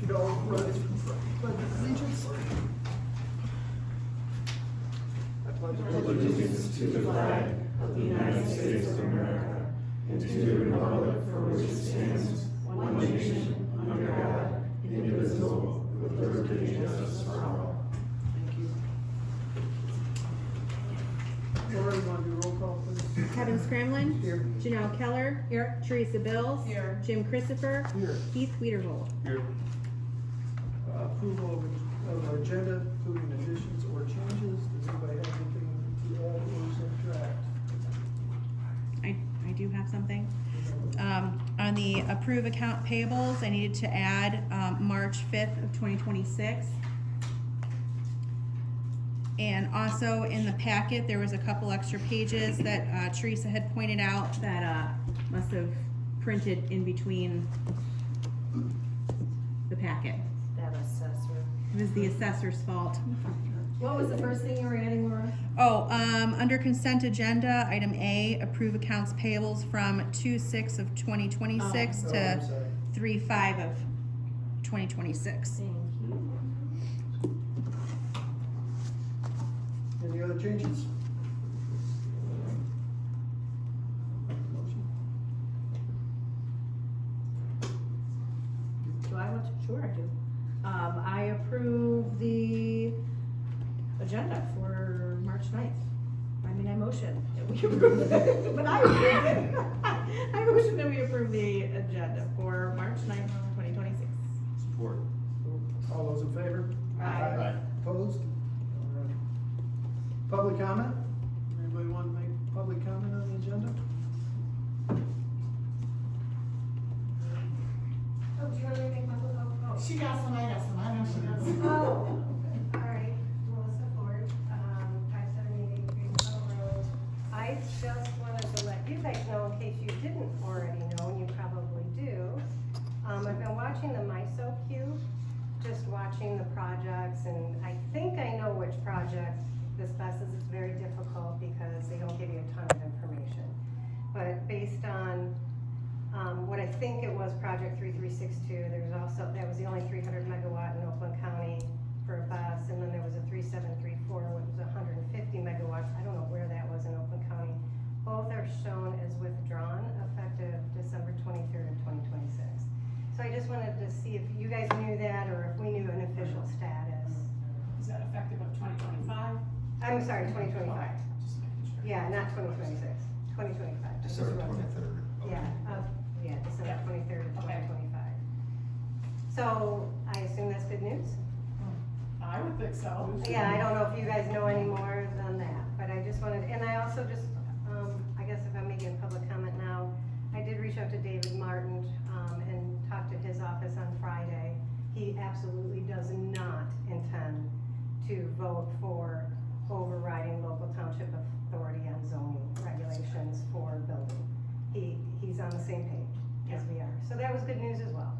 you all rise for pledge of allegiance. I pledge Allegiance to the flag of the United States of America and to the republic for which it stands, one nation, under God, indivisible, with liberty and justice for all. Thank you. Laura, you want to do roll call, please? Kevin Scramlin. Here. Janelle Keller. Here. Teresa Bills. Here. Jim Christopher. Here. Keith Wiederhold. Here. Approval of our agenda, including additions or changes. Does anybody have anything to add or subtract? I do have something. On the approve account payables, I needed to add March 5th of 2026. And also in the packet, there was a couple extra pages that Teresa had pointed out that must have printed in between the packet. That assessor. It was the assessor's fault. What was the first thing you were adding, Laura? Oh, under consent agenda, item A, approve accounts payables from 2/6 of 2026 Oh, to I'm sorry. 3/5 of 2026. Thank you. Any other changes? Motion? Do I want to? Sure I do. I approve the agenda for March 9th. I mean, I motion that we approve it, but I approve it. I motion that we approve the agenda for March 9th, 2026. Support. All those in favor? Aye. Opposed? All right. Public comment? Anybody want to make public comment on the agenda? Oh, do you want me to make my little, oh. She got some, I got some, I know she does. Oh, all right, Melissa Ford, 578 Greenville Road. I just wanted to let you guys know, in case you didn't already know, and you probably do. I've been watching the MISO queue, just watching the projects, and I think I know which project this best is. It's very difficult because they don't give you a ton of information. But based on what I think it was, project 3362, there's also, that was the only 300 megawatt in Oakland County for a bus, and then there was a 3734, which was 150 megawatts. I don't know where that was in Oakland County. Both are shown as withdrawn, effective December 23rd of 2026. So I just wanted to see if you guys knew that, or if we knew an official status. Is that effective of 2025? I'm sorry, 2025. Just making sure. Yeah, not 2026, 2025. December 23rd. Yeah, December 23rd of Okay. 2025. So I assume that's good news? I would think so. Yeah, I don't know if you guys know any more than that, but I just wanted, and I also just, I guess if I'm making a public comment now, I did reach out to David Martin, and talked to his office on Friday. He absolutely does not intend to vote for overriding local township authority on zoning regulations for building. He's on the same page as we are. So that was good news as well.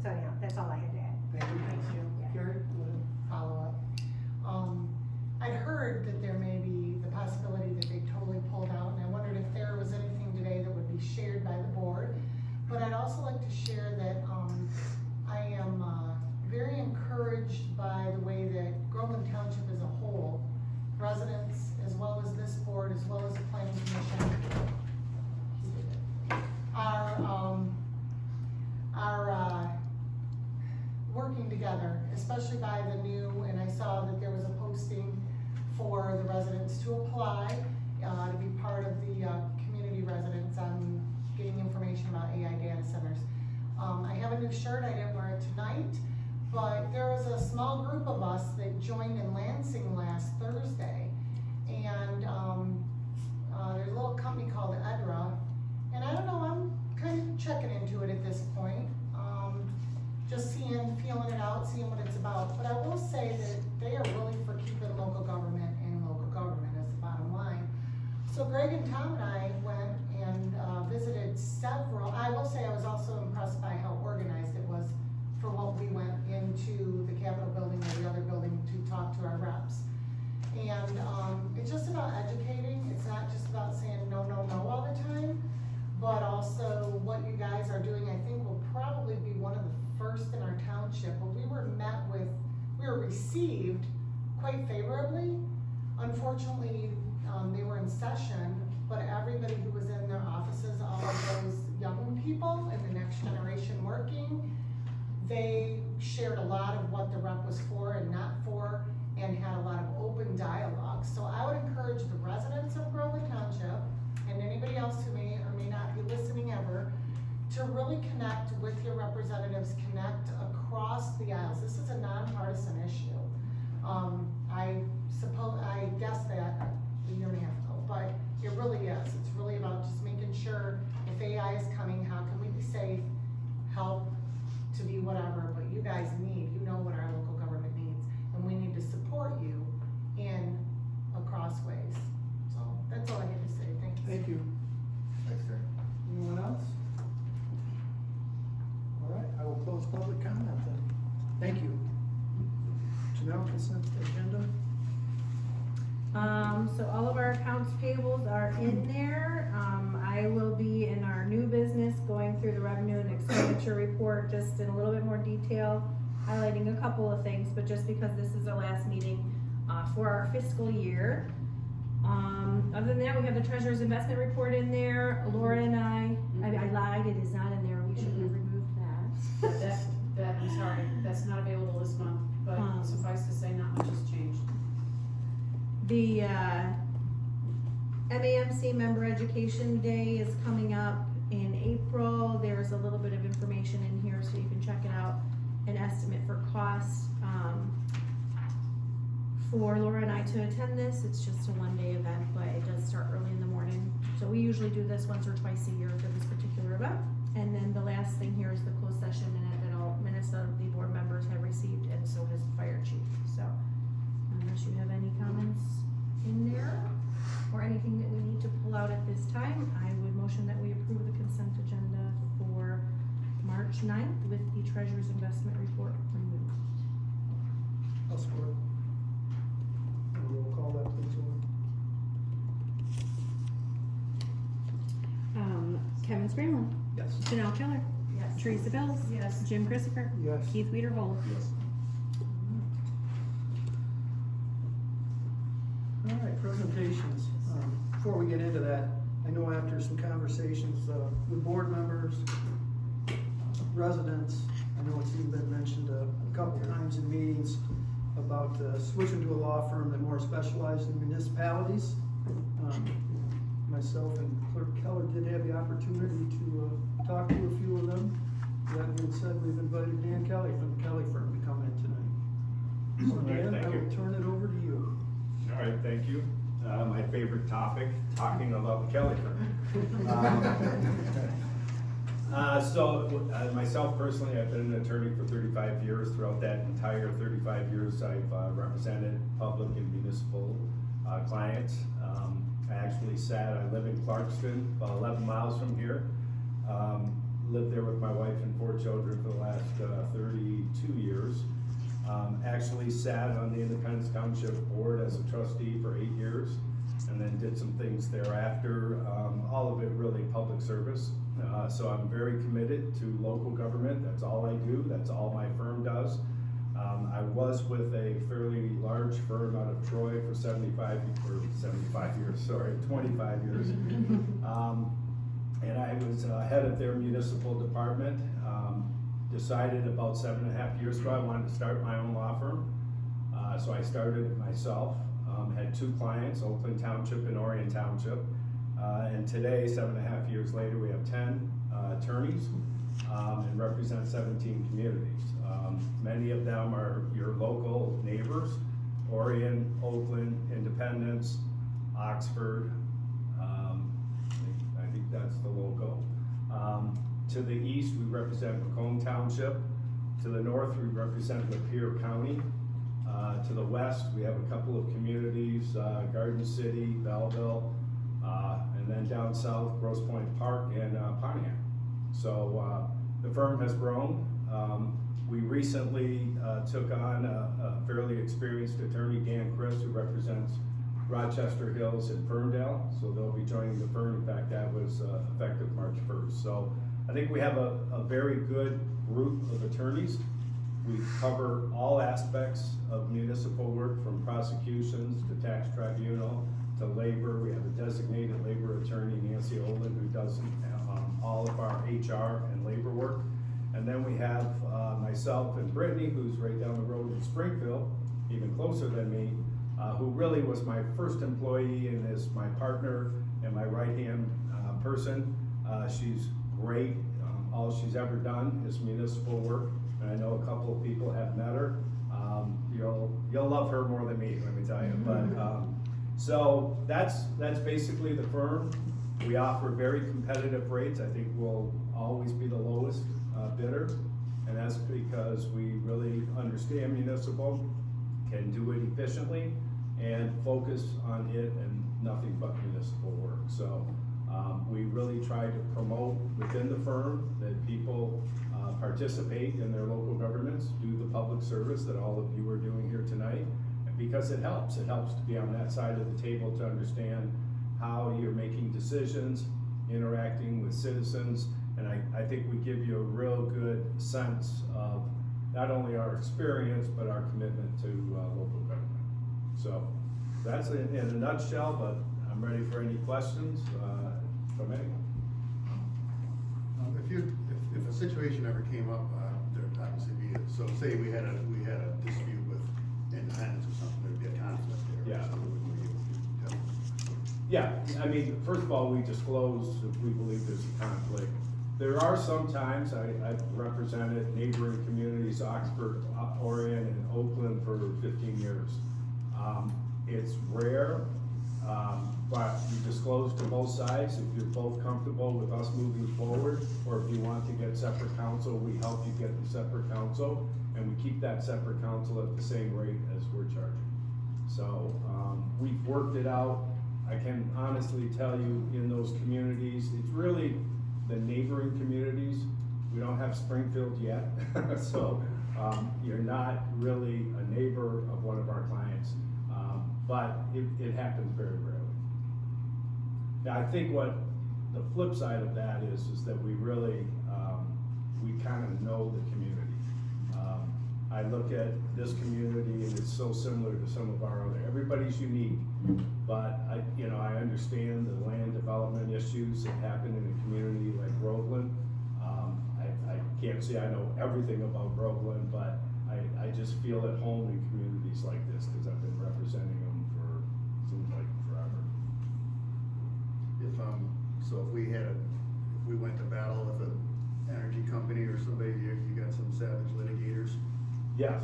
So anyhow, that's all I had to add. Thank you. Thank you. Gary? Follow up. I'd heard that there may be the possibility that they totally pulled out, and I wondered if there was anything today that would be shared by the board. But I'd also like to share that, I am, very encouraged by the way that Groveland Township as a whole, residents, as well as this board, as well as the planning commission, are working together, especially by the new, and I saw that there was a posting for the residents to apply, to be part of the, community residents on getting information about AI data centers. I have a new shirt, I didn't wear it tonight, but there was a small group of us that joined in Lansing last Thursday, and, there's a little company called EDRA, and I don't know, I'm kind of checking into it at this point. Just feeling it out, seeing what it's about. But I will say that they are really for keeping local government and local government as the bottom line. So Greg and Tom and I went and visited several. I will say I was also impressed by how organized it was for what we went into the Capitol building or the other building to talk to our reps. And it's just about educating. It's not just about saying no, no, no all the time, but also what you guys are doing, I think will probably quite favorably. Unfortunately, they were in session, but everybody who was in their offices, all of those young people in the next generation working, they shared a lot of what the rep was for and not for, and had a lot of open dialogue. So I would encourage the residents of Groveland Township, and anybody else who may or may not be listening ever, to really connect with your representatives, connect across the aisles. This is a nonpartisan issue. I guessed that a year and a half ago, but it really is. It's really about just making sure if AI is coming, how can we be safe, help to be whatever, but you guys need, you know what our local government needs, and we need to support you in across ways. So that's all I had to say. Thanks. Thank you. Thanks, Terry. Anyone else? All right, I will close public comment then. Thank you. Janelle, consent agenda? So all of our accounts payables are in there. I will be in our new business going through the revenue and expenditure report just in a little bit more detail, highlighting a couple of things, but just because this is our last meeting, for our fiscal year. Other than that, we have the treasurer's investment report in there. Laura and I lied, it is not in there. We should have removed that. That, I'm sorry, that's not available this month, but suffice to say, not much has changed. The MAMC Member Education Day is coming up in April. There's a little bit of information in here so you can check it out. An estimate for cost for Laura and I to attend this. It's just a one-day event, but it does start early in the morning. So we usually do this once or twice a year for this particular event. And then the last thing here is the closed session minute that all minutes of the board members have received, and so has the fire chief. So unless you have any comments in there or anything that we need to pull out at this time, I would motion that we approve the consent agenda for March 9th with the treasurer's investment report removed. I'll support. We'll call that, please, Laura. Kevin Scramlin, Yes. Janelle Keller, Yes. Teresa Bills, Yes. Jim Christopher, Yes. Keith Weiderhold. Yes. All right, presentations. Before we get into that, I know after some conversations with board members, residents, I know it's even been mentioned a couple times in meetings about switching to a law firm that more specialized in municipalities. Myself and Clerk Keller did have the opportunity to talk to a few of them. That being said, we've invited Dan Kelly from the Kelly firm to come in tonight. So All right, Dan, thank I will you. turn it over to you. All right, thank you. My favorite topic, talking about the Kelly firm. Myself personally, I've been an attorney for 35 years. Throughout that entire 35 years, I've represented public and municipal clients. I live in Clarkston, about 11 miles from here. Lived there with my wife and 4 children for the last 32 years. Actually sat on the Independence Township Board as a trustee for 8 years, and then did some things thereafter, all of it really public service. So I'm very committed to local government. That's all I do, that's all my firm does. I was with a fairly large firm out of Troy for 25 years, 25 years. And I was head of their municipal department. Decided about 7.5 years ago I wanted to start my own law firm. So I started myself, had 2 clients, Oakland Township and Orion Township. And today, 7.5 years later, we have 10 attorneys and represent 17 communities. Many of them are your local neighbors: Orion, Oakland, Independence, Oxford. I think that's the local. To the east, we represent Macomb Township. To the north, we represent Lapeer County. To the west, we have a couple of communities, Garden City, Belleville, and then down south, Grosse Pointe Park and Pontiac. So the firm has grown. We recently took on a fairly experienced attorney, Dan Chris, who represents Rochester Hills and Ferndale. So they'll be joining the firm. In fact, that was effective March 1st. So I think we have a very good group of attorneys. We cover all aspects of municipal work, from prosecutions to tax tribunal to labor. We have a designated labor attorney, Nancy Olin, who does all of our HR and labor work. And then we have myself and Brittany, who's right down the road in Springfield, even closer than me, who really was my first employee and is my partner and my right-hand person. She's great. All she's ever done is municipal work, and I know a couple of people have met her. You'll love her more than me, let me tell you. But so that's basically the firm. We offer very competitive rates. I think we'll always be the lowest bidder, and that's because we really understand municipal, can do it efficiently, and focus on it and nothing but municipal work. So we really try to promote within the firm that people participate in their local governments, do the public service that all of you are doing here tonight, because it helps. It helps to be on that side of the table to understand how you're making decisions, interacting with citizens, and I think we give you a real good sense of not only our experience, but our commitment to local government. So that's in a nutshell, but I'm ready for any questions from anyone. If a situation ever came up, there'd obviously be, so say we had a dispute with Independence or something, there'd be a conflict there. Yeah. So we would be able to tell. Yeah, I mean, first of all, we disclose if we believe there's a conflict. There are some times, I've represented neighboring communities, Oxford, Orion, and Oakland for 15 years. It's rare, but we disclose to both sides. If you're both comfortable with us moving forward, or if you want to get separate counsel, we help you get the separate counsel, and we keep that separate counsel at the same rate as we're charging. So we've worked it out. I can honestly tell you, in those communities, it's really the neighboring communities. We don't have Springfield yet, so you're not really a neighbor of one of our clients, but it happens very rarely. Now, I think what the flip side of that is that we really, we kind of know the community. I look at this community and it's so similar to some of our other, everybody's unique, but I understand the land development issues that happen in a community like Groveland. I can't say I know everything about Groveland, but I just feel at home in communities like this because I've been representing them for, seems like forever. If we went to battle with an energy company or somebody, you got some savage litigators? Yes.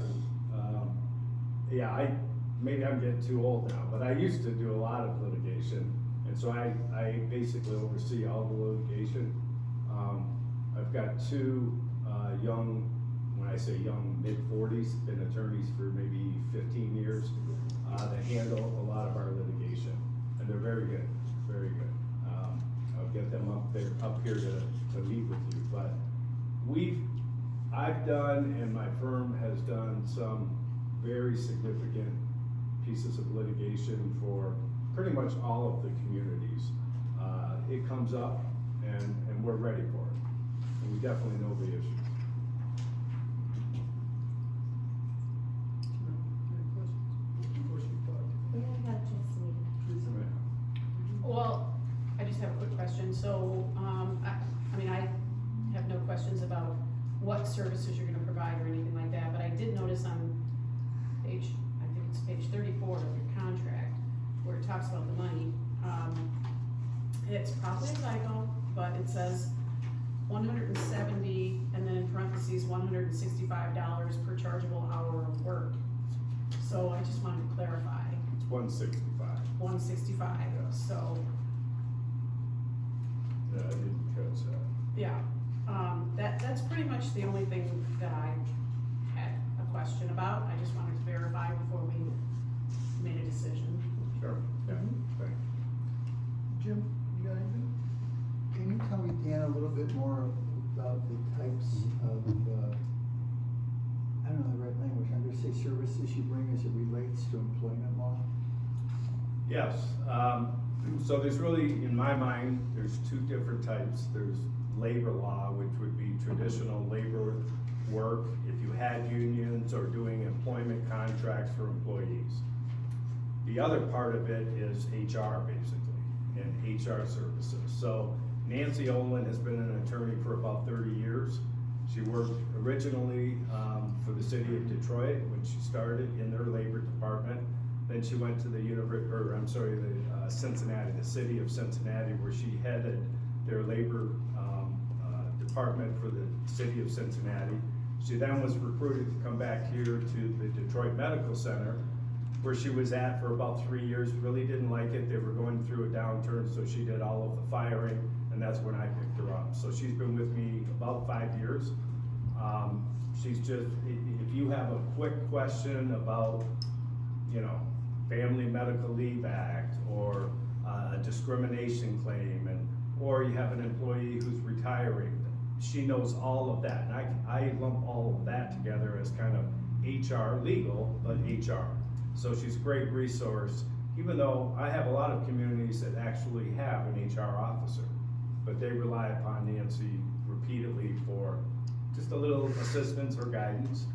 Maybe I'm getting too old now, but I used to do a lot of litigation, and so I basically oversee all the litigation. I've got two young, when I say young, mid-40s, been attorneys for maybe 15 years, that handle a lot of our litigation, and they're very good, very good. I'll get them up here to meet with you, but I've done, and my firm has done, some very significant pieces of litigation for pretty much all of the communities. It comes up, and we're ready for it, and we definitely know the issues. Any questions? Before she talks. We haven't had a chance to meet. Well, I just have a quick question. So, I have no questions about what services you're gonna provide or anything like that, but I did notice on page, I think it's page 34 of your contract, where it talks about the money. It's probably a typo, but it says 170, and then in parentheses, $165 per chargeable hour of work. So I just wanted to clarify, It's 165. 165, Yeah. so, Yeah, I didn't catch that. yeah. That's pretty much the only thing that I had a question about. I just wanted to verify before we made a decision. Sure, yeah, thanks. Jim, you got anything? Can you tell me, Dan, a little bit more about the types of, I don't know the right language, I'm gonna say services you bring as it relates to employment law? Yes, so there's really, in my mind, there's two different types. There's labor law, which would be traditional labor work. If you had unions or doing employment contracts for employees. The other part of it is HR basically, and HR services. So Nancy Olin has been an attorney for about 30 years. She worked originally for the city of Detroit when she started in their labor department. Then she went to the Cincinnati, the city of Cincinnati, where she headed their labor department for the city of Cincinnati. She then was recruited to come back here to the Detroit Medical Center, where she was at for about 3 years, really didn't like it. They were going through a downturn, so she did all of the firing, and that's when I picked her up. So she's been with me about 5 years. She's just, if you have a quick question about, you know, Family Medical Leave Act, or a discrimination claim, or you have an employee who's retiring, she knows all of that. And I lump all of that together as kind of HR legal, but HR. So she's a great resource, even though I have a lot of communities that actually have an HR officer, but they rely upon Nancy repeatedly for just a little assistance or guidance.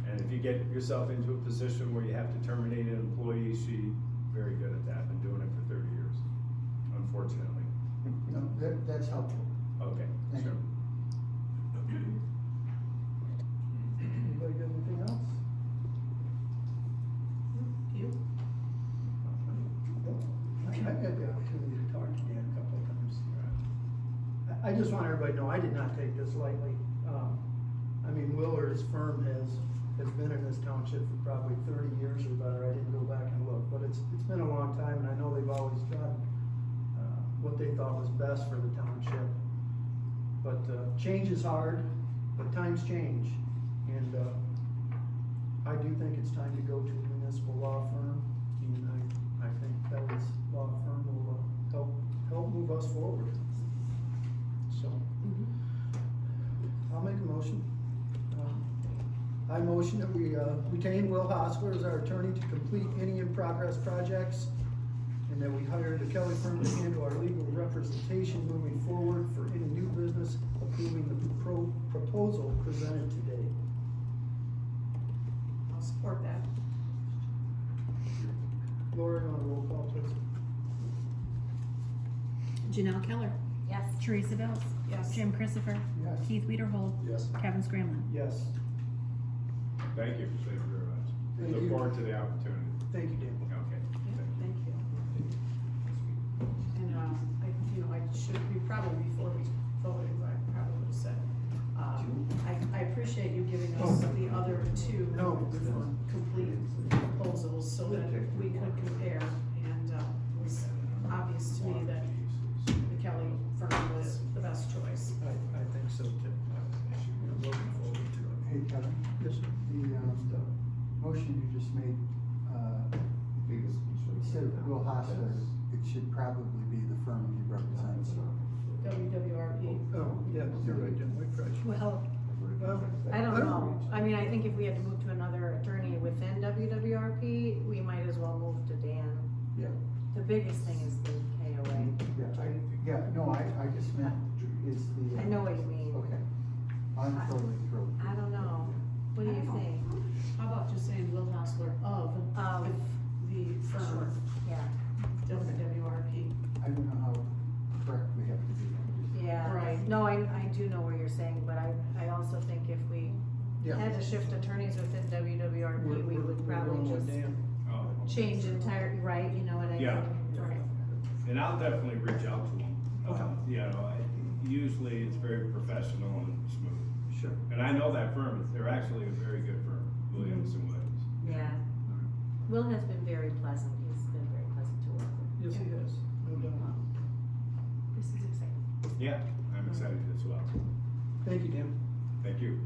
And if you get yourself into a position where you have to terminate an employee, she's very good at that, been doing it for 30 years, unfortunately. No, that's helpful. Okay, Thank sure. Anybody got anything else? You? I had the opportunity to talk to Dan a couple of times. I just want everybody to know, I did not take this lightly. I mean, Willer's firm has been in this township for probably 30 years or better. I didn't go back and look, but it's been a long time, and I know they've always done what they thought was best for the township. But change is hard, but times change, and I do think it's time to go to a municipal law firm, and I think Kelly's law firm will help move us forward. So, I'll make a motion. I motion that we retain Will Hostler as our attorney to complete any in-progress projects, and that we hire the Kelly firm to handle our legal representation moving forward for any new business, approving the proposal presented today. I'll support that. Lori, on a roll call, please. Janelle Keller, Yes. Teresa Bills, Yes. Jim Christopher, Yes. Keith Wiederhold, Yes. Kevin Scramlin. Yes. Thank you very much. Thank Look you. forward to the opportunity. Thank you, Dan. Okay. Thank you. And, before we voted, I probably would have said, I appreciate you giving us the other two No, good one. complete proposals so that we could compare, and, it was obvious to me that the Kelly firm was the best choice. I think so too. I'm looking forward to it. Hey, Kevin, Yes, sir. the motion you just made, instead of Will Hostler, it should probably be the firm he represents. WWRP. Oh, yeah, you're right, Dan, we probably should. Well, Well, I don't know. I mean, I think if we had to move to another attorney within WWRP, we might as well move to Dan. Yeah. The biggest thing is the KOA. I just meant is the. I know what you mean. Okay, I'm totally thrilled. I don't know. What do you think? How about just saying Will Hostler of the firm, Yeah. WWRP? I don't know how correct we have to be. Yeah. Right. No, I do know what you're saying, but I also think if we Yeah. had to shift attorneys within WWRP, we would We're probably going with just Dan. Oh, change entirely, right? You know what I mean? Yeah. Right. And I'll definitely reach out to them. You know, usually it's very professional and smooth. Sure. And I know that firm, they're actually a very good firm, Williams and Williams. Yeah. Will has been very pleasant. He's been very pleasant to work with. Yes, he is, no doubt. This is exciting. Yeah, I'm excited as well. Thank you, Dan. Thank you.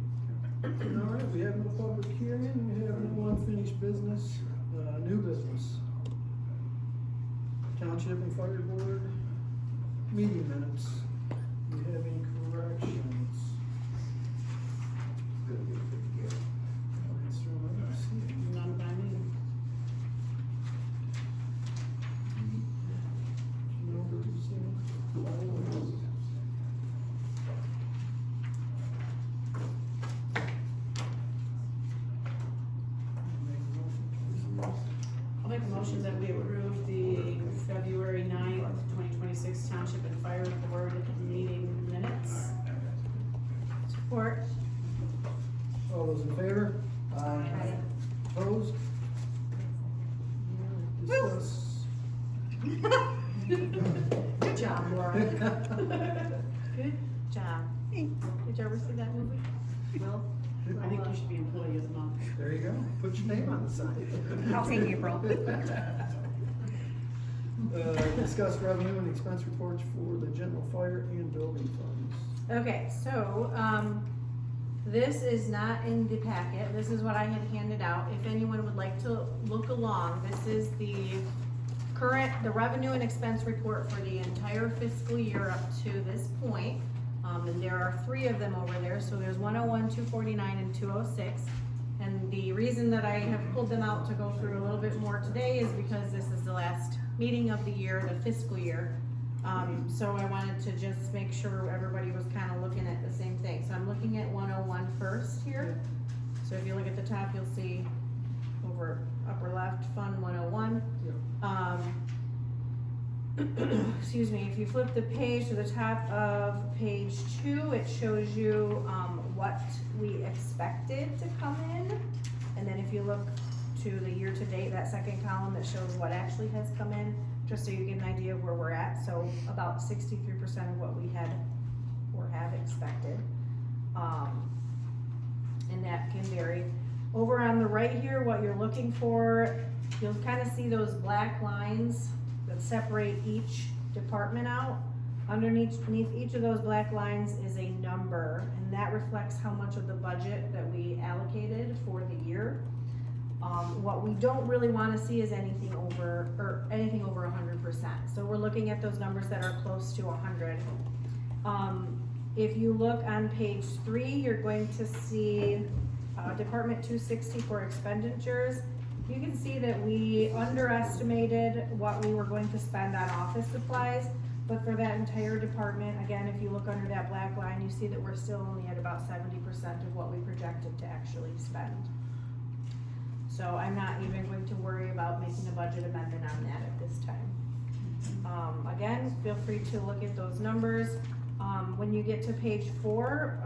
All right, we have no public hearing, we have no unfinished business, new business. Township and Fire Board meeting minutes. Do you have any corrections? None by me. I'll make a motion that we approve the February 9th, 2026 Township and Fire Board meeting minutes. Support. All those in favor? Aye. Opposed? Discuss. Good job, Laura. Good job. Did you ever see that movie? Will? I think you should be employee of the month. There you go, put your name on the sign. I'll take April. Discuss revenue and expense reports for the general fire and building funds. Okay, so, this is not in the packet, this is what I had handed out, if anyone would like to look along, this is the revenue and expense report for the entire fiscal year up to this point. And there are 3 of them over there, so there's 101, 249, and 206. And the reason that I have pulled them out to go through a little bit more today is because this is the last meeting of the year, the fiscal year. So I wanted to just make sure everybody was kind of looking at the same thing. So I'm looking at 101 first here. So if you look at the top, you'll see over upper left, Fund 101. Excuse me, if you flip the page to the top of page 2, it shows you what we expected to come in. And then if you look to the year-to-date, that second column, it shows what actually has come in, just so you get an idea of where we're at. So about 63% of what we had or have expected. And that can vary. Over on the right here, what you're looking for, you'll kind of see those black lines that separate each department out. Underneath each of those black lines is a number, and that reflects how much of the budget that we allocated for the year. What we don't really want to see is anything over 100%. So we're looking at those numbers that are close to 100. If you look on page 3, you're going to see Department 260 for expenditures. You can see that we underestimated what we were going to spend on office supplies, but for that entire department, again, if you look under that black line, you see that we're still only at about 70% of what we projected to actually spend. So I'm not even going to worry about making a budget amendment on that at this time. Again, feel free to look at those numbers. When you get to page 4,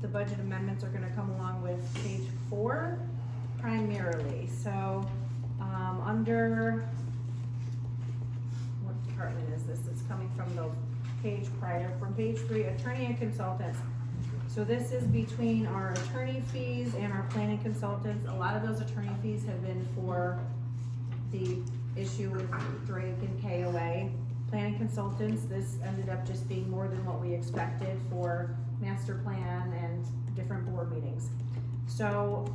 the budget amendments are gonna come along with page 4 primarily. So, under, what department is this? It's coming from the page prior, from page 3, attorney and consultants. So this is between our attorney fees and our planning consultants. A lot of those attorney fees have been for the issue with Drake and KOA. Planning consultants, this ended up just being more than what we expected for master plan and different board meetings. So,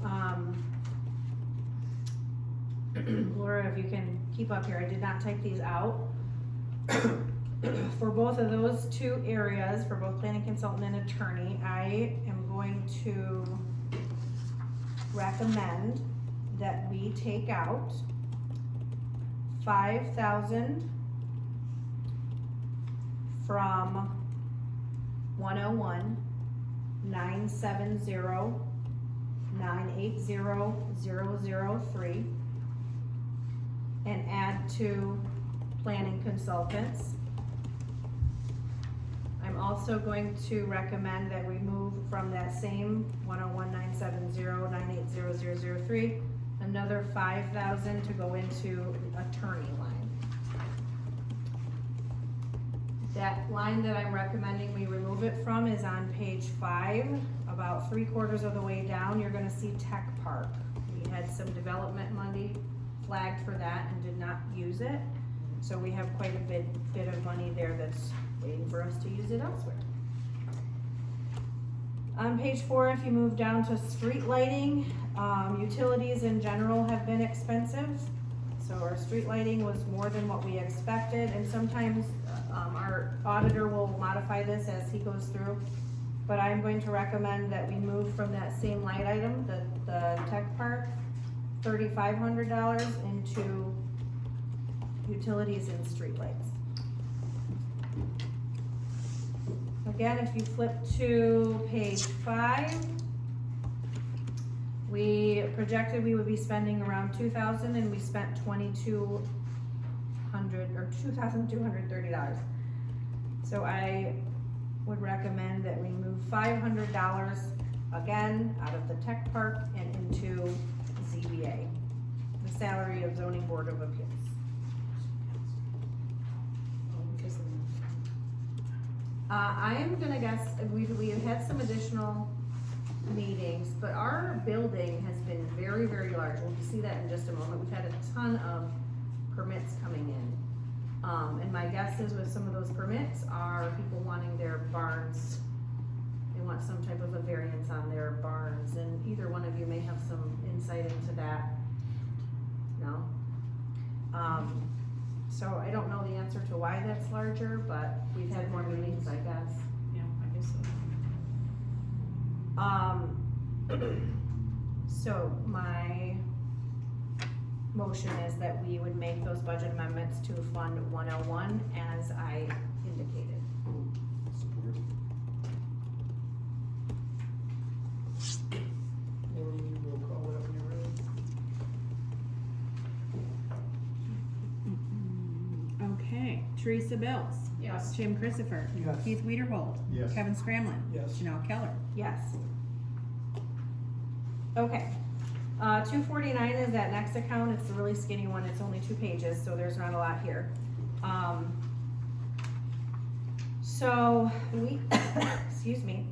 Laura, if you can keep up here, I did not type these out. For both of those 2 areas, for both planning consultant and attorney, I am going to recommend that we take out $5,000 from 101 970 980 003 and add to planning consultants. I'm also going to recommend that we move from that same 101 970 980 003 another $5,000 to go into the attorney line. That line that I'm recommending we remove it from is on page 5, about 3/4 of the way down. You're gonna see Tech Park. We had some development money flagged for that and did not use it. So we have quite a bit of money there that's waiting for us to use it elsewhere. On page 4, if you move down to street lighting, utilities in general have been expensive. So our street lighting was more than what we expected, and sometimes our auditor will modify this as he goes through. But I'm going to recommend that we move from that same line item, the Tech Park, $3,500 into utilities and streetlights. Again, if you flip to page 5, we projected we would be spending around 2,000 and we spent $2,200 or $2,230. So I would recommend that we move $500 again out of the tech park and into ZBA, the salary of zoning board of appeals. I am gonna guess, we've had some additional meetings, but our building has been very, very large. We'll see that in just a moment. We've had a ton of permits coming in. And my guess is with some of those permits are people wanting their barns, they want some type of a variance on their barns, and either one of you may have some insight into that. No? So I don't know the answer to why that's larger, but we've had more meetings, I guess. Yeah, I guess so. So my motion is that we would make those budget amendments to Fund 101 as I indicated. Support. We'll call it up when you're ready. Okay, Teresa Bills. Yes. Jim Christopher. Yes. Keith Weiderhold. Yes. Kevin Scramlin. Yes. Janelle Keller. Yes. Okay. 249 is that next account. It's a really skinny one. It's only 2 pages, so there's not a lot here. So we, excuse me.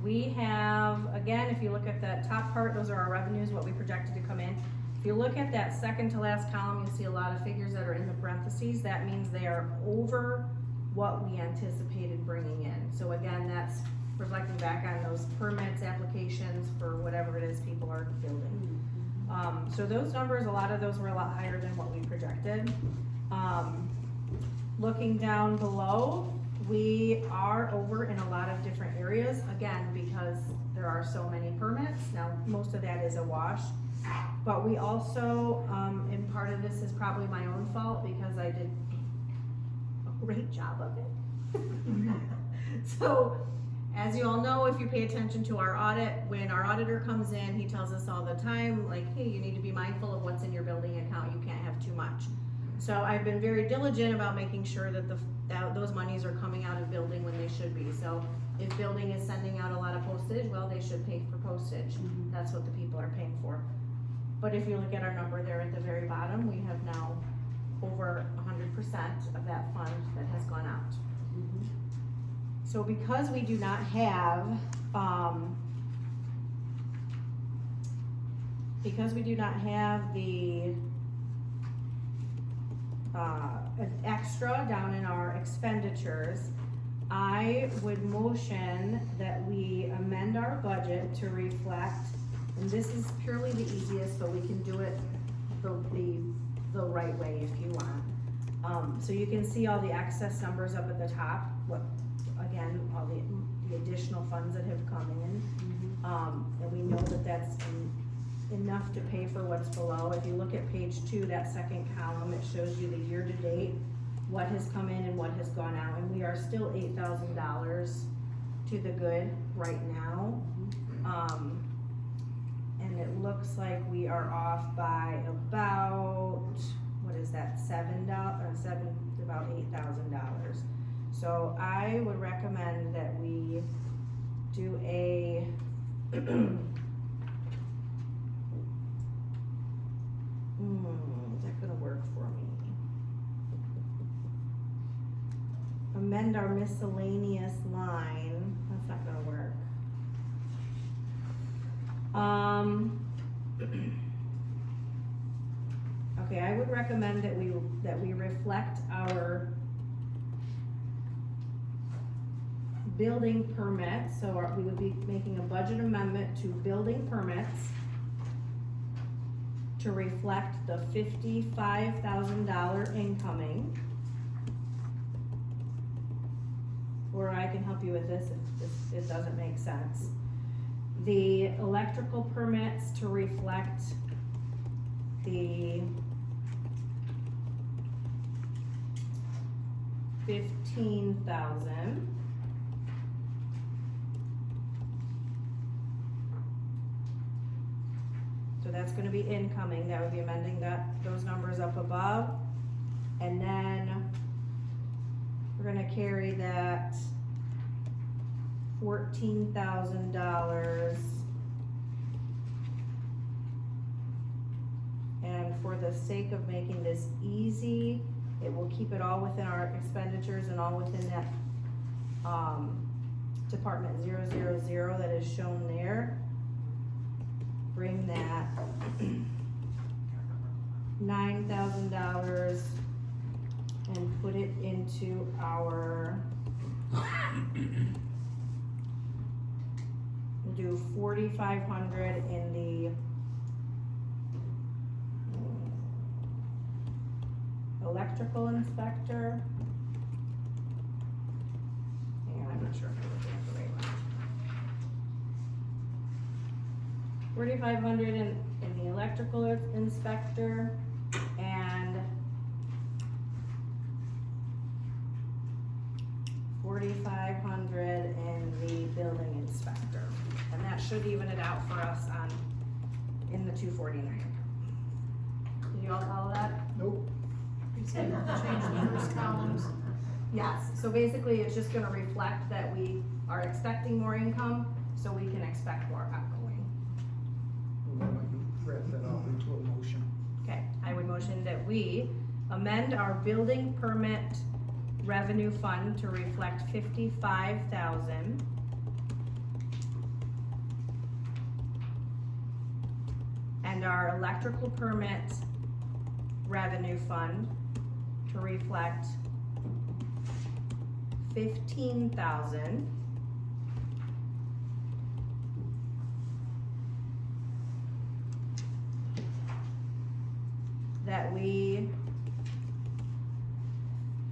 We have, again, if you look at that top part, those are our revenues, what we projected to come in. If you look at that second to last column, you'll see a lot of figures that are in the parentheses. That means they are over what we anticipated bringing in. So again, that's reflecting back on those permits, applications for whatever it is people are building. So those numbers, a lot of those were a lot higher than what we projected. Looking down below, we are over in a lot of different areas, again, because there are so many permits. Now, most of that is a wash. But we also, and part of this is probably my own fault because I did a great job of it. So, as you all know, if you pay attention to our audit, when our auditor comes in, he tells us all the time, like, hey, you need to be mindful of what's in your building account. You can't have too much. So I've been very diligent about making sure that those monies are coming out of building when they should be. So if building is sending out a lot of postage, well, they should pay for postage. That's what the people are paying for. But if you look at our number there at the very bottom, we have now over 100% of that fund that has gone out. So because we do not have, the an extra down in our expenditures, I would motion that we amend our budget to reflect, and this is purely the easiest, but we can do it the right way if you want. So you can see all the excess numbers up at the top, again, all the additional funds that have come in. And we know that that's enough to pay for what's below. If you look at page 2, that second column, it shows you the year-to-date, what has come in and what has gone out, and we are still $8,000 to the good right now. And it looks like we are off by about, what is that, about $8,000. So I would recommend that we do a is that gonna work for me? Amend our miscellaneous line. That's not gonna work. Okay, I would recommend that we reflect our building permits. So we would be making a budget amendment to building permits to reflect the $55,000 incoming. Or I can help you with this if it doesn't make sense. The electrical permits to reflect the $15,000. So that's gonna be incoming, that would be amending those numbers up above. And then we're gonna carry that $14,000. And for the sake of making this easy, it will keep it all within our expenditures and all within that, Department 000 that is shown there. Bring that $9,000 and put it into our, we'll do 4,500 in the electrical inspector. Hang on, I'm not sure if I'm looking at the right one. 4,500 in the electrical inspector, and 4,500 in the building inspector. And that should even it out for us in the 249. Did you all follow that? Nope. You said change the first columns. Yes, so basically it's just gonna reflect that we are expecting more income, so we can expect more outgoing. Well, then I can wrap that up into a motion. Okay, I would motion that we amend our building permit revenue fund to reflect 55,000. And our electrical permit revenue fund to reflect 15,000. That we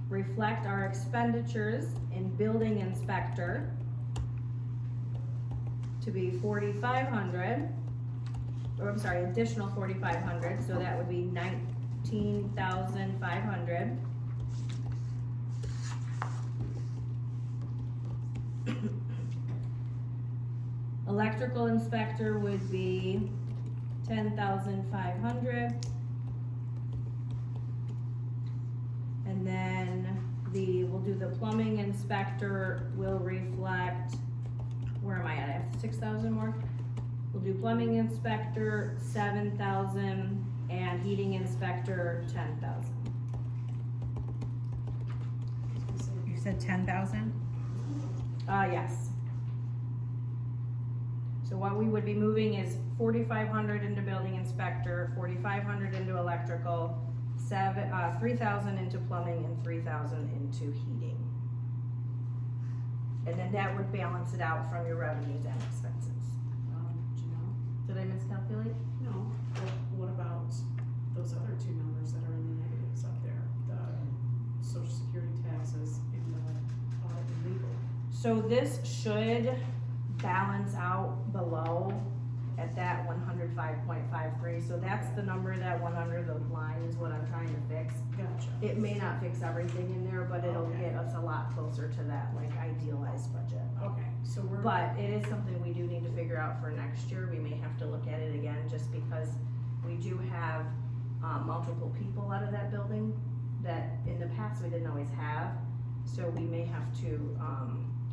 reflect our expenditures in building inspector to be 4,500, or I'm sorry, additional 4,500, so that would be 19,500. Electrical inspector would be 10,500. And then we'll do the plumbing inspector will reflect, where am I at? I have 6,000 more. We'll do plumbing inspector, 7,000, and heating inspector, 10,000. You said 10,000? Yes. So what we would be moving is 4,500 into building inspector, 4,500 into electrical, 3,000 into plumbing, and 3,000 into heating. And then that would balance it out from your revenues and expenses. Did I miscalculate? No, but what about those other two numbers that are in the negatives up there? The social security taxes and the audit and legal. So this should balance out below at that 105.53, so that's the number that went under the line is what I'm trying to fix. Gotcha. It may not fix everything in there, but it'll Okay. get us a lot closer to that like idealized budget. Okay, so we're. But it is something we do need to figure out for next year. We may have to look at it again, just because we do have, multiple people out of that building that in the past we didn't always have. So we may have to,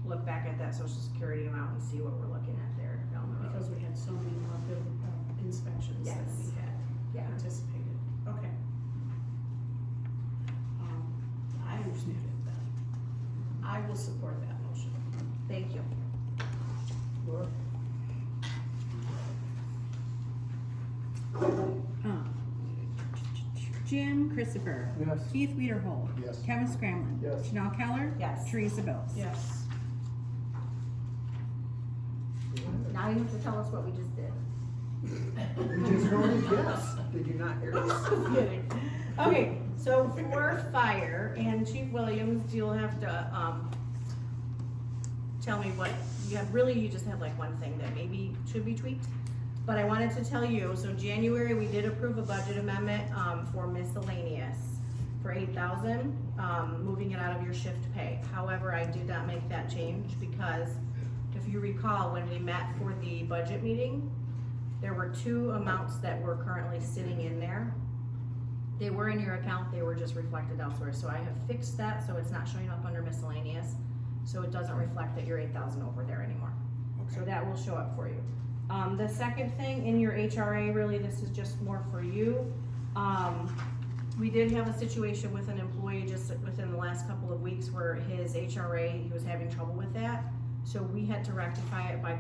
look back at that social security amount and see what we're looking at there down the road. Because we had so many more building inspections that Yes. we had Yeah. anticipated. Okay. I understand it then. I will support that motion. Thank you. Laura? Jim Christopher. Yes. Keith Wiederhold. Yes. Kevin Scramlin. Yes. Chanel Keller. Yes. Teresa Bills. Yes. Now you have to tell us what we just did. You just voted yes. Did you not hear this? Kidding. Okay, so for fire, and Chief Williams, you'll have to, tell me what, you just have like one thing that maybe should be tweaked. But I wanted to tell you, so January, we did approve a budget amendment, for miscellaneous for 8,000, moving it out of your shift pay. However, I did not make that change because if you recall, when we met for the budget meeting, there were 2 amounts that were currently sitting in there. They were in your account, they were just reflected elsewhere, so I have fixed that, so it's not showing up under miscellaneous, so it doesn't reflect that you're 8,000 over there anymore. So that will show up for you. The second thing in your HRA, really, this is just more for you. We did have a situation with an employee just within the last couple of weeks where his HRA, he was having trouble with that. So we had to rectify it by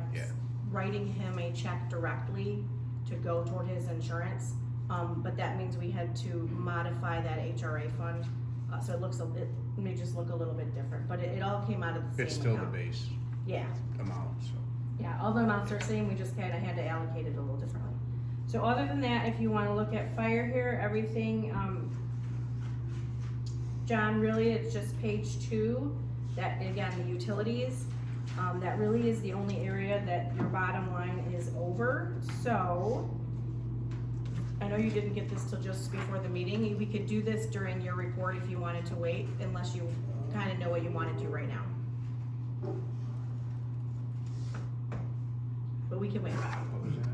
writing him a check directly to go toward his insurance. But that means we had to modify that HRA fund, so it may just look a little bit different, but it all came out of the same It's still the account. base Yeah, amount, so. yeah, all the amounts are the same, we just kinda had to allocate it a little differently. So other than that, if you wanna look at fire here, everything, John, really, it's just page 2, that, again, the utilities, that really is the only area that your bottom line is over, so I know you didn't get this till just before the meeting. We could do this during your report if you wanted to wait, unless you kinda know what you wanna do right now. But we can wait. What was that?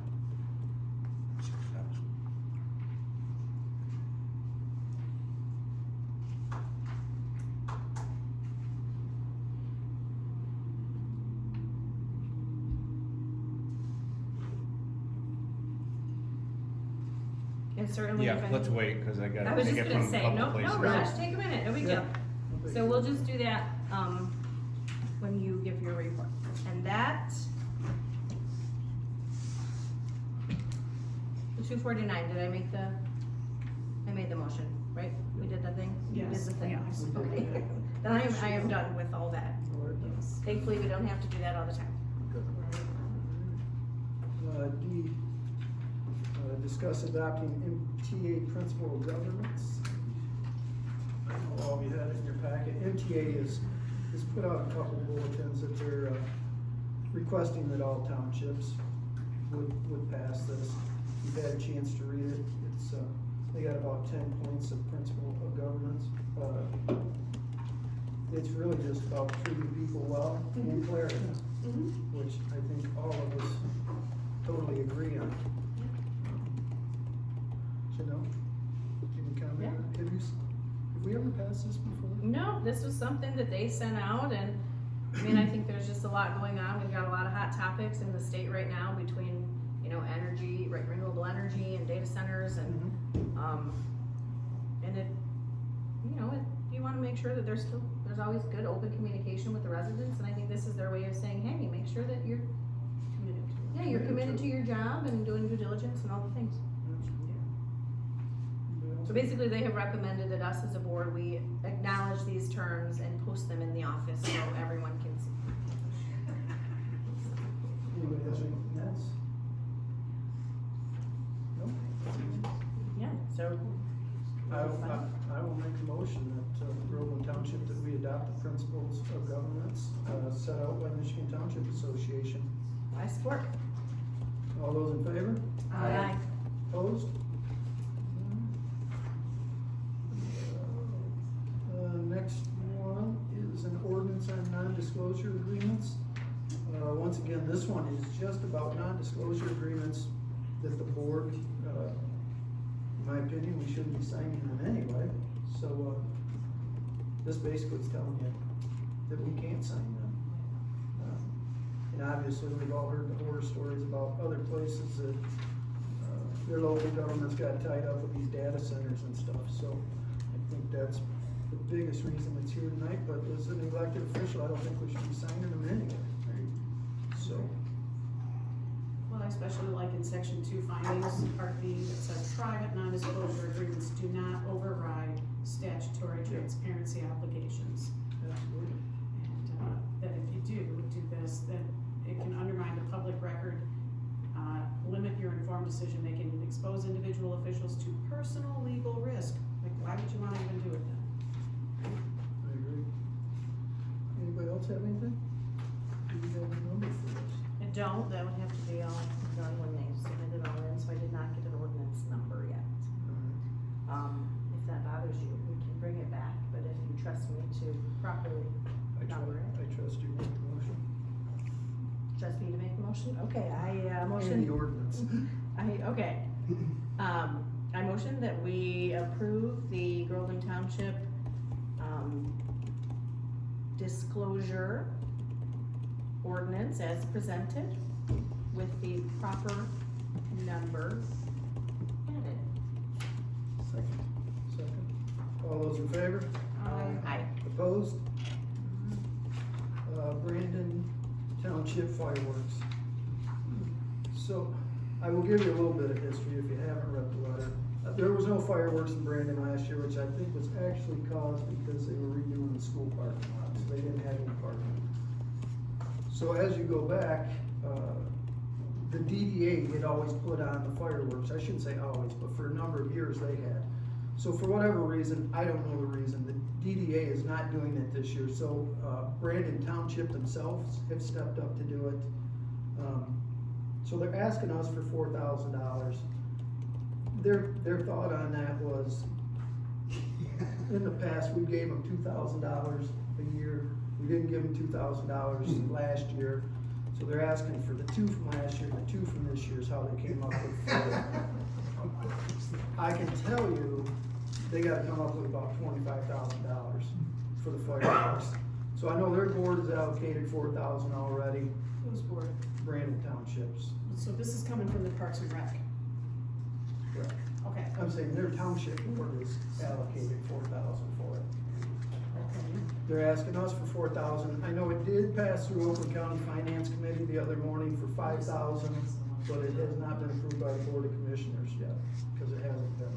6,000. And certainly Yeah, if any. let's wait, cause I gotta I was take just it gonna from a say, couple no places. rush, take a minute, no big deal. No big So deal. we'll just do that, when you give your report. And that. The 249, did I make I made the motion, right? We did the thing? You did Yes. the thing. Yes. Okay. Then I am done with all that. Thankfully, we don't have to do that all the time. D, discuss adopting MTA principle of governance. I don't know all of you had it in your packet. MTA has put out a couple bulletins that they're requesting that all townships would pass this. You've had a chance to read it. It's, they got about 10 points of principle of governance. It's really just about treating people well and clarity, which I think all of us totally agree on. Janelle, any comment? Have we ever passed this before? No, this was something that they sent out, and I mean, I think there's just a lot going on. We've got a lot of hot topics in the state right now between, energy, renewable energy and data centers, and and it, you wanna make sure that there's always good open communication with the residents, and I think this is their way of saying, hey, make sure that you're committed to your job and doing due diligence and all the things. So basically, they have recommended that us as a board, we acknowledge these terms and post them in the office so everyone can see. Anybody has anything else? No? Yeah, so. I will make a motion that Groveland Township, that we adopt the principles of governance set out by Michigan Township Association. I support. All those in favor? Aye. Opposed? Next one is an ordinance on non-disclosure agreements. Once again, this one is just about non-disclosure agreements that the board, in my opinion, we shouldn't be signing them anyway. So, this basically is telling you that we can't sign them. And obviously, we've all heard the horror stories about other places that, their local governments got tied up with these data centers and stuff, so I think that's the biggest reason it's here tonight, but as an elected official, I don't think we should be signing them anyway. So, Well, I especially like in section 2 findings, part B, that says private non-disclosure agreements do not override statutory transparency obligations. absolutely. And, that if you do this, then it can undermine the public record, limit your informed decision making, and expose individual officials to personal legal risk. Like, why would you wanna even do it then? I agree. Anybody else have anything? Do you have a number for us? I don't, that would have to be all done when they submit it all in, so I did not get an ordinance number yet. If that bothers you, we can bring it back, but if you trust me to properly number it. I trust you with the motion. Just need to make a motion? Okay, I, And the motion, ordinance. okay. I motion that we approve the Groveland Township, disclosure ordinance as presented with the proper numbers added. Second. All those in favor? Aye. Opposed? Brandon Township fireworks. So, I will give you a little bit of history if you haven't read the letter. There was no fireworks in Brandon last year, which I think was actually caused because they were redoing the school parking lot, so they didn't have any parking. So as you go back, the DDA had always put on the fireworks, I shouldn't say always, but for a number of years they had. So for whatever reason, I don't know the reason, the DDA is not doing it this year, so, Brandon Township themselves have stepped up to do it. So they're asking us for $4,000. Their thought on that was, in the past, we gave them $2,000 a year. We didn't give them $2,000 last year. So they're asking for the 2 from last year, the 2 from this year is how they came up with $4. I can tell you, they gotta come up with about $25,000 for the fireworks. So I know their board has allocated $4,000 already, Who's board? Brandon Townships. So this is coming from the Parks and Rec? Correct. Okay. I'm saying their township board has allocated $4,000 for it. Okay. They're asking us for $4,000. I know it did pass through Oakland County Finance Committee the other morning for $5,000, but it has not been approved by the Board of Commissioners yet, because it hasn't been.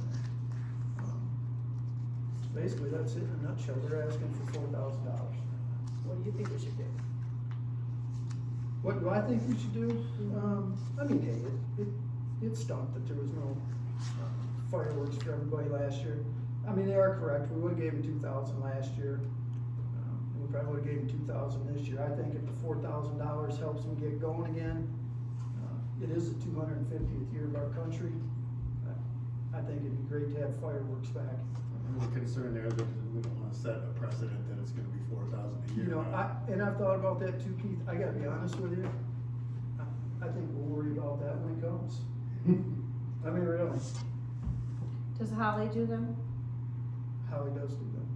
Basically, that's it in a nutshell. They're asking for $4,000. What do you think we should do? What do I think we should do? I mean, hey, it stunk that there was no fireworks for everybody last year. I mean, they are correct. We would've gave them 2,000 last year. And we probably would've gave them 2,000 this year. I think if the $4,000 helps them get going again, it is the 250th year of our country. I think it'd be great to have fireworks back. And the concern there that we don't wanna set a precedent that it's gonna be 4,000 a year. You know, and I've thought about that too, Keith. I gotta be honest with you. I think we'll worry about that when it comes. I mean, really, Does Holly do them? Howie does do them.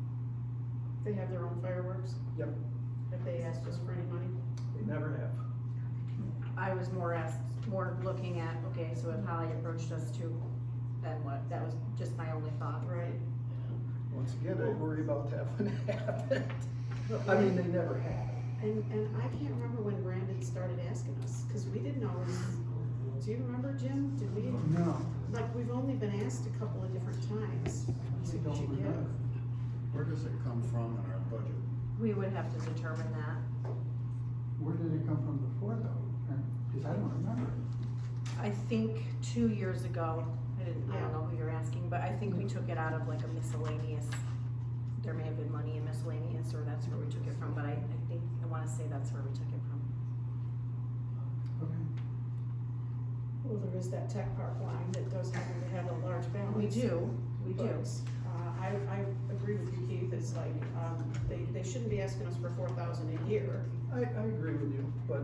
They have their own fireworks? Yep, Have they asked us for any money? they never have. I was more looking at, okay, so if Holly approached us too, then what? That was just my only thought. Right. Once again, I worry about that when it happens. I mean, they never have. And I can't remember when Brandon started asking us, cause we didn't always, do you remember, Jim? Did we, No, like, we've only been asked a couple of different times. I So we don't should get- remember. Where does it come from in our budget? We would have to determine that. Where did it come from before though? Cause I don't remember. I think 2 years ago, I don't know who you're asking, but I think we took it out of like a miscellaneous, there may have been money in miscellaneous, or that's where we took it from, but I think, I wanna say that's where we took it from. Okay. Well, there is that tech park line that does happen to have a large balance. We do. But, I agree with you, Keith, it's like, they shouldn't be asking us for 4,000 a year. I agree with you, but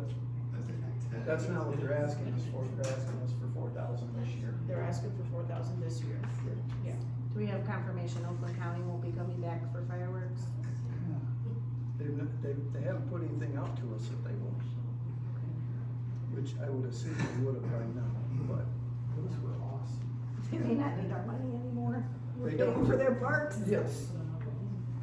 that's not what they're asking us for. They're asking us for $4,000 this year. They're asking for 4,000 this year. Yeah. Do we have confirmation Oakland County won't be coming back for fireworks? They haven't put anything out to us that they won't. Which I would assume they would have by now, but those were awesome. They may not need our money anymore. We're They paying don't. for their parks. Yes.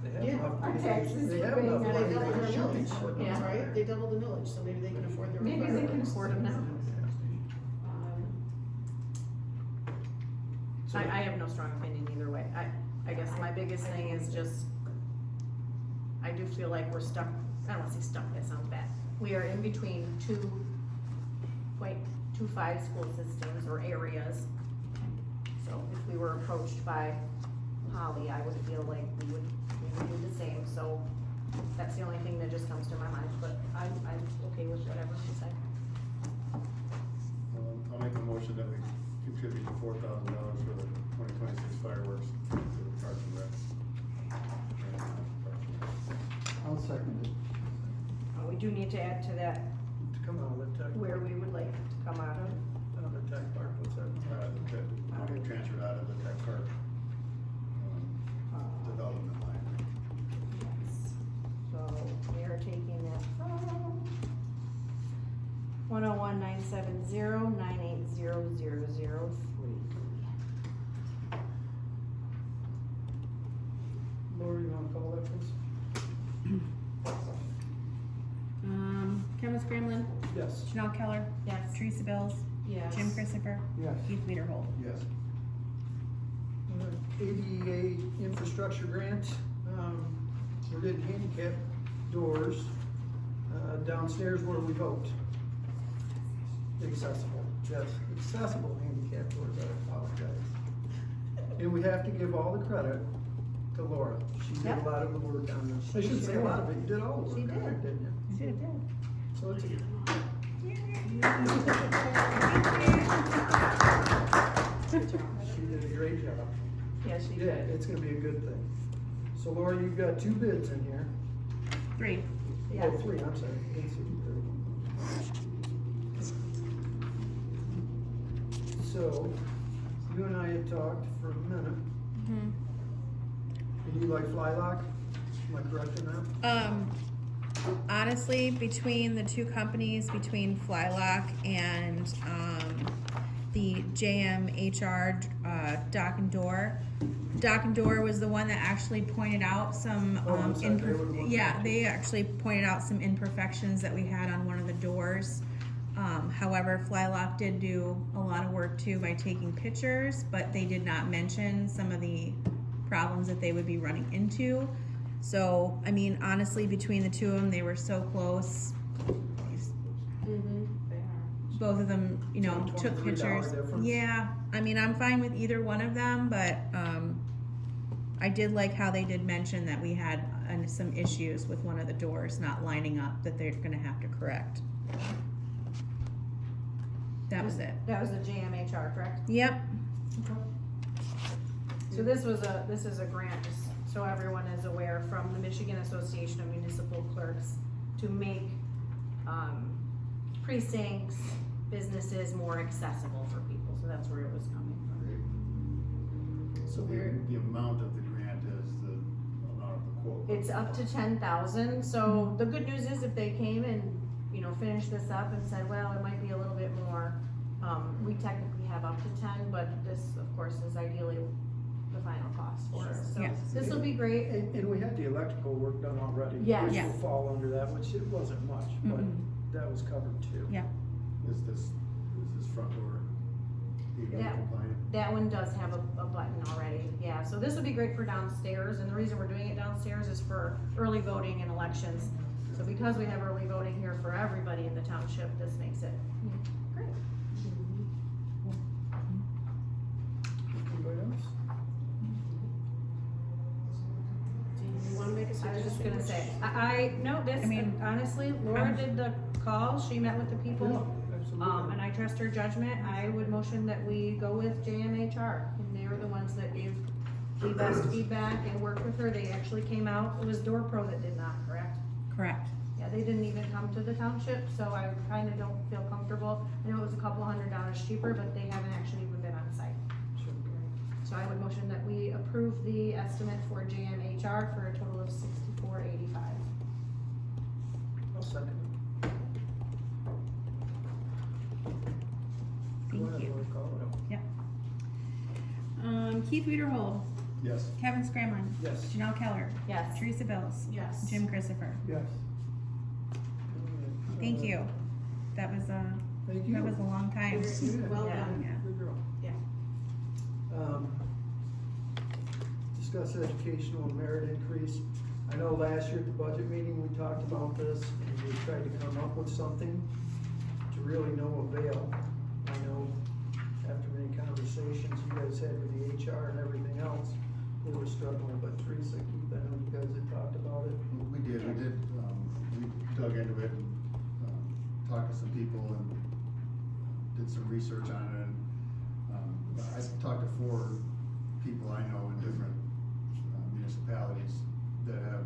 They have Yeah, enough our money. taxes They are have paying enough that. money. They doubled their They should be millage, putting Yeah. right? They doubled the millage, so maybe they can afford their own Maybe they can fireworks. afford them now. So- I have no strong opinion either way. I guess my biggest thing is just, I do feel like we're stuck, I don't wanna say stuck, that sounds bad. We are in between two 5 school systems or areas. So if we were approached by Holly, I would feel like we would do the same, so that's the only thing that just comes to my mind, but I'm okay with whatever you say. I'll make a motion that we contribute $4,000 for the 2026 fireworks to the Parks and Rec. I'll second it. We do need to add to that, To come out of the 970-980-0003. Laura, you wanna call that, please? Kevin Scramlin, Yes. Janelle Keller, Yes. Teresa Bills, Yes. Jim Christopher, Yes. Keith Leaderhold. Yes. ADA infrastructure grant, we're getting handicap doors, downstairs where we vote. Accessible, yes, accessible handicap doors, I apologize. And we have to give all the credit to Laura, she did a Yep. lot of the work on this. I She shouldn't say a did. lot of it, you did all the She work on it, did. didn't you? She did. So it's a. She did a great job. Yes, she Yeah, did. it's gonna be a good thing. So Laura, you've got 2 bids in here. 3. Yeah. Oh, 3, I'm sorry. Didn't see you there. So, you and I had talked for a minute, Mhm. and you like Flylock? Am I correct in that? Honestly, between the two companies, between Flylock and, the JMHR, Dock and Door. Dock and Door was the one that actually pointed out some, Oh, I'm sorry, they were the ones yeah, that- they actually pointed out some imperfections that we had on one of the doors. However, Flylock did do a lot of work too by taking pictures, but they did not mention some of the problems that they would be running into. So, I mean, honestly, between the two of them, they were so close. Mm-hmm, they are. Both of them, you know, took $23 pictures. difference. Yeah, I mean, I'm fine with either one of them, but, I did like how they did mention that we had some issues with one of the doors not lining up that they're gonna have to correct. That was it. That was the JMHR, correct? Yep, So this is a grant, just so everyone is aware, from the Michigan Association of Municipal Clerks to make, precincts, businesses more accessible for people, so that's where it was coming from. So the amount of the grant is the amount of the quote. It's up to 10,000, so the good news is if they came and, you know, finished this up and said, well, it might be a little bit more, we technically have up to 10, but this, of course, is ideally the final cost for us. So Yes. this will be great. And we had the electrical work done already. Yes. Which Yes. will fall under that, which it wasn't much, but Mm-mm. that was covered too. yeah. Is this front door ADA Yeah. compliant? That one does have a button already, yeah, so this would be great for downstairs, and the reason we're doing it downstairs is for early voting and elections. So because we have early voting here for everybody in the township, this makes it great. Anybody else? Do you wanna make a I suggestion? was just gonna say, no, this, I mean, honestly, Laura did the call, she met with the people, Yeah, absolutely. and I trust her judgment, I would motion that we go with JMHR, and they were the ones that gave the best feedback and worked with her, they actually came out, it was Door Pro that did not, correct? Correct. Yeah, they didn't even come to the township, so I kinda don't feel comfortable, I know it was a couple $100 cheaper, but they haven't actually even been on site. Sure. So I would motion that we approve the estimate for JMHR for a total of $64.85. I'll second it. Go Thank ahead, you. Laura, call it out. Keith Leaderhold, Yes. Kevin Scramlin, Yes. Janelle Keller, Yes. Teresa Bills, Yes. Jim Christopher. Yes. Thank you. That was, Thank you. that was a long time. Yeah. Well Yeah. done. Yeah. Good girl. Yeah. Discuss educational merit increase. I know last year at the budget meeting, we talked about this, and we tried to come up with something to really no avail. I know after many conversations you guys had with the HR and everything else, we were struggling, but Teresa, Keith, I know you guys had talked about it. We did, we dug into it and, talked to some people and did some research on it, and, I talked to 4 people I know in different municipalities that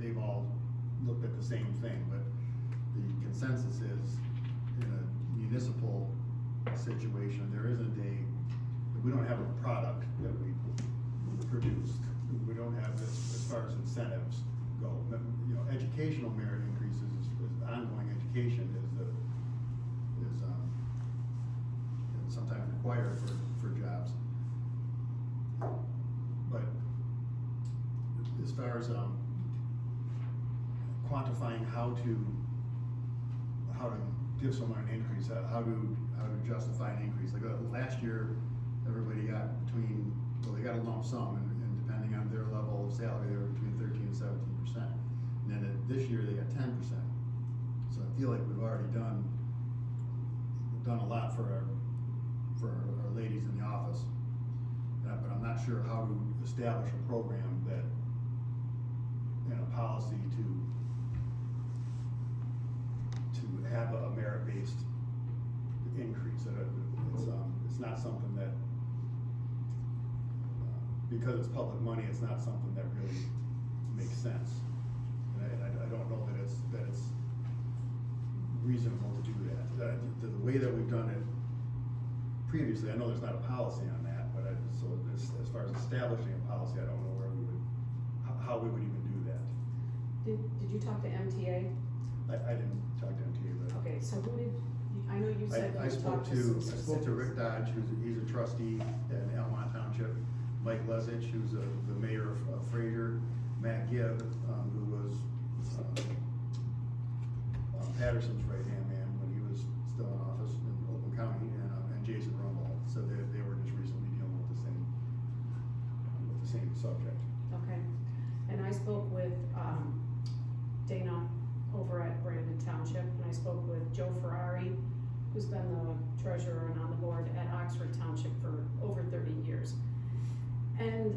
they've all looked at the same thing, but the consensus is, in a municipal situation, there isn't we don't have a product that we produced. We don't have this as far as incentives go. You know, educational merit increases is ongoing education is required for jobs. But as far as, quantifying how to give someone an increase, how to justify an increase, like, last year, everybody got they got a lump sum, and depending on their level of salary, they were between 13 and 17%. And then this year, they got 10%. So I feel like we've already done a lot for our ladies in the office. But I'm not sure how to establish a program that, a policy to have a merit-based increase. It's not something that, because it's public money, it's not something that really makes sense. And I don't know that it's reasonable to do that. The way that we've done it previously, I know there's not a policy on that, but as far as establishing a policy, I don't know how we would even do that. Did you talk to MTA? I didn't talk to MTA, but. Okay, so who did, I know you said I you spoke talked to. to Rick Dodge, he's a trustee in Elmont Township, Mike Lesich, who's the mayor of Fraser, Matt Gibb, who was Patterson's right-hand man when he was still in office in Oakland County, and Jason Rumble. So they were just recently dealing with the same subject. Okay, and I spoke with, Dana over at Brandon Township, and I spoke with Joe Ferrari, who's been the treasurer and on the board at Oxford Township for over 30 years. And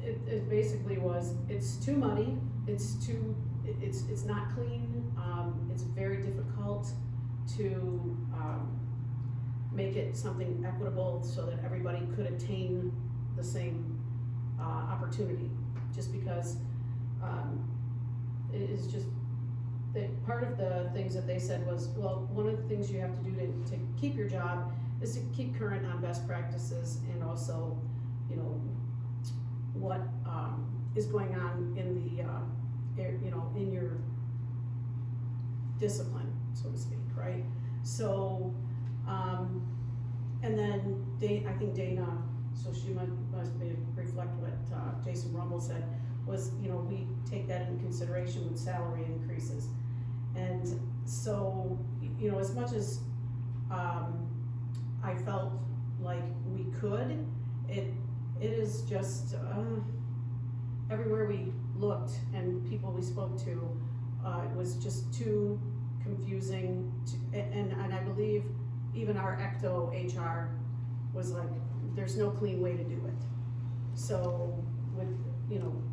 it basically was, it's too muddy, it's not clean, it's very difficult to, make it something equitable so that everybody could attain the same, opportunity, just because, it is just, part of the things that they said was, well, one of the things you have to do to keep your job is to keep current on best practices, and also, what, is going on in the, in your discipline, so to speak, right? So, and then I think Dana, so she must reflect what, Jason Rumble said, was, we take that into consideration with salary increases. And so, as much as, I felt like we could, it is just, everywhere we looked and people we spoke to, it was just too confusing, and I believe even our ECTO HR was like, there's no clean way to do it. So with,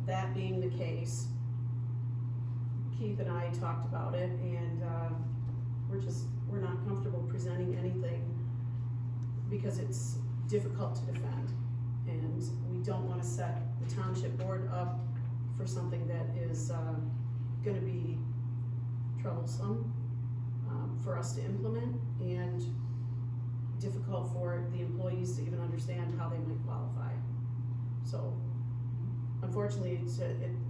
that being the case, Keith and I talked about it, and we're not comfortable presenting anything because it's difficult to defend. And we don't wanna set the township board up for something that is gonna be troublesome for us to implement, and difficult for the employees to even understand how they might qualify. So, unfortunately,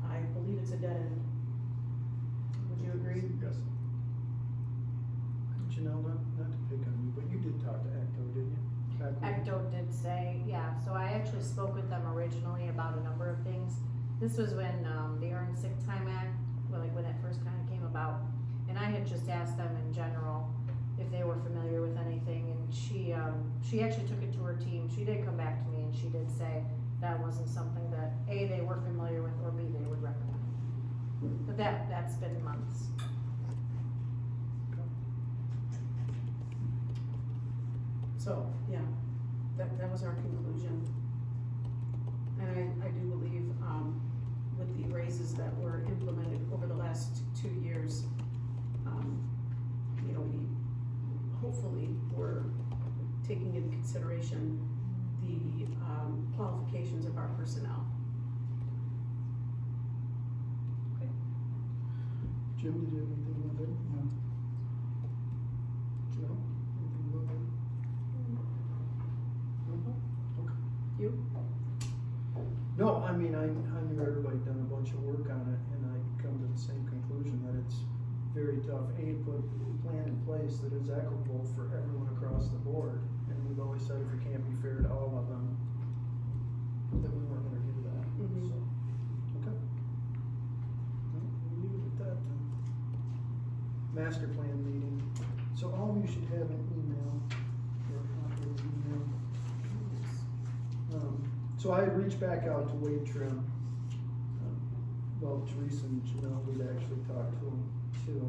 I believe it's a dead end. Would you agree? Yes. Janelle, not to pick on you, but you did talk to Ecto, didn't you? Back when- Ecto did say, yeah, so I actually spoke with them originally about a number of things. This was when, the Earned Sick Time Act, when it first kinda came about. And I had just asked them in general if they were familiar with anything, and she actually took it to her team. She did come back to me and she did say that wasn't something that A, they were familiar with, or B, they would recommend. But that's been months. So, yeah, that was our conclusion. And I do believe, with the raises that were implemented over the last 2 years, we hopefully were taking into consideration the, qualifications of our personnel. Jim, did you have anything with it? No. Janelle, anything with it? No? Okay. You? No, I mean, I knew everybody done a bunch of work on it, and I come to the same conclusion that it's very tough, A, put a plan in place that is equitable for everyone across the board. And we've always said if we can't master plan meeting. So all of you should have an email, or a copy of the email. So I had reached back out to Wade Trim. Well, Teresa and Janelle, we'd actually talked to him too.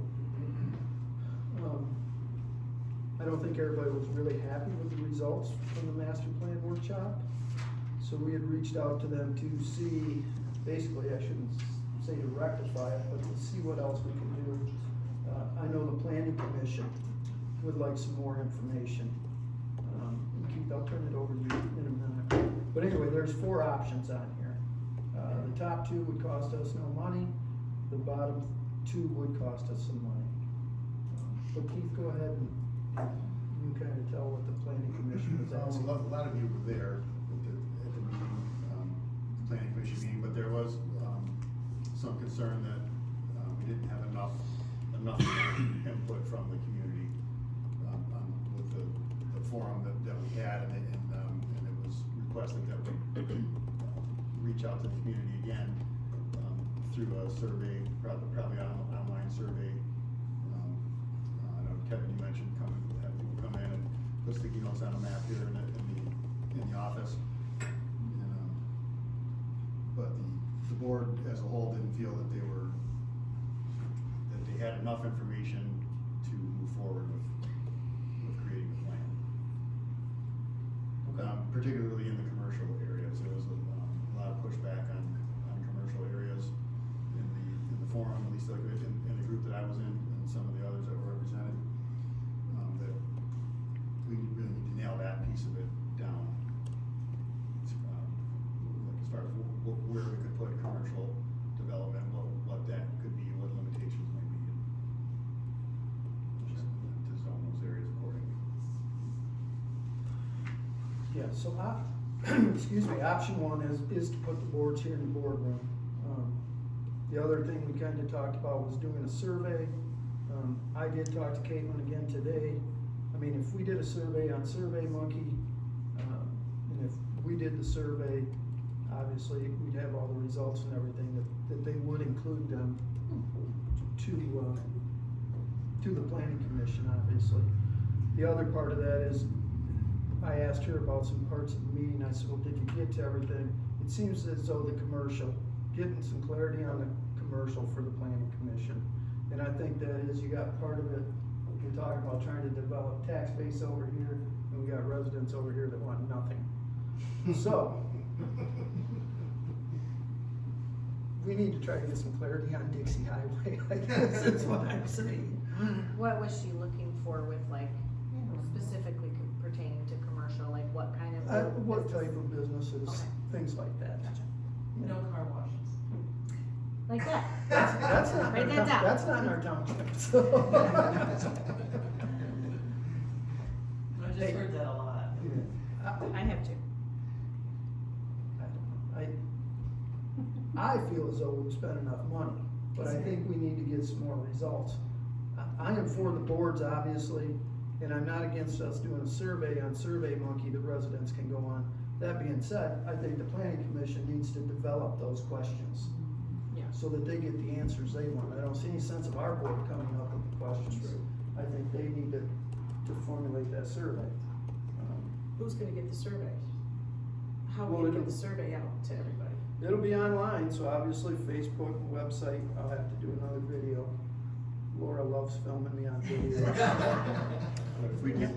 I don't think everybody was really happy with the results from the master plan workshop. So we had reached out to them to see, basically, I shouldn't say to rectify it, but to see what else we can do. I know the planning commission would like some more information. Keith, I'll turn it over to you in a minute. But anyway, there's 4 options on here. The top 2 would cost us no money, the bottom 2 would cost us some money. But Keith, go ahead and you kind of tell what the planning commission was A asking. lot of you were there at the meeting, planning commission meeting, but there was, some concern that, we didn't have enough input from the community, with the forum that we had, and it was requested that we reach out to the community again, through a survey, probably an online survey. I know Kevin, you mentioned have people come in and put sticky notes on a map here in the office. And, but the board as a whole didn't feel that they had enough information to move forward with creating a plan. Particularly in the commercial areas, there was a lot of pushback on commercial areas in the forum, at least like in the group that I was in, and some of the others that were represented. That we really need to nail that piece of it down. Like as far as where we could put commercial development, what that could be, what limitations might be, and just to zone those areas accordingly. Yeah, so excuse me, option 1 is to put the boards here in the boardroom. The other thing we kind of talked about was doing a survey. I did talk to Caitlin again today. I mean, if we did a survey on SurveyMonkey, and if we did the survey, obviously we'd have all the results and everything that they would include them to the planning commission, obviously. The other part of that is, I asked her about some parts of the meeting. I said, well, did you get to everything? It seems as though the commercial, getting some clarity on the commercial for the planning commission. And I think that is, you got part of it, you're talking about trying to develop tax base over here, and we got residents over here that want nothing. So, we need to try to get some clarity on Dixie Highway, I guess is what I'm saying. What was she looking for with like specifically pertaining to commercial, like what kind of? What type of businesses, Okay. things like that. No car washes. Like that. That's not, Write that down. that's not in our township, so. I just heard that a lot. I have to. I feel as though we've spent enough money, but I think we need to get some more results. I am for the boards, obviously, and I'm not against us doing a survey on SurveyMonkey that residents can go on. That being said, I think the planning commission needs to develop those questions. Yeah. So that they get the answers they want. I don't see any sense of our board coming up with the questions. I think they need to formulate that survey. Who's gonna get the survey? How Well, will you it'll- get the survey out to everybody? It'll be online, so obviously Facebook and website, I'll have to do another video. Laura loves filming me on video. But if we need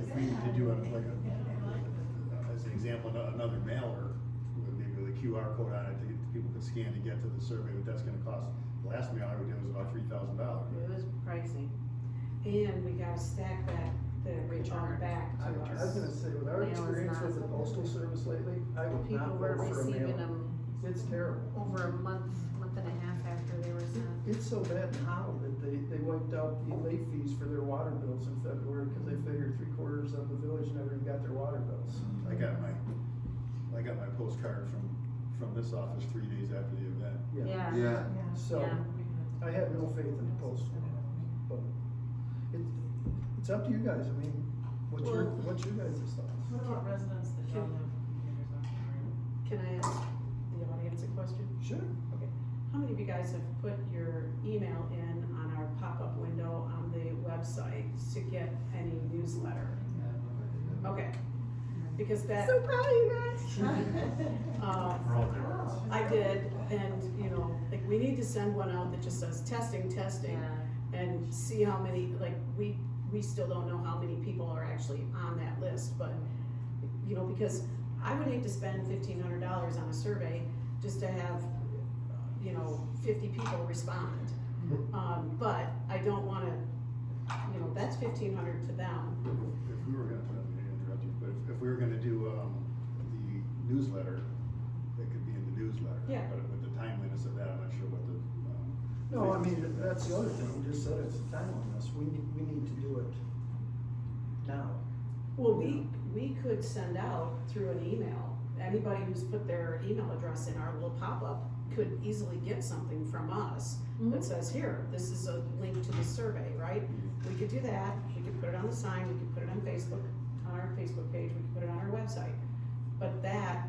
to do as an example, another mailer, with maybe with a QR code on it, that people could scan to get to the survey, but that's gonna cost, the last mailer we did was about $3,000. It was pricey. And we gotta stack that, the return back I to was us. gonna say, with our Mail is experience not with the something postal that- service lately, I would People not were vote for a receiving mailer. them It's terrible. over a month and a half after they were sent. It's so bad in Holland that they wiped out the late fees for their water bills in February, because they figured 3/4 of the village never even got their water bills. I got my postcard from this office 3 days after the event. Yeah. So, Yeah. I have no faith in the postal, but it's up to you guys. I mean, what's your guys' thoughts? What about residents that don't have computers on their room? Can I ask the audience a question? Sure. Okay. How many of you guys have put your email in on our pop-up window on the website to get any newsletter? Okay, because that, So proud of you guys. I did, and, you know, like, we need to send one out that just says testing, testing, and see how many, like, we still don't know how many people are actually on that list, but, you know, because I would hate to spend $1,500 on a survey just to have, you know, 50 people respond. But I don't wanna, you know, that's 1,500 to them. If we were gonna, I didn't interrupt you, but if we were gonna do, the newsletter, it could be in the newsletter. Yeah. But with the timeliness of that, I'm not sure what the, No, I mean, that's the other thing, you just said it's time on this, we need to do it now. Well, we could send out through an email, anybody who's put their email address in our little pop-up could easily get something from us that says, here, this is a link to the survey, right? We could do that, we could put it on the sign, we could put it on Facebook, on our Facebook page, we could put it on our website. But that,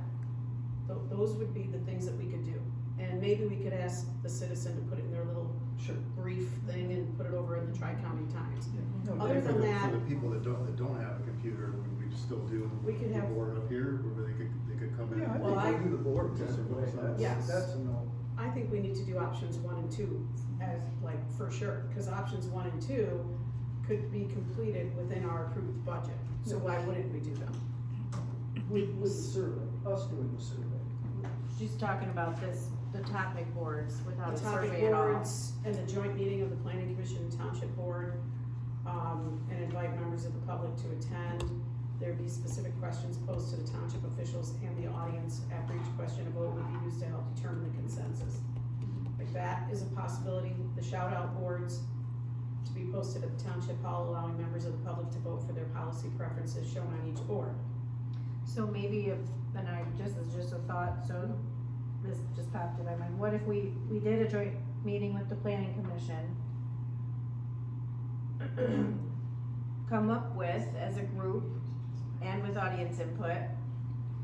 those would be the things that we could do. And maybe we could ask the citizen to put it in their little brief thing and put it over in the Tri-County Times. No, Other for than the, that, for the people that don't have a computer, would we still do We could the have- board up here, where they could come in? Yeah, I Well, think we do the board, Yes, yes. that's a no. I think we need to do options 1 and 2 as, like, for sure, cause options 1 and 2 could be completed within our approved budget, so why wouldn't we do them? With the survey, us doing the survey. She's talking about this, the topic boards without The a topic survey at all. boards and the joint meeting of the planning commission and township board, and invite members of the public to attend. There'd be specific questions posed to the township officials and the audience. After each question, a vote would be used to help determine the consensus. Like, that is a possibility. The shout out boards to be posted at the township hall, allowing members of the public to vote for their policy preferences shown on each board. So maybe if, and I, just as just a thought, so this just popped in my mind, what if we did a joint meeting with the planning commission? Come up with, as a group, and with audience input,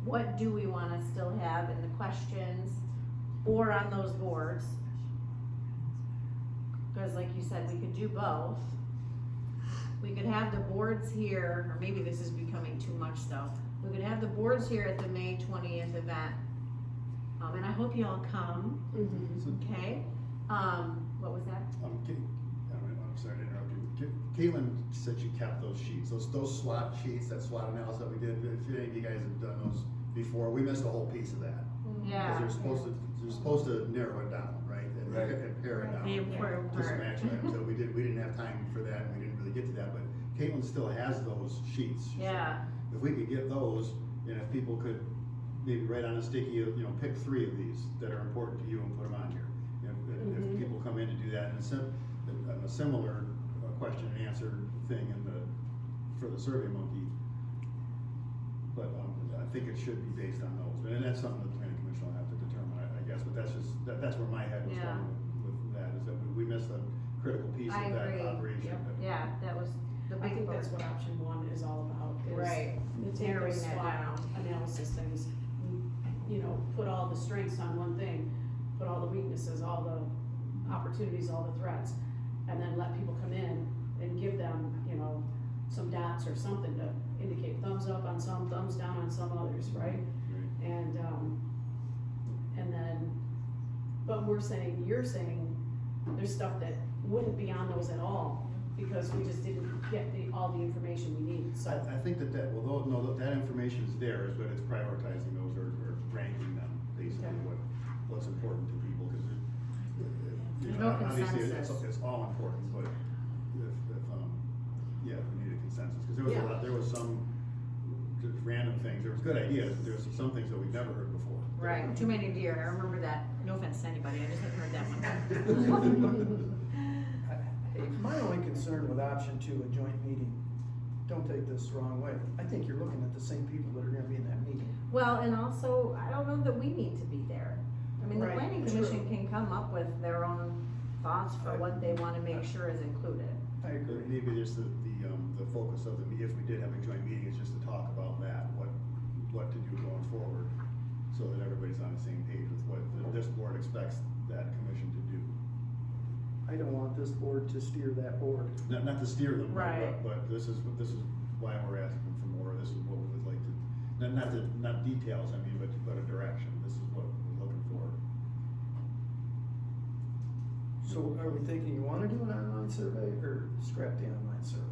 what do we wanna still have in the questions or on those boards? Cause like you said, we could do both. We could have the boards here, or maybe this is becoming too much though. We could have the boards here at the May 20th event. And I hope you all come, okay? What was that? I'm sorry to interrupt you. Caitlin said she kept those sheets, those SWOT sheets, that SWOT analysis that we did. If any of you guys have done those before, we missed a whole piece of that. Yeah. Because they're supposed to narrow it down, right? And pare it down. The important To some part. action items, so we didn't have time for that, and we didn't really get to that, but Caitlin still has those sheets. Yeah. If we could get those, and if people could maybe write on a sticky, pick 3 of these that are important to you and put them on here. If people come in to do that, and a similar question and answer thing for the Survey Monkey. But, I think it should be based on those, and that's something the planning commission will have to determine, I guess, but that's where my head was Yeah. going with that, is that we missed a critical piece I of that agree. operation. Yeah, that was the I big think that's part. what option 1 is all about, is Right. to take Narrowing those that SWOT down. analysis things, put all the strengths on one thing, put all the weaknesses, all the opportunities, all the threats, and then let people come in and give them, some dots or something to indicate thumbs up on some, thumbs down on some others, right? And then, but you're saying, there's stuff that wouldn't be on those at all, because we just didn't get all the information we need, so. I think that that information is there, but it's prioritizing those or ranking them, basically, Okay. what's important to people, because There's no obviously, consensus. it's all important, but we need a consensus, because there was Yeah. a lot, there was some just random things, there was good ideas, but there was some things that we've never heard before. Right, too many deer, I remember that, no offense to anybody, I just hadn't heard that one. My only concern with option 2, a joint meeting, don't take this the wrong way, I think you're looking at the same people that are gonna be in that meeting. Well, and also, I don't know that we need to be there. I mean, the Right, planning true. commission can come up with their own thoughts for what they wanna make sure is included. I agree. But maybe just the focus of if we did have a joint meeting, is just to talk about that, what to do going forward, so that everybody's on the same page with what this board expects that commission to do. I don't want this board to steer that board. Not to steer them, Right. but this is why we're asking for more, this is what we would like to, not details, I mean, but a direction, this is what we're looking for. So are we thinking you wanna do an online survey or scrap the online survey?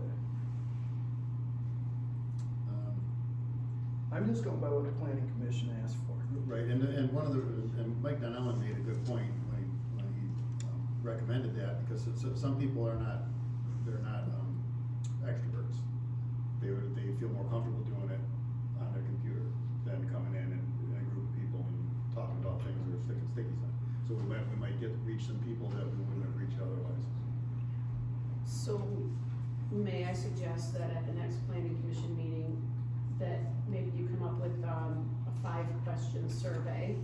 I'm just going by what the planning commission asked for. Right, and Mike Donnellan made a good point when he recommended that, because some people are not, they're not extroverts. They feel more comfortable doing it on their computer than coming in a group of people and talking about things that are sticky stuff. So we might reach some people that we wouldn't have reached otherwise. So, may I suggest that at the next planning commission meeting, that maybe you come up with, a 5-question survey?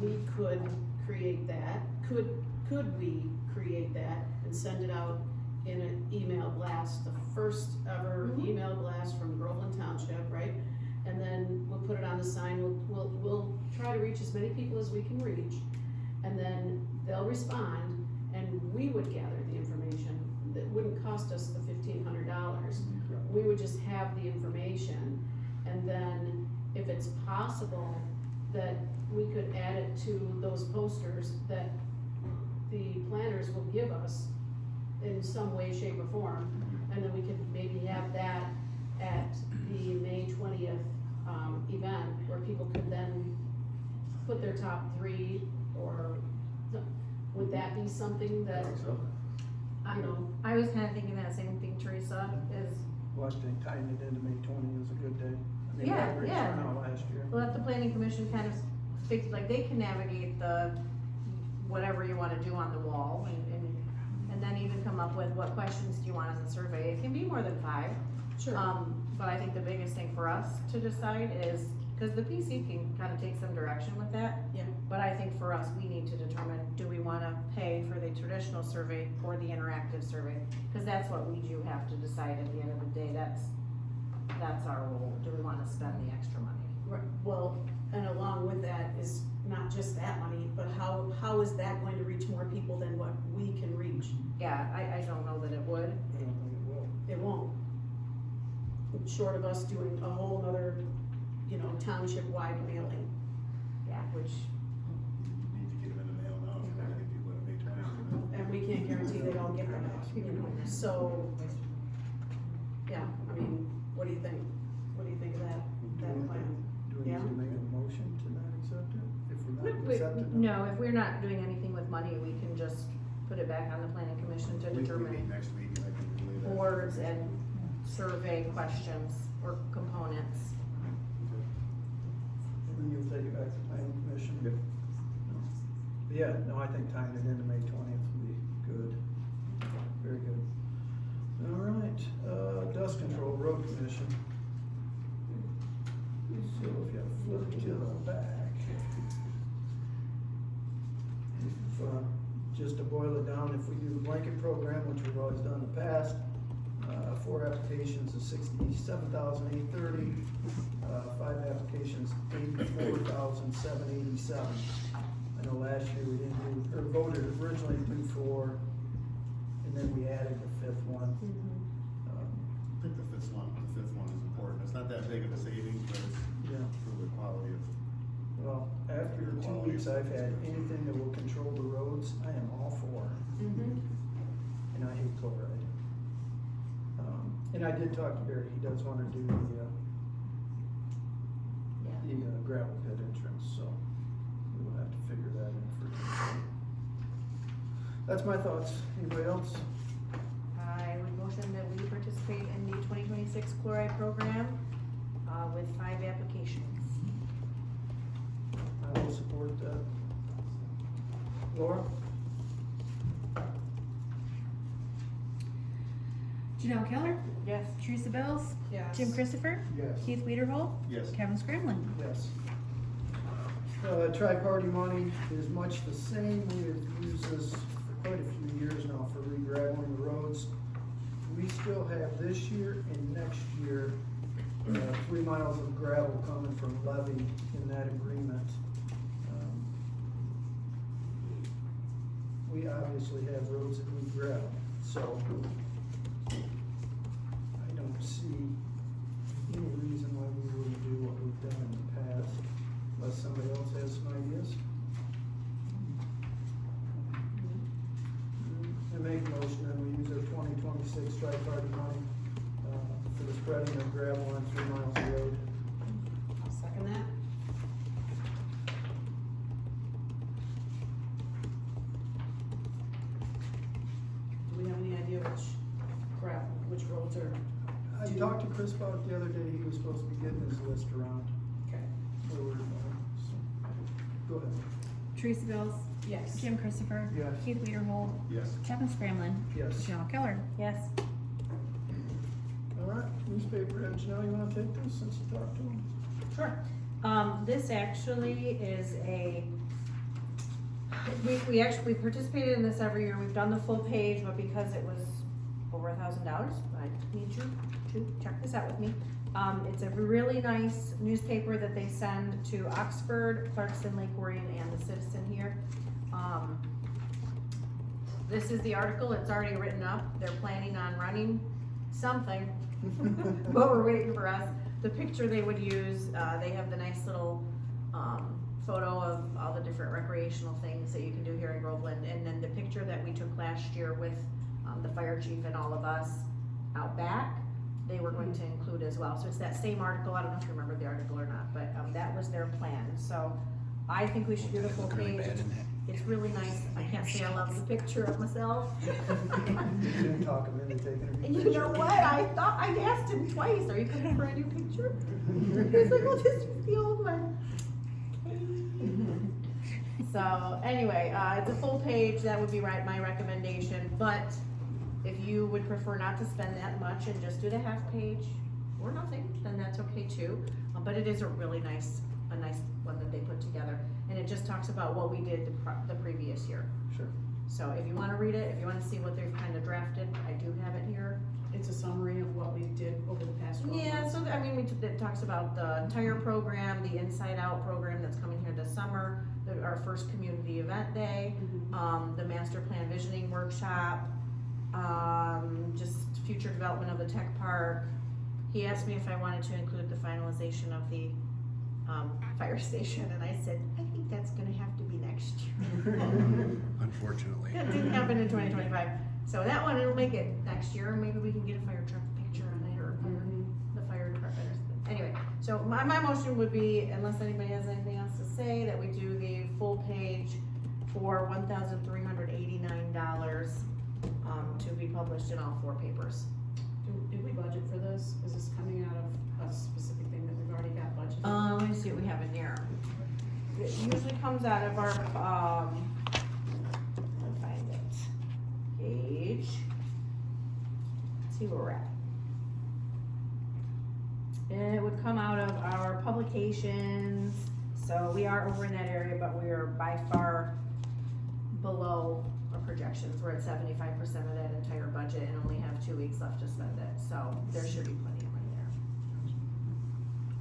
We could create that, could we create that and send it out in an email blast, the first ever email blast from Groveland Township, right? And then we'll put it on the sign, we'll try to reach as many people as we can reach, and then they'll respond, and we would gather the information. That wouldn't cost us the $1,500. We would just have the information, and then if it's possible that we could add it to those posters that the planners will give us in some way, shape, or form, and then we could maybe have that at the May 20th, event, where people could then put their top 3, or, would that be something that, So, you know? I was kinda thinking that same thing, Teresa, is Well, I think tying it into May 20 is a good day. I mean, Yeah, we had a great yeah. turnout last year. let the planning commission kind of fix, like, they can navigate the, whatever you wanna do on the wall, and then even come up with what questions do you want in the survey. It can be more than 5. Sure. But I think the biggest thing for us to decide is, cause the PC can kinda take some direction with that. Yeah. But I think for us, we need to determine, do we wanna pay for the traditional survey or the interactive survey? Cause that's what we do have to decide at the end of the day, that's our role, do we wanna spend the extra money? Right, well, and along with that is not just that money, but how is that going to reach more people than what we can reach? Yeah, I don't know that it would. I don't think it will. It won't. Short of us doing a whole other, township-wide mailing. Yeah, which, you need to get them in the mail now, if you're gonna get people at May 20th. And we can't guarantee they all get them, so, yeah, I mean, what do you think? What do you think of that plan? Do we need Yeah. to make a motion to not accept it? If we're not accepting it? no, if we're not doing anything with money, we can just put it back on the planning commission to We meet determine next week, and I can relay that. boards and survey questions or components. And then you'll take it back to planning commission? Yep. But yeah, no, I think tying it into May 20th would be good. Very good. All right, dust control, road commission. So if you flip to the back. If, just to boil it down, if we do the blanket program, which we've always done in the past, 4 applications is $67,830. 5 applications, $84,787. I know last year we didn't do, or voted originally to do 4, and then we added the 5th one. I think the fifth one is important, it's not that big of a savings, but it's Yeah, for the quality of. well, after 2 weeks I've had anything that will control the roads, I am all for. And I hate chloride. And I did talk to Barry, he does wanna do the gravel pit entrance, so we will have to figure that in for. That's my thoughts, anybody else? I would motion that we participate in the 2026 chloride program, with 5 applications. I will support that. Laura? Janelle Keller, Yes. Teresa Bells, Yes. Jim Christopher, Yes. Keith Weiderholt, Yes. Kevin Scramlin. Yes. Tri-party money is much the same, we have used this for quite a few years now for re-graveling the roads. We still have this year and next year, 3 miles of gravel coming from levy in that agreement. we obviously have roads that need gravel, so I don't see any reason why we wouldn't do what we've done in the past, unless somebody else has some ideas. I make a motion that we use our 2026 tri-party money, for the spreading of gravel on 3 miles of road. I'll second that. Do we have any idea which roads are? I talked to Chris about it the other day, he was supposed to be getting his list around. Okay. Where we're going, so, go ahead. Teresa Bills, Yes. Jim Christopher. Yes. Keith Weiderhold, Yes. Kevin Scramlin, Yes. Cheryl Keller. Yes. All right, newspaper ed, Janelle, you wanna take this since you talked to him? Sure. This actually is we participated in this every year, we've done the full page, but because it was over $1,000, I need you to check this out with me. It's a really nice newspaper that they send to Oxford, Clarkston, Lake Orion, and the Citizen here. This is the article, it's already written up, they're planning on running something, but we're waiting for us. The picture they would use, they have the nice little, photo of all the different recreational things that you can do here in Groveland, and then the picture that we took last year with, the fire chief and all of us out back, they were going to include as well. So it's that same article, I don't know if you remember the article or not, but, that was their plan. So I think we should do the full page. It's really nice. I can't say I love the picture of myself. You didn't talk him into taking a And picture. you know what? I asked him twice, are you coming for a new picture? He's like, well, just use the old one. So anyway, it's a full page, that would be my recommendation, but if you would prefer not to spend that much and just do the half page or nothing, then that's okay too. But it is a really nice one that they put together, and it just talks about what we did the previous year. Sure. So if you wanna read it, if you wanna see what they've kinda drafted, I do have it here. It's a summary of what we did over the past 12 Yeah, months. so I mean, it talks about the entire program, the Inside Out program that's coming here this summer, our first community event day, the master plan visioning workshop, just future development of the tech park. He asked me if I wanted to include the finalization of the, fire station, and I said, I think that's gonna have to be next year. Unfortunately. That didn't happen in 2025, so that one, it'll make it next year, maybe we can get a fire truck picture on it, or the fire department or something. Anyway, so my motion would be, unless anybody has anything else to say, that we do the full page for $1,389, to be published in all 4 papers. Did we budget for this? Is this coming out of a specific thing that we've already got budgeted? Let me see what we have in here. It usually comes out of our, let me find it, page. Let's see where we're at. It would come out of our publications, so we are over in that area, but we are by far below our projections. We're at 75% of that entire budget and only have 2 weeks left to spend it, so there should be plenty of money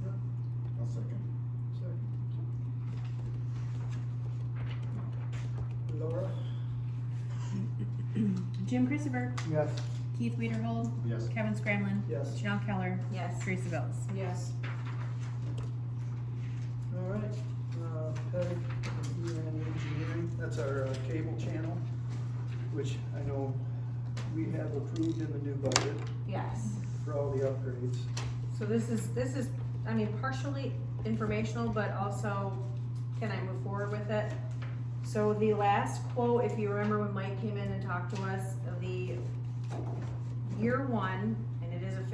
there. I'll second. Laura? Jim Christopher, Yes. Keith Weiderhold, Yes. Kevin Scramlin, Yes. Cheryl Keller, Yes. Teresa Bills. Yes. All right, Pettit and Engineering, that's our cable channel, which I know we have approved in the new budget Yes. for all the upgrades. So this is, I mean, partially informational, but also, can I move forward with it? So the last quote, if you remember when Mike came in and talked to us, the year 1, and it is a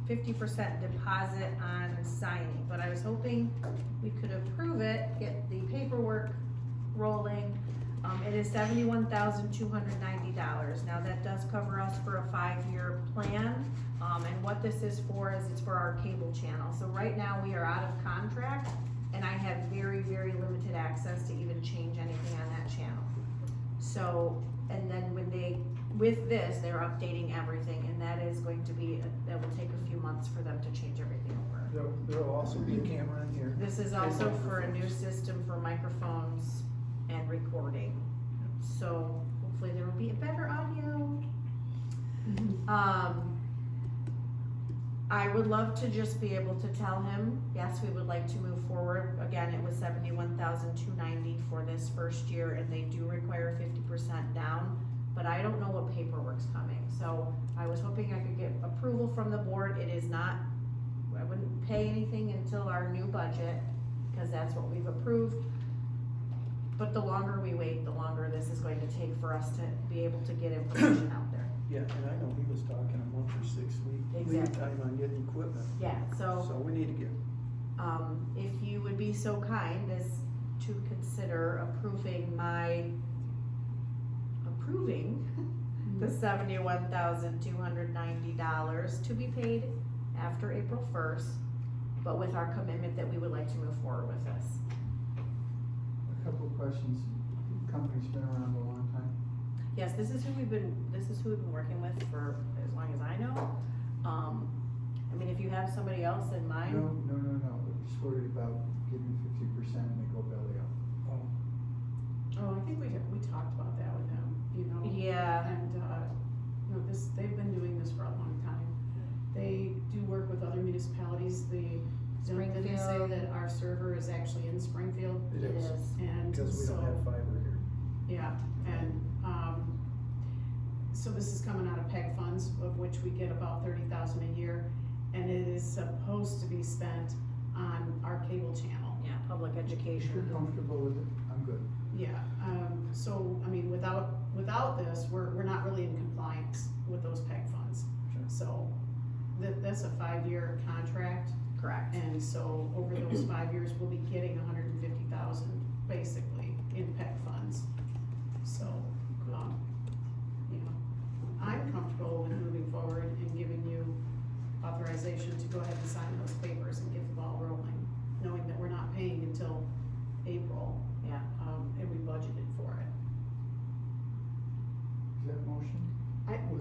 50% deposit on signing, but I was hoping we could approve it, get the paperwork rolling. It is $71,290. Now that does cover us for a 5-year plan. And what this is for is it's for our cable channel. So right now we are out of contract, and I have very, very limited access to even change anything on that channel. So, and then with this, they're updating everything, and that is going to be, that will take a few months for them to change everything over. There'll also be a camera in here. This is also for a new system for microphones and recording. So hopefully there will be a better audio. I would love to just be able to tell him, yes, we would like to move forward. Again, it was $71,290 for this first year, and they do require 50% down, but I don't know what paperwork's coming. So I was hoping I could get approval from the board. It is not, I wouldn't pay anything until our new budget, because that's what we've approved. But the longer we wait, the longer this is going to take for us to be able to get information out there. Yeah, and I know he was talking a month or 6 week lead Exactly. time on getting equipment. Yeah, so, So we need to get, if you would be so kind as to consider approving the $71,290 to be paid after April 1st, but with our commitment that we would like to move forward with this. A couple of questions. The company's been around a long time. Yes, this is who we've been working with for as long as I know. I mean, if you have somebody else in mind. No. We're just worried about giving 50% and they go belly up. Oh, I think we talked about that with him, you know? Yeah. And, you know, they've been doing this for a long time. They do work with other municipalities. Did they say Springfield. that our server is actually in Springfield? it is, And because we don't so- have fiber here. Yeah, and, so this is coming out of PEG funds, of which we get about 30,000 a year, and it is supposed to be spent on our cable channel. Yeah, public If you're education. comfortable with it, I'm good. Yeah, so, I mean, without this, we're not really in compliance with those PEG funds. Sure. So, that's a 5-year contract, Correct. and so over those 5 years, we'll be getting 150,000 basically in PEG funds. So, you know, I'm comfortable with moving forward and giving you authorization to go ahead and sign those papers and get the ball rolling, knowing that we're not paying until April, Yeah. and we budgeted for it. Is that motion?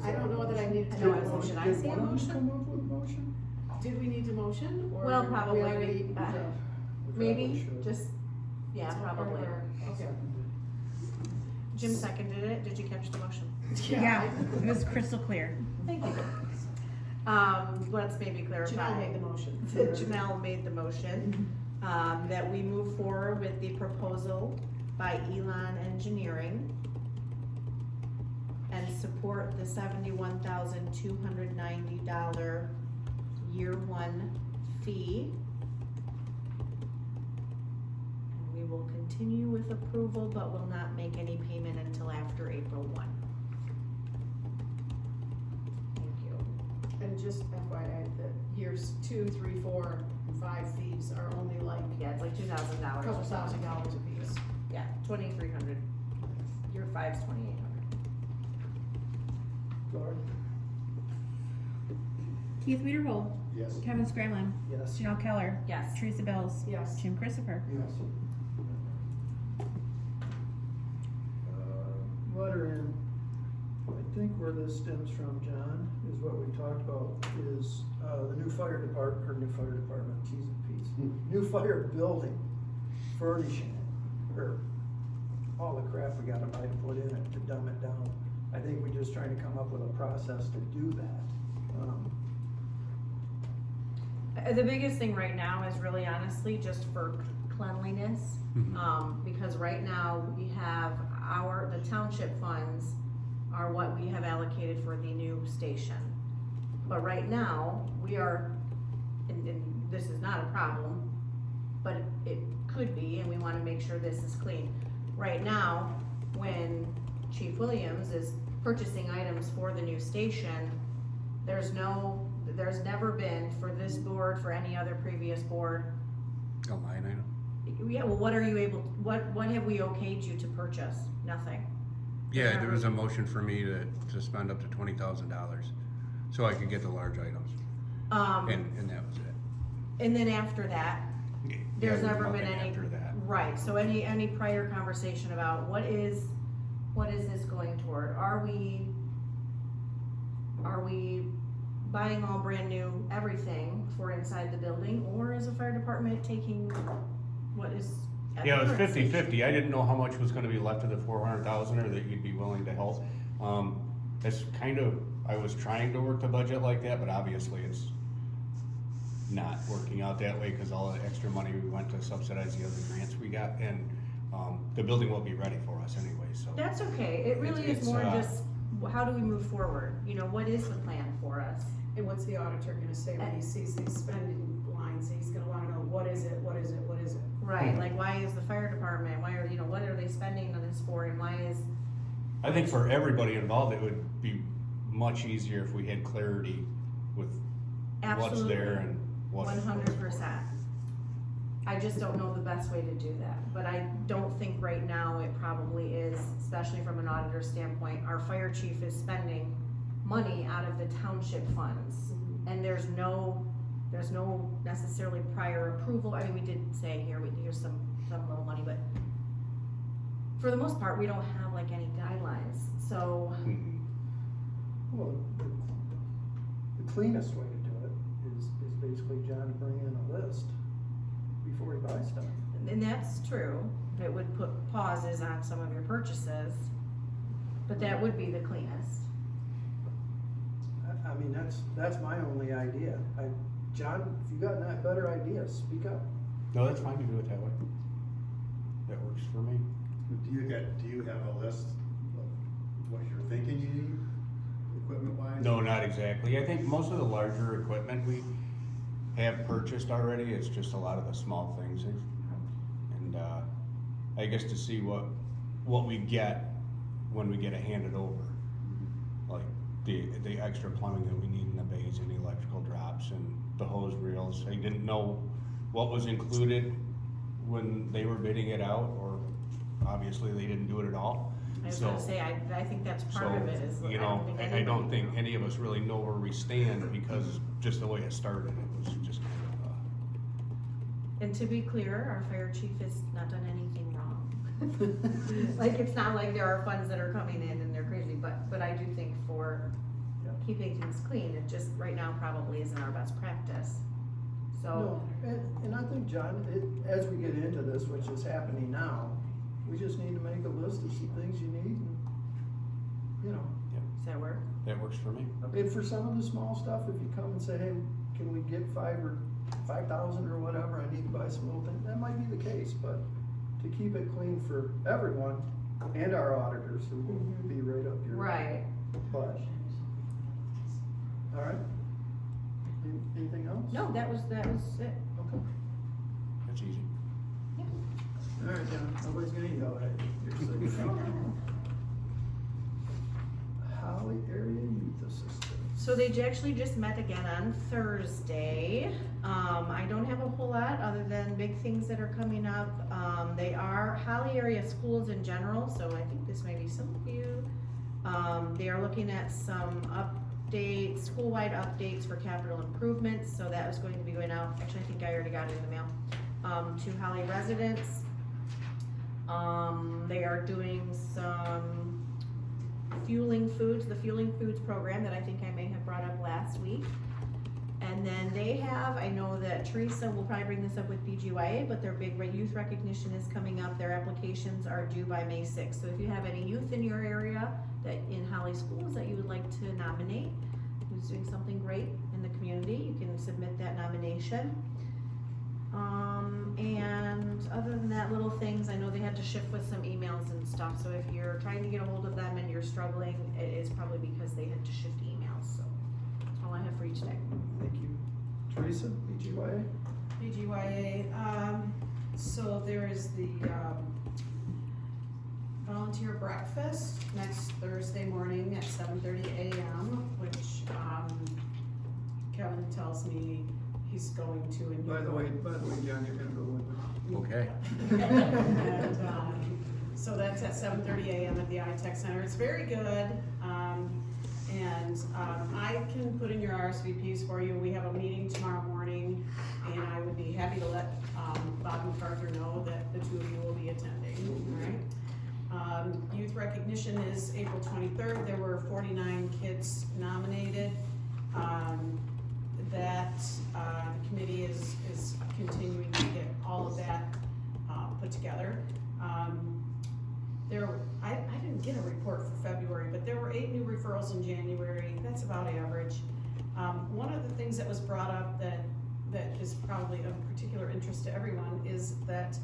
I don't know that I need to No, do a it's motion. I Did see a one of us motion? come up with a motion? Did we need to motion, or? Well, we probably, already- We probably Maybe, should. just, yeah, It's all part of probably. our- Okay. Jim seconded it. Did you catch the motion? Yeah, it was crystal clear. Thank you. Let's maybe clarify. Janelle made the motion. Janelle made the motion, that we move forward with the proposal by Elon Engineering and support the $71,290 year one fee. And we will continue with approval, but will not make any payment until after April 1. Thank you. And just FYI, the years 2, 3, 4, and 5 fees are only like Yeah, it's like $2,000. a couple $1,000 a piece. Yeah, 2,300. Year 5's 2,800. Laura? Keith Weiderhold, Yes. Kevin Scramlin, Yes. Janelle Keller, Yes. Teresa Bells, Yes. Jim Christopher. Yes. Letter in, I think where this stems from, John, is what we talked about, is, the new fire department, geez, Pete's, new fire building, furnishing it, or all the crap we gotta buy to put in it to dumb it down. I think we're just trying to come up with a process to do that. The biggest thing right now is really honestly just for cleanliness. Because right now we have the township funds are what we have allocated for the new station. But right now, we are, and this is not a problem, but it could be, and we wanna make sure this is clean. Right now, when Chief Williams is purchasing items for the new station, there's never been for this board, for any other previous board. A line item? Yeah, well, what have we okayed you to purchase? Nothing. Yeah, there was a motion for me to spend up to $20,000, so I could get the large items, and that was it. And then after that, there's Yeah, never been nothing any. after that. Right, so any prior conversation about what is this going toward? Are we buying all brand new everything for inside the building, or is the fire department taking what is at Yeah, it the was current stage. 50-50. I didn't know how much was gonna be left of the 400,000 or that you'd be willing to help. It's kind of, I was trying to work the budget like that, but obviously it's not working out that way, cause all the extra money we went to subsidize the other grants we got, and, the building will be ready for us anyway, so. That's okay, it really It's- is more it's, just, how do we move forward, you know, what is the plan for us? And what's the auditor gonna say when he sees these spending lines? He's gonna wanna know, what is it, what is it, what is it? Right, like why is the fire department, why are, you know, what are they spending on this for, and why is, I think for everybody involved, it would be much easier if we had clarity with what's Absolutely. there and what. 100%. I just don't know the best way to do that, but I don't think right now it probably is, especially from an auditor standpoint, our fire chief is spending money out of the township funds, and there's no necessarily prior approval. I mean, we did say here's some little money, but for the most part, we don't have like any guidelines, so. Mhm. Well, the cleanest way to do it is basically John to bring in a list before he buys stuff. And that's true, it would put pauses on some of your purchases, but that would be the cleanest. I mean, that's my only idea. John, if you got that better idea, speak up. No, that's fine to do it that way. That works for me. Do you have a list of what you're thinking you need, equipment wise? No, not exactly. I think most of the larger equipment we have purchased already, it's just a lot of the small things. And, I guess to see what we get when we get it handed over. Like the extra plumbing that we need in the bays and the electrical drops and the hose reels. I didn't know what was included when they were bidding it out, or obviously they didn't do it at all. I was So- gonna say, I think that's part of it, is, You know, I don't anybody- think any of us really know where we stand, because just the way it started, it was just kind of, And to be clear, our fire chief has not done anything wrong. Like, it's not like there are funds that are coming in and they're crazy, but I do think for keeping things clean, it just, right now, probably isn't our best practice. So, No, and I think, John, as we get into this, which is happening now, we just need to make a list of some things you need, and, you know. does that work? that works for me. And for some of the small stuff, if you come and say, hey, can we get 5,000 or whatever, I need to buy some little things, that might be the case, but to keep it clean for everyone and our auditors, who will be right up your. Right. But, all right. Anything else? No, that was it. Okay. That's easy. All right, John, nobody's gonna yell at you. You're safe. Holly Area Youth Assistant. So they actually just met again on Thursday. I don't have a whole lot other than big things that are coming up. They are Holly area schools in general, so I think this may be some of you. They are looking at some updates, school-wide updates for capital improvements, so that is going to be going out, actually I think I already got it in the mail, to Holly residents. They are doing some fueling foods, the fueling foods program that I think I may have brought up last week. And then they have, I know that Teresa will probably bring this up with BGYA, but their big youth recognition is coming up. Their applications are due by May 6th. So if you have any youth in your area that in Holly schools that you would like to nominate, who's doing something great in the community, you can submit that nomination. And other than that, little things, I know they had to shift with some emails and stuff, so if you're trying to get a hold of them and you're struggling, it is probably because they had to shift emails, so that's all I have for you today. Thank you. Teresa, BGYA? BGYA, so there is the, volunteer breakfast next Thursday morning at 7:30 a.m., which, Kevin tells me he's going to. And By the way, John, you're gonna go with me. Okay. And, so that's at 7:30 a.m. at the iTech Center. It's very good. I can put in your RSVPs for you. We have a meeting tomorrow morning, and I would be happy to let Bob MacArthur know that the two of you will be attending, all right? Youth recognition is April 23rd. There were 49 kids nominated. The committee is continuing to get all of that put together. interest to everyone, is that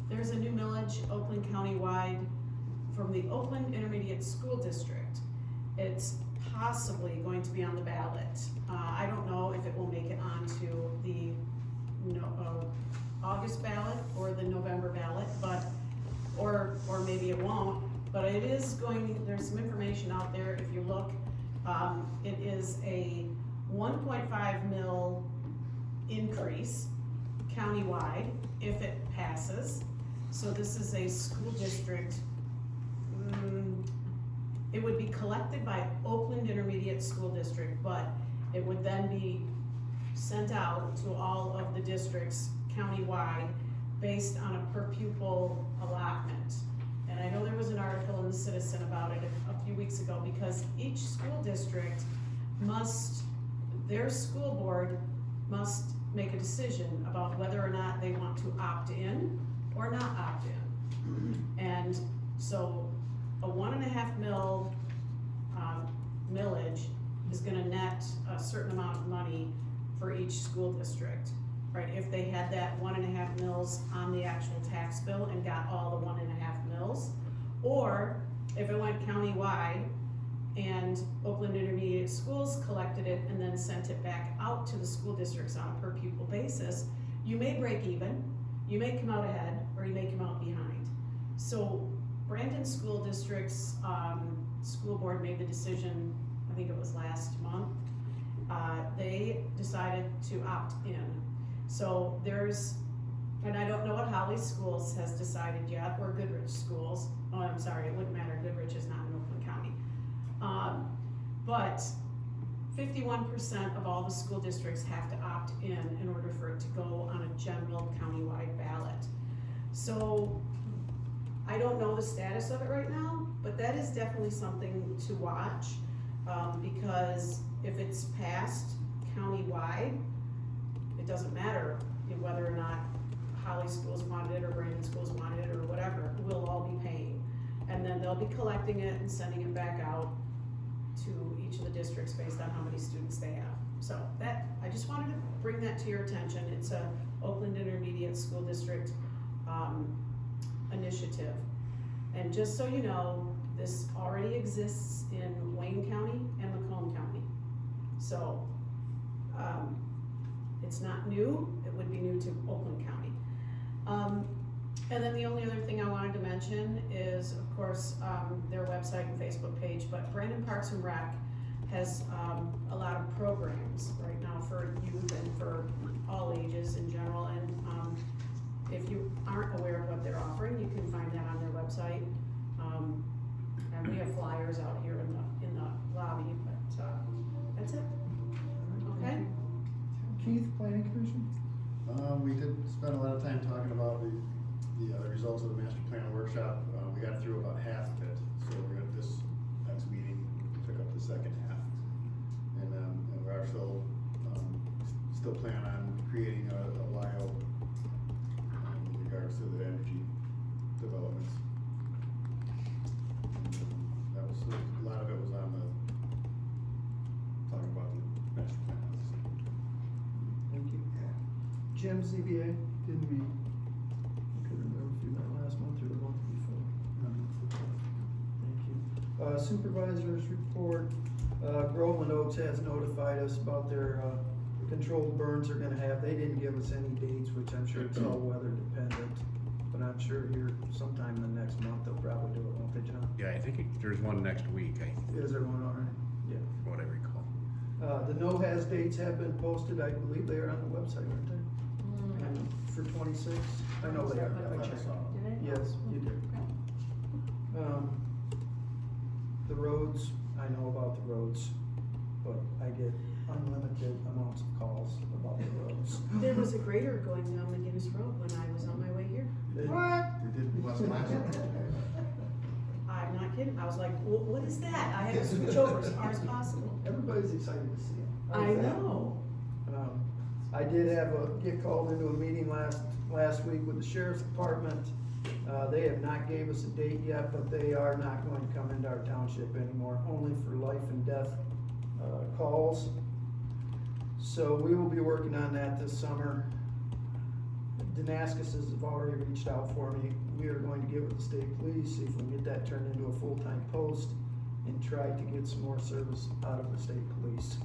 there's a new millage, Oakland County-wide, from the Oakland Intermediate School District. It's possibly going to be on the ballot. I don't know if it will make it onto the August ballot or the November ballot, but, or maybe it won't, but it is going, there's some information out there if you look. It is a 1.5 mil increase countywide if it passes. So this is a school district, it would be collected by Oakland Intermediate School District, but it would then be sent out to all of the districts countywide based on a per pupil allotment. And I know there was an article in the Citizen about it a few weeks ago, because each school district must, their school board must make a decision about whether or not they want to opt in or not opt in. And so a 1.5 mil millage is gonna net a certain amount of money for each school district, right? If they had that 1.5 mils on the actual tax bill and got all the 1.5 mils, or if it went countywide and Oakland Intermediate Schools collected it and then sent it back out to the school districts on a per pupil basis, you may break even, you may come out ahead, or you may come out behind. So Brandon School District's school board made the decision, I think it was last month, they decided to opt in. So there's, and I don't know what Holly Schools has decided yet, or Goodrich Schools. Oh, I'm sorry, it wouldn't matter, Goodrich is not in Oakland County. But 51% of all the school districts have to opt in order for it to go on a general countywide ballot. So I don't know the status of it right now, but that is definitely something to watch, because if it's passed countywide, it doesn't matter whether or not Holly Schools wanted it or Brandon Schools wanted it or whatever, we'll all be paying. And then they'll be collecting it and sending it back out to each of the districts based on how many students they have. So that, I just wanted to bring that to your attention. It's a Oakland Intermediate School District initiative. And just so you know, this already exists in Wayne County and Macomb County. So it's not new, it would be new to Oakland County. And then the only other thing I wanted to mention is, of course, their website and Facebook page, but Brandon Parks and Rec has a lot of programs right now for youth and for all ages in general. And if you aren't aware of what they're offering, you can find that on their website. And we have flyers out here in the lobby, but that's it. Okay? Keith, Planning Commission? We did spend a lot of time talking about the results of the master plan workshop. We got through about half of it, so we're gonna, this next meeting, pick up the second half. And we are still planning on creating a WIO in regards to the energy developments. And, that was, a lot of it was on the, talking about the master plan. Thank you. Jim, ZBA, didn't we? I couldn't remember if you met last month or the month before. Thank you. Supervisors report, Groveland Oaks has notified us about their, controlled burns they're gonna have. They didn't give us any dates, which I'm sure it's all weather dependent, but I'm sure here sometime in the next month they'll probably do it, won't they, John? Yeah, I think there's one next week, Is there one already? Yeah. what I recall. The no-has dates have been posted, I believe they are on the website, aren't they? And for 26, I know they are, I checked. Did they? Yes, you did. The roads, I know about the roads, but I get unlimited amounts of calls about the roads. There was a grader going down McGinnis Road when I was on my way here. What? We did last night. I'm not kidding. I was like, what is that? I had to switch over as far as possible. Everybody's excited to see them. I know. I did get called into a meeting last week with the sheriff's department. They have not gave us a date yet, but they are not going to come into our township anymore, only for life and death calls. So we will be working on that this summer. Damascuses have already reached out for me. We are going to get with the state police, see if we can get that turned into a full-time post and try to get some more service out of the state police.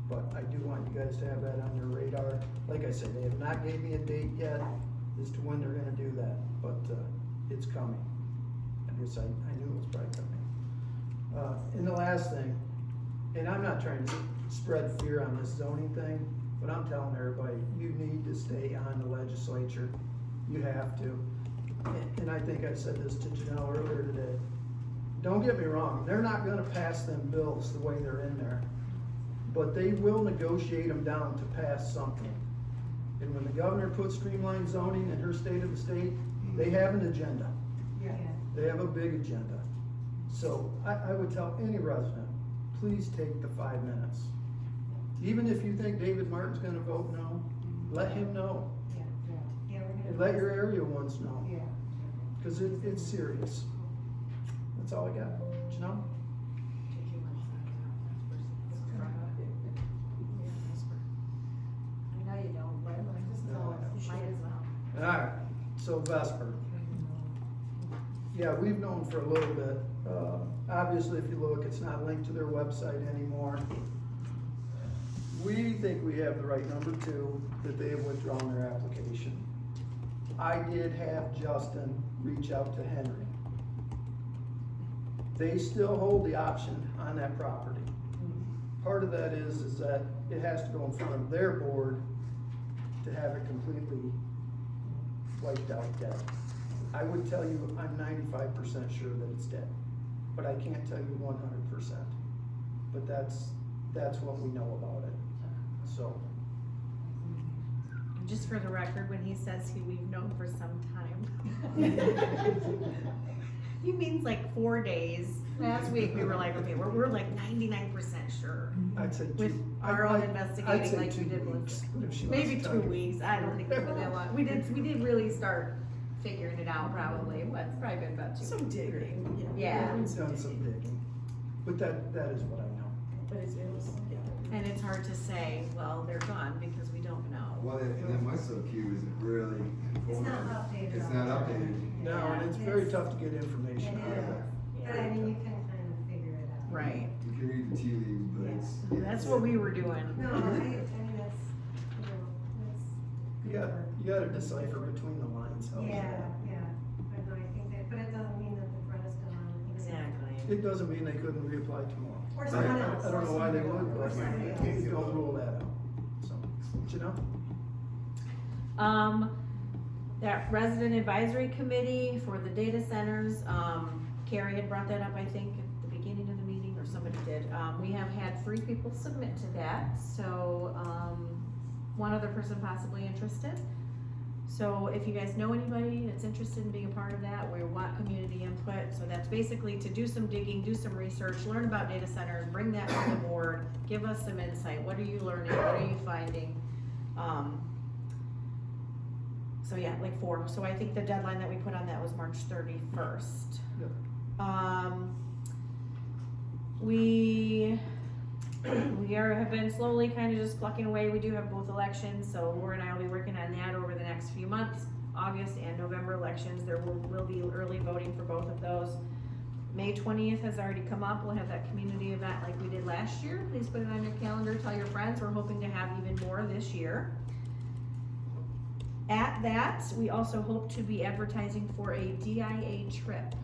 But I do want you guys to have that on your radar. Like I said, they have not gave me a date yet as to when they're gonna do that, but, it's coming. I guess I knew it was probably coming. And the last thing, and I'm not trying to spread fear on this zoning thing, but I'm telling everybody, you need to stay on the legislature. You have to. And I think I said this to Janelle earlier today. Don't get me wrong, they're not gonna pass them bills the way they're in there, but they will negotiate them down to pass something. And when the governor puts streamlined zoning in her state of the state, they have an agenda. Yeah. They have a big agenda. So I would tell any resident, please take the 5 minutes. Even if you think David Martin's gonna vote no, let him know. Yeah, we're gonna. And let your area ones know. Yeah. Cause it's serious. That's all I got. You know? I know you don't, but I just No, know I you might as well. Alright, so Vesper. Yeah, we've known for a little bit. Obviously, if you look, it's not linked to their website anymore. We think we have the right number two, that they have withdrawn their application. I did have Justin reach out to Henry. They still hold the option on that property. Part of that is that it has to go in front of their board to have it completely wiped out dead. I would tell you, I'm 95% sure that it's dead, but I can't tell you 100%. But that's what we know about it, so. And just for the record, when he says we've known for some time. He means like 4 days. Last week, we were like, okay, we're like 99% sure. I'd say With our own investigating like we did weeks, with, if she wants maybe to 2 tell you. weeks, I don't think we were that long. We did really start figuring it out probably, it's probably been about 2 weeks. Some digging. Yeah. It's done some digging, but that is what I know. But it was, yeah. And it's hard to say, well, they're gone because we don't know. Well, and then what's so cute is it really It's not informative. updated. It's all not the time. updated. No, and it's very tough to get information It out of is. it. But I mean, you can kind of figure it out. Right. You can read the tea leaves, but it's. That's what we were doing. No, I mean, that's, you know, that's. You gotta decipher between the lines. how it's Yeah, done. yeah, but no, I think that, but it doesn't mean that the threat is still on. Exactly. It doesn't mean they couldn't reapply tomorrow. Or I someone else. don't know why they would, Or but somebody you else. don't rule that out, so, but you know? That resident advisory committee for the data centers, Carrie had brought that up, I think, at the beginning of the meeting, or somebody did. We have had 3 people submit to that, so, one other person possibly interested. So if you guys know anybody that's interested in being a part of that, we want community input, so that's basically to do some digging, do some research, learn about data centers, bring that to the board, give us some insight, what are you learning, what are you finding? So yeah, like 4, so I think the deadline that we put on that was March 31st. Yep. Have been slowly kind of just plucking away. We do have both elections, so Laura and I will be working on that over the next few months. August and November elections, there will be early voting for both of those. May 20th has already come up. We'll have that community event like we did last year. Please put it on your calendar, tell your friends. We're hoping to have even more this year. At that, we also hope to be advertising for a DIA trip.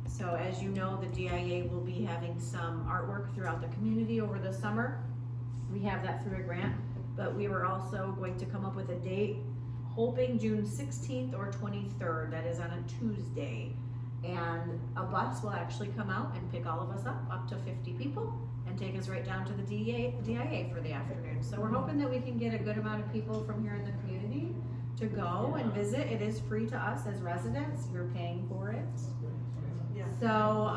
So as you know, the DIA will be having some artwork throughout the community over the summer. We have that through a grant, but we were also going to come up with a date, hoping June 16th or 23rd, that is on a Tuesday. And a bus will actually come out and pick all of us up to 50 people, and take us right down to the DIA for the afternoon. So we're hoping that we can get a good amount of people from here in the community to go and visit. It is free to us as residents, you're paying for it. Yeah. So,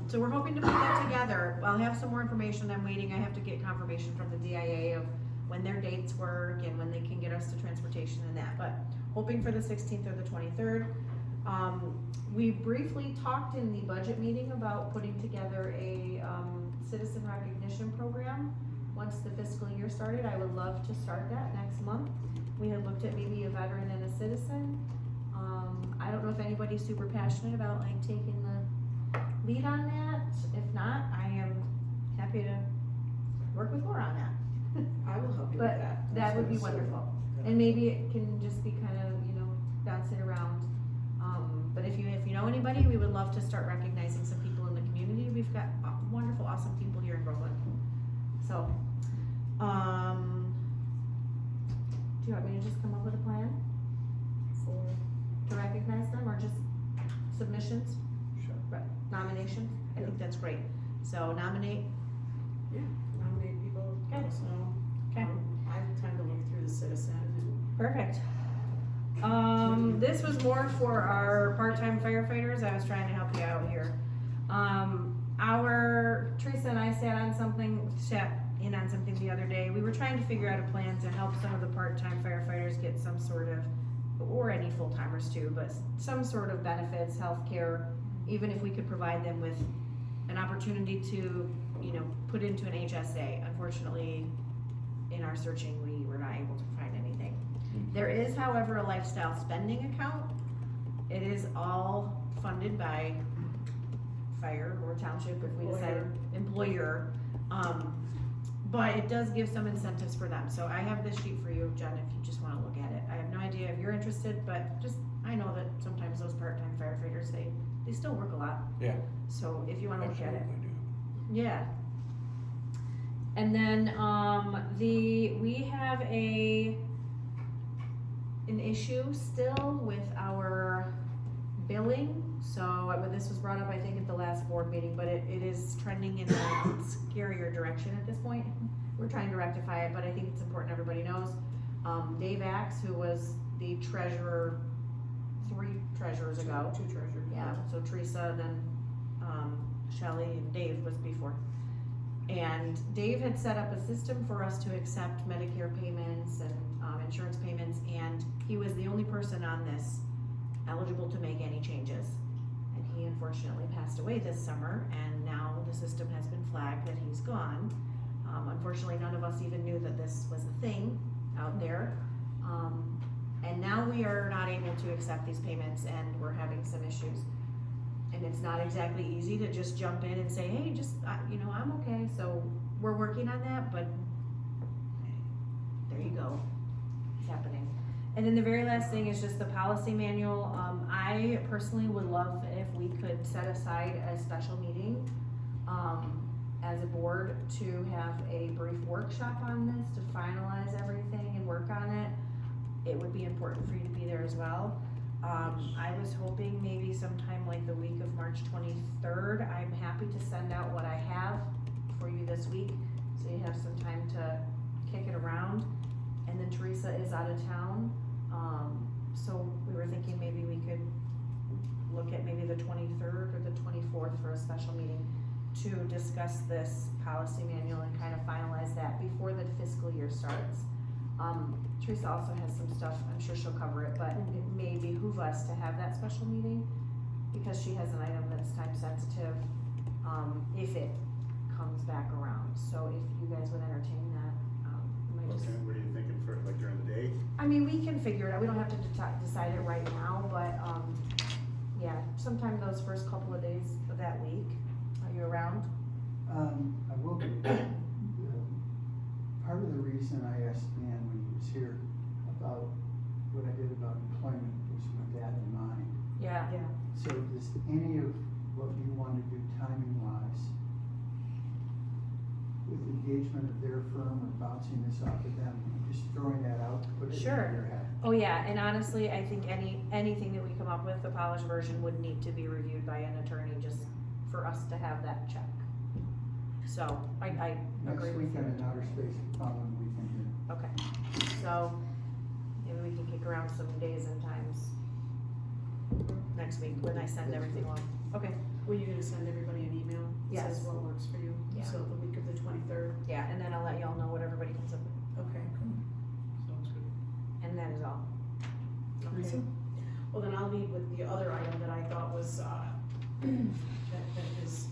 so we're hoping to put that together. I'll have some more information. I'm waiting. I have to get confirmation from the DIA of when their dates work and when they can get us to transportation and that, but hoping for the 16th or the 23rd. We briefly talked in the budget meeting about putting together a, citizen recognition program. Once the fiscal year started, I would love to start that next month. we had looked at maybe a veteran and a citizen. I don't know if anybody's super passionate about like taking the lead on that. If not, I am happy to work with Laura on that. I will help you with But that. that would be wonderful. And maybe it can just be kind of, bounce it around. But if you know anybody, we would love to start recognizing some people in the community. We've got wonderful, awesome people here in Groveland. So, do you want me to just come up with a plan to recognize them, or just submissions? Sure. Right, nominations? I think that's great. So nominate, Yeah, nominate people, Okay. so. Okay. I have time to look through the citizen and. perfect. This was more for our part-time firefighters. I was trying to help you out here. Teresa and I sat in on something the other day. We were trying to figure out a plan to help some of the part-time firefighters get some sort of, or any full-timers too, but some sort of benefits, healthcare, even if we could provide them with an opportunity to, put into an HSA. Unfortunately, in our searching, we were not able to find anything. There is, however, a lifestyle spending account. It is all funded by fire or township if we decide employer. But it does give some incentives for them. So I have this sheet for you, Jen, if you just wanna look at it. I have no idea if you're interested, but I know that sometimes those part-time firefighters, they still work a lot. Yeah. So if you wanna look at it. Absolutely do. Yeah. And then, we have an issue still with our billing. So, this was brought up, I think, at the last board meeting, but it is trending in a scarier direction at this point. We're trying to rectify it, but I think it's important everybody knows. Dave Axe, who was the treasurer 3 treasurers ago. 2 treasurers. Yeah, so Teresa, then, Shelley, and Dave was before. And Dave had set up a system for us to accept Medicare payments and, insurance payments, and he was the only person on this eligible to make any changes. And he unfortunately passed away this summer, and now the system has been flagged that he's gone. Unfortunately, none of us even knew that this was a thing out there. And now we are not able to accept these payments, and we're having some issues. And it's not exactly easy to just jump in and say, hey, I'm okay. So we're working on that, but there you go. It's happening. And then the very last thing is just the policy manual. I personally would love if we could set aside a special meeting, as a board to have a brief workshop on this, to finalize everything and work on it. It would be important for you to be there as well. I was hoping maybe sometime like the week of March 23rd. I'm happy to send out what I have for you this week, so you have some time to kick it around. And then Teresa is out of town, so we were thinking maybe we could look at maybe the 23rd or the 24th for a special meeting to discuss this policy manual and kind of finalize that before the fiscal year starts. Teresa also has some stuff, I'm sure she'll cover it, but it may behoove us to have that special meeting because she has an item that's time sensitive, if it comes back around. So if you guys would entertain that, we might just. Okay, what are you thinking for, like during the day? I mean, we can figure it out, we don't have to decide it right now, but, yeah, sometime those first couple of days of that week. Are you around? I will be. Part of the reason I asked Dan when he was here about what I did about employment was with that in mind. Yeah. Yeah. So does any of what you want to do timing wise with engagement of their firm or bouncing this off of them, just throwing that out, put it in Sure. your head? Oh, yeah, and honestly, I think anything that we come up with, the polished version would need to be reviewed by an attorney just for us to have that check. So, I agree Next with weekend you. in outer space, the following weekend here. Okay, so maybe we can kick around some days and times next week when I send everything along. Okay, Were you gonna send everybody an email? that Yes. Says what works for you? Yeah. So the week of the 23rd? yeah, and then I'll let y'all know what everybody comes up with, Okay. Sounds good. and that is all. Okay. Well, then I'll lead with the other item that I thought was, that is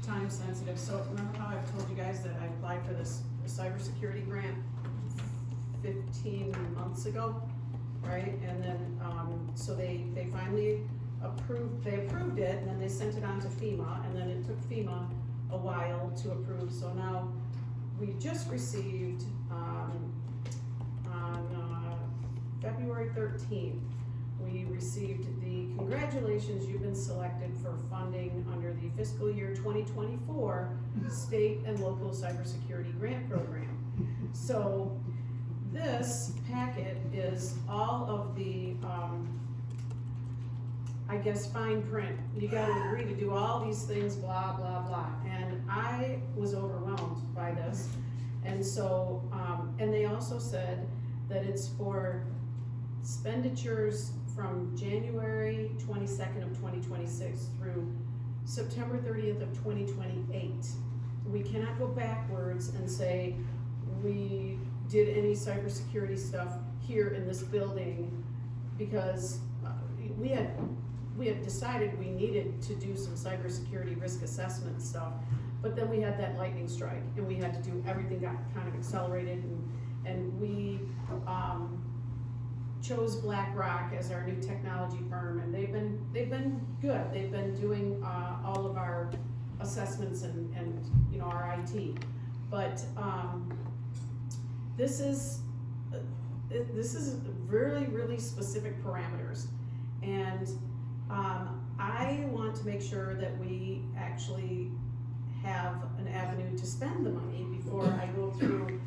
time sensitive. So remember how I've told you guys that I applied for this cybersecurity grant 15 months ago, right? And then, so they finally approved it, and then they sent it on to FEMA, and then it took FEMA a while to approve, so now we just received, on February 13th, we received the congratulations, you've been selected for funding under the fiscal year 2024 state and local cybersecurity grant program. So this packet is all of the, I guess, fine print. You gotta agree to do all these things, blah, blah, blah. And I was overwhelmed by this. And so, and they also said that it's for expenditures from January 22nd of 2026 through September 30th of 2028. We cannot go backwards and say we did any cybersecurity stuff here in this building because we had decided we needed to do some cybersecurity risk assessment stuff, but then we had that lightning strike and we had to do everything got kind of accelerated, and we chose BlackRock as our new technology firm, and they've been good. They've been doing all of our assessments and you know, our IT. But this is really, really specific parameters, and I want to make sure that we actually have an avenue to spend the money before I go through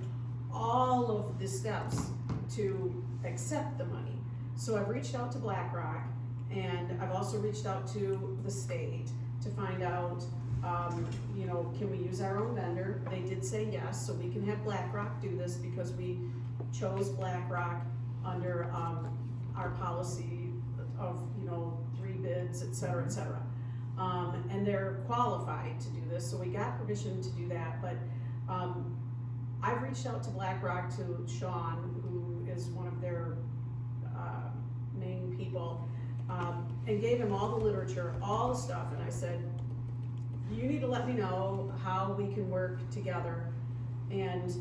all of the steps to accept the money. So I've reached out to BlackRock, and I've also reached out to the state to find out, you know, can we use our own vendor? They did say yes, so we can have BlackRock do this because we chose BlackRock under our policy of, you know, 3 bids, et cetera, et cetera. And they're qualified to do this, so we got permission to do that, but I've reached out to BlackRock, to Sean, who is one of their main people, and gave him all the literature, all the stuff, and I said, you need to let me know how we can work together, and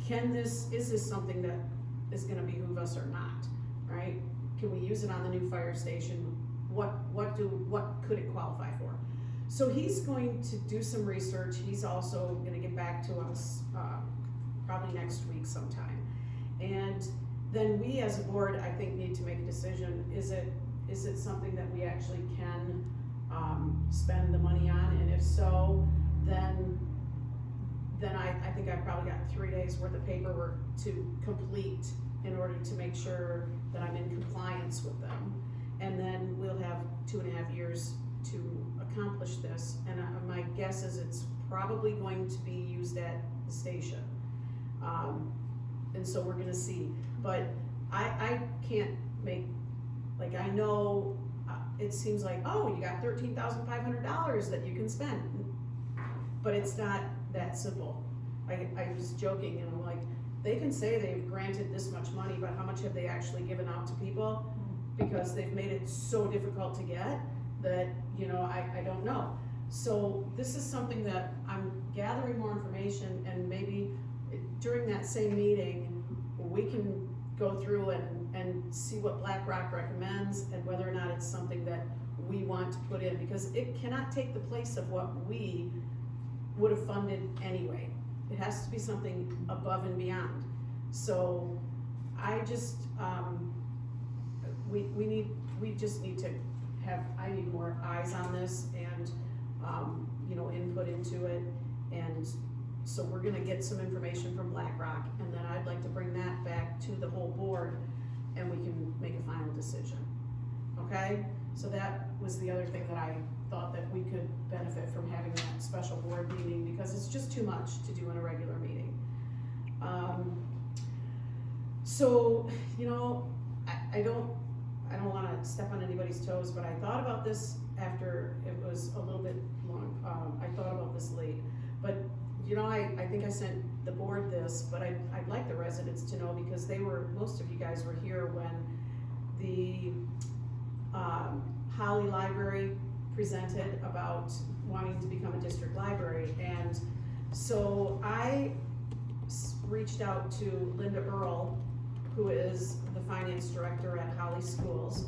is this something that is gonna behoove us or not, right? Can we use it on the new fire station? What could it qualify for? So he's going to do some research. He's also gonna get back to us probably next week sometime. And then we as a board, I think, need to make a decision. Is it something that we actually can spend the money on? And if so, then I think I've probably got 3 days worth of paperwork to complete in order to make sure that I'm in compliance with them. And then we'll have 2.5 years to accomplish this. And my guess is it's probably going to be used at the station. And so we're gonna see. But I can't make, like, I know it seems like, oh, you got $13,500 that you can spend. But it's not that simple. I was joking, and I'm like, they can say they've granted this much money, but how much have they actually given out to people? Because they've made it so difficult to get that, you know, I don't know. So this is something that I'm gathering more information, and maybe during that same meeting, we can go through and see what BlackRock recommends and whether or not it's something that we want to put in, because it cannot take the place of what we would have funded anyway. It has to be something above and beyond. So I just, we just need to have, I need more eyes on this and, you know, input into it. And so we're gonna get some information from BlackRock, and then I'd like to bring that back to the whole board, and we can make a final decision, okay? So that was the other thing that I thought that we could benefit from having that special board meeting, because it's just too much to do in a regular meeting. So, you know, I don't wanna step on anybody's toes, but I thought about this after it was a little bit long. I thought about this late, but you know, I think I sent the board this, but I'd like the residents to know, because most of you guys were here when the Holly Library presented about wanting to become a district library. And so I reached out to Linda Earl, who is the finance director at Holly Schools,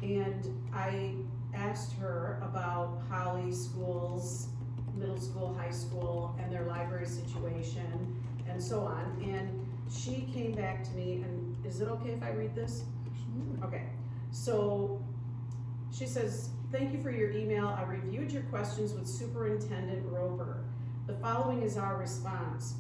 and I asked her about Holly Schools, middle school, high school, and their library situation, and so on, and she came back to me, and is it okay if I read this? Okay, so she says, "Thank you for your email. I reviewed your questions with Superintendent Roper. The following is our response.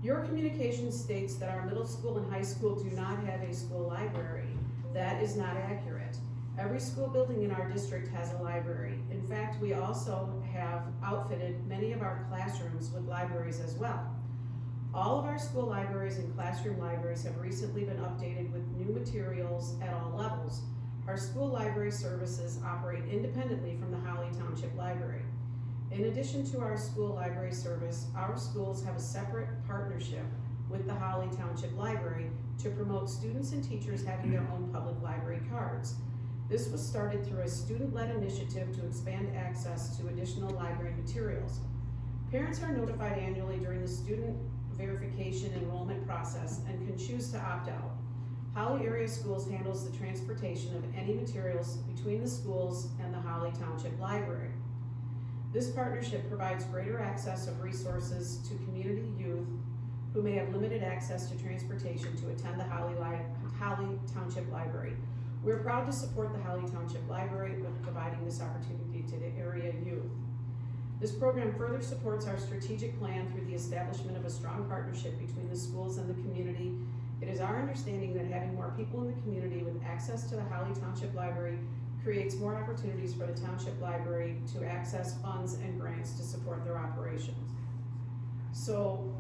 Your communication states that our middle school and high school do not have a school library. That is not accurate. Every school building in our district has a library. In fact, we also have outfitted many of our classrooms with libraries as well. All of our school libraries and classroom libraries have recently been updated with new materials at all levels. Our school library services operate independently from the Holly Township Library. In addition to our school library service, our schools have a separate partnership with the Holly Township Library to promote students and teachers having their own public library cards. This was started through a student-led initiative to expand access to additional library materials. Parents are notified annually during the student verification enrollment process and can choose to opt out. Holly Area Schools handles the transportation of any materials between the schools and the Holly Township Library. This partnership provides greater access of resources to community youth who may have limited access to transportation to attend the Holly Township Library. We're proud to support the Holly Township Library with providing this opportunity to the area youth. This program further supports our strategic plan through the establishment of a strong partnership between the schools and the community. It is our understanding that having more people in the community with access to the Holly Township Library creates more opportunities for the Township Library to access funds and grants to support their operations. So,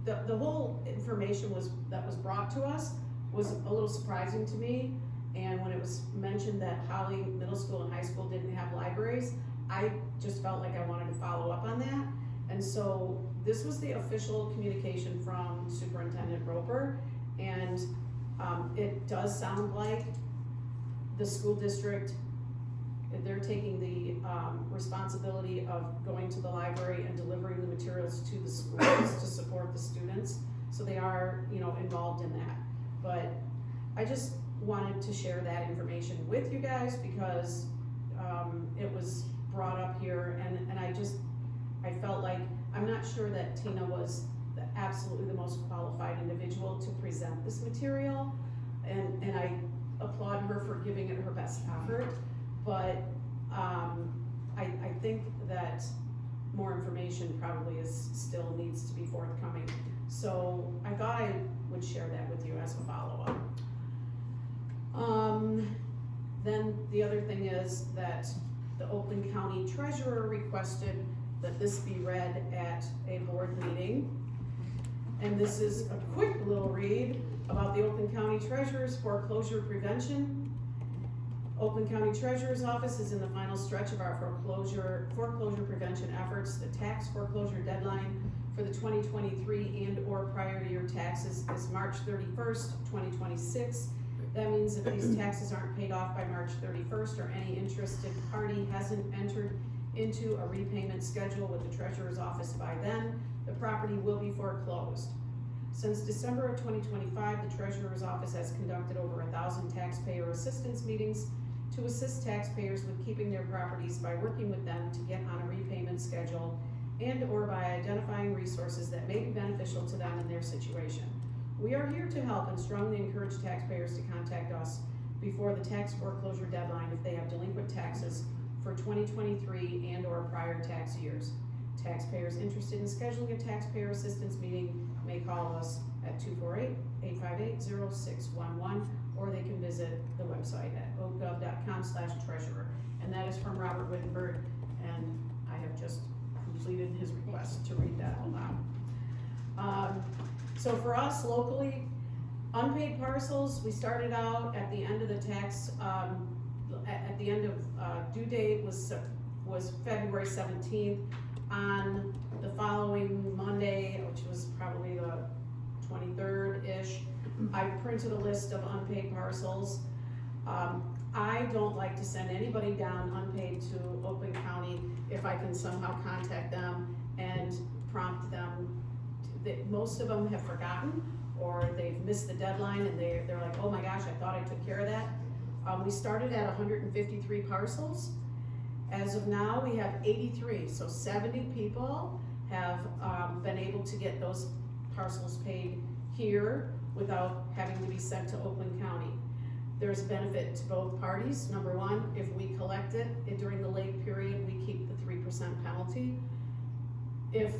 the whole information that was brought to us was a little surprising to me, and when it was mentioned that Holly Middle School and High School didn't have libraries, I just felt like I wanted to follow up on that. And so this was the official communication from Superintendent Roper, and it does sound like the school district, they're taking the responsibility of going to the library and delivering the materials to the schools to support the students. So they are, involved in that. But I just wanted to share that information with you guys because it was brought up here, and I felt like, I'm not sure that Tina was absolutely the most qualified individual to present this material, and I applaud her for giving it her best effort, but I think that more information probably still needs to be forthcoming. So I thought I would share that with you as a follow-up. Then the other thing is that the Oakland County Treasurer requested that this be read at a board meeting. And this is a quick little read about the Oakland County Treasurer's foreclosure prevention. Oakland County Treasurer's Office is in the final stretch of our foreclosure prevention efforts. The tax foreclosure deadline for the 2023 and/or prior year taxes is March 31st, 2026. That means if these taxes aren't paid off by March 31st or any interested party hasn't entered into a repayment schedule with the Treasurer's Office by then, the property will be foreclosed. Since December of 2025, the Treasurer's Office has conducted over 1,000 taxpayer assistance meetings to assist taxpayers with keeping their properties by working with them to get on a repayment schedule and/or by identifying resources that may be beneficial to them in their situation. We are here to help and strongly encourage taxpayers to contact us before the tax foreclosure deadline if they have delinquent taxes for 2023 and/or prior tax years. Taxpayers interested in scheduling a taxpayer assistance meeting may call us at 248-858-0611, or they can visit the website at oakgov.com/treasurer. And that is from Robert Wittenberg, and I have just completed his request to read that aloud. So for us locally, unpaid parcels, we started out at the end of the tax, at the end of due date was February 17th. On the following Monday, which was probably the 23rd-ish, I printed a list of unpaid parcels. I don't like to send anybody down unpaid to Oakland County if I can somehow contact them and prompt them. Most of them have forgotten, or they've missed the deadline and they're like, oh my gosh, I thought I took care of that. We started at 153 parcels. As of now, we have 83, so 70 people have been able to get those parcels paid here without having to be sent to Oakland County. There's benefit to both parties. Number one, if we collect it during the late period, we keep the 3% penalty. If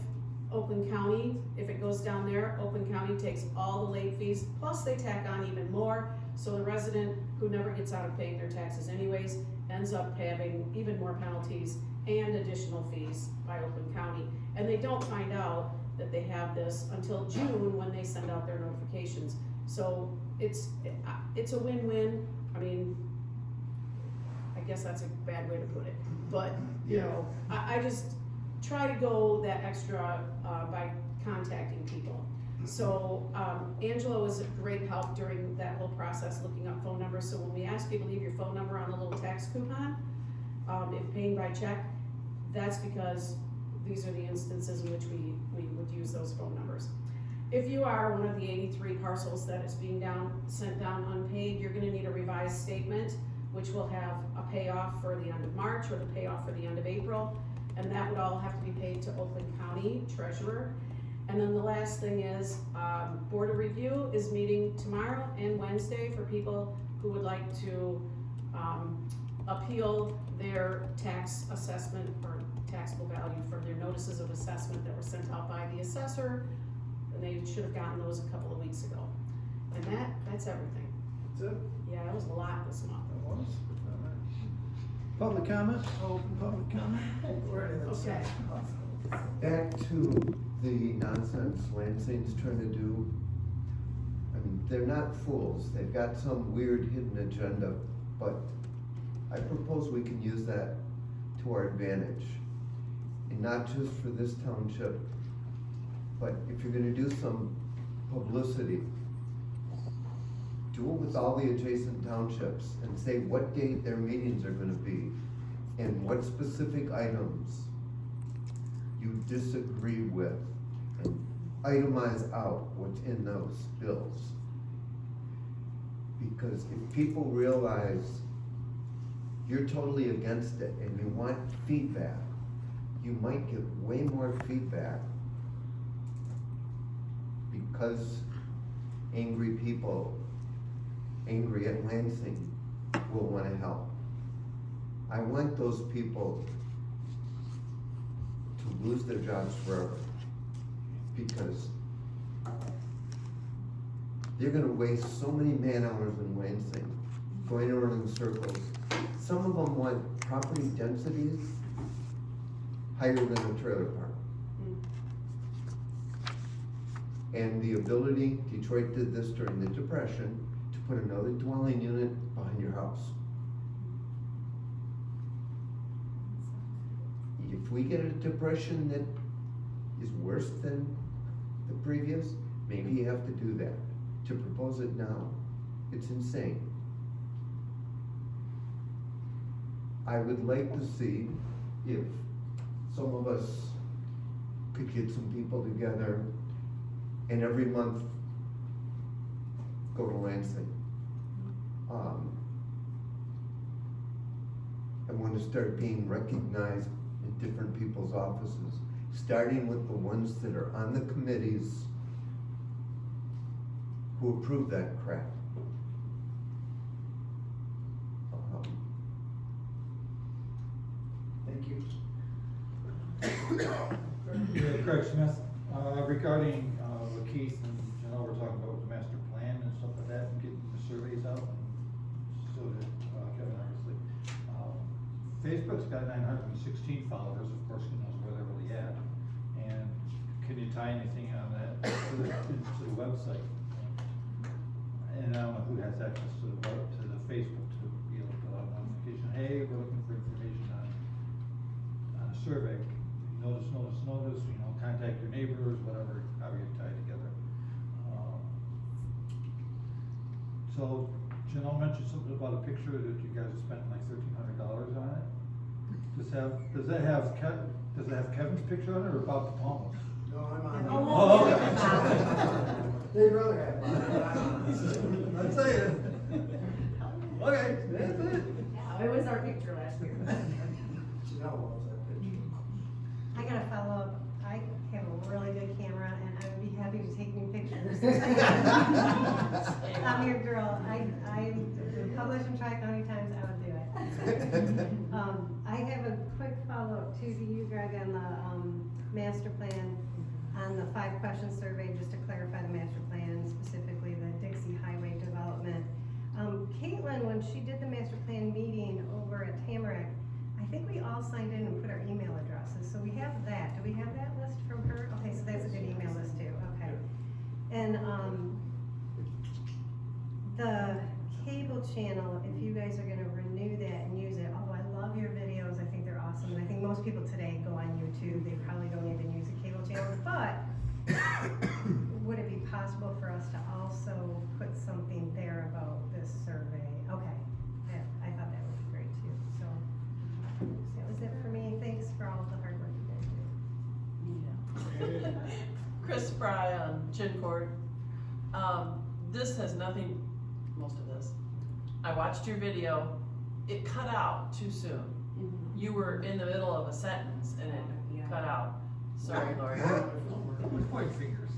Oakland County, if it goes down there, Oakland County takes all the late fees, plus they tack on even more, so the resident who never gets out of paying their taxes anyways, ends up having even more penalties and additional fees by Oakland County. And they don't find out that they have this until June when they send out their notifications. So it's a win-win. I mean, I guess that's a bad way to put it, but, you know, I just try to go that extra, by contacting people. So, Angela was a great help during that whole process, looking up phone numbers. So when we ask you to leave your phone number on the little tax coupon, if paying by check, that's because these are the instances in which we would use those phone numbers. If you are one of the 83 parcels that is being sent down unpaid, you're gonna need a revised statement, which will have a payoff for the end of March or the payoff for the end of April, and that would all have to be paid to Oakland County Treasurer. And then the last thing is, Board of Review is meeting tomorrow and Wednesday for people who would like to appeal their tax assessment or taxable value from their notices of assessment that were sent out by the assessor. And they should have gotten those a couple of weeks ago. And that's everything. That's it? Yeah, that was a lot this month. That was? Public comment, open public comment. Okay. Back to the nonsense Lansing's trying to do. I mean, they're not fools. They've got some weird hidden agenda, but I propose we can use that to our advantage. And not just for this township, but if you're gonna do some publicity, do it with all the adjacent townships and say what date their meetings are gonna be and what specific items you disagree with, and itemize out what's in those bills. Because if people realize you're totally against it and you want feedback, you might get way more feedback because angry people, angry at Lansing, will wanna help. I want those people to lose their jobs forever, because they're gonna waste so many man hours in Lansing, going around in circles. Some of them want property densities higher than a trailer park. And the ability, Detroit did this during the Depression, to put another dwelling unit behind your house. If we get a depression that is worse than the previous, maybe you have to do that. To propose it now, it's insane. I would like to see if some of us could get some people together and every month go to Lansing. I want to start being recognized in different people's offices, starting with the ones that are on the committees who approve that crap. Thank you. Yeah, Craig Smith, regarding what Keith and Janelle were talking about with the master plan and stuff like that, and getting the surveys out, and so did Kevin, obviously. Facebook's got 916 followers, of course, who knows where they're really at, and can you tie anything on that to the website? And I don't know who has access to the Facebook to be able to put out a notification, hey, we're looking for information on a survey. Notice, you know, contact your neighbors, whatever, however you tie it together. So Janelle mentioned something about a picture that you guys spent like $1,300 on it. Does it have Kevin's picture on it or about the Palmas? No, I'm on. Oh, okay. They'd rather have mine, but I'm on. I'm saying. Okay, that's it. Yeah, it was our picture last year. Janelle loves that picture. I gotta follow up. I have a really good camera and I would be happy to take new pictures. I'm your girl. I publish in Tri-County Times, I would do it. I have a quick follow-up too to you, Greg, on the, master plan, on the 5-question survey, just to clarify the master plan, specifically the Dixie Highway development. Caitlin, when she did the master plan meeting over at Tamarack, I think we all signed in and put our email addresses, so we have that. Do we have that list from her? Okay, so that's a good email list too, okay. And, the cable channel, if you guys are gonna renew that and use it, oh, I love your videos, I think they're awesome. And I think most people today go on YouTube, they probably don't even use a cable channel, but would it be possible for us to also put something there about this survey? Okay, I thought that would be great too, so that was it for me. Thanks for all the hard work you guys do. Chris Fry on Chin Court. This has nothing, most of this. I watched your video. It cut out too soon. You were in the middle of a sentence and it cut out. Sorry, Lori. Point fingers.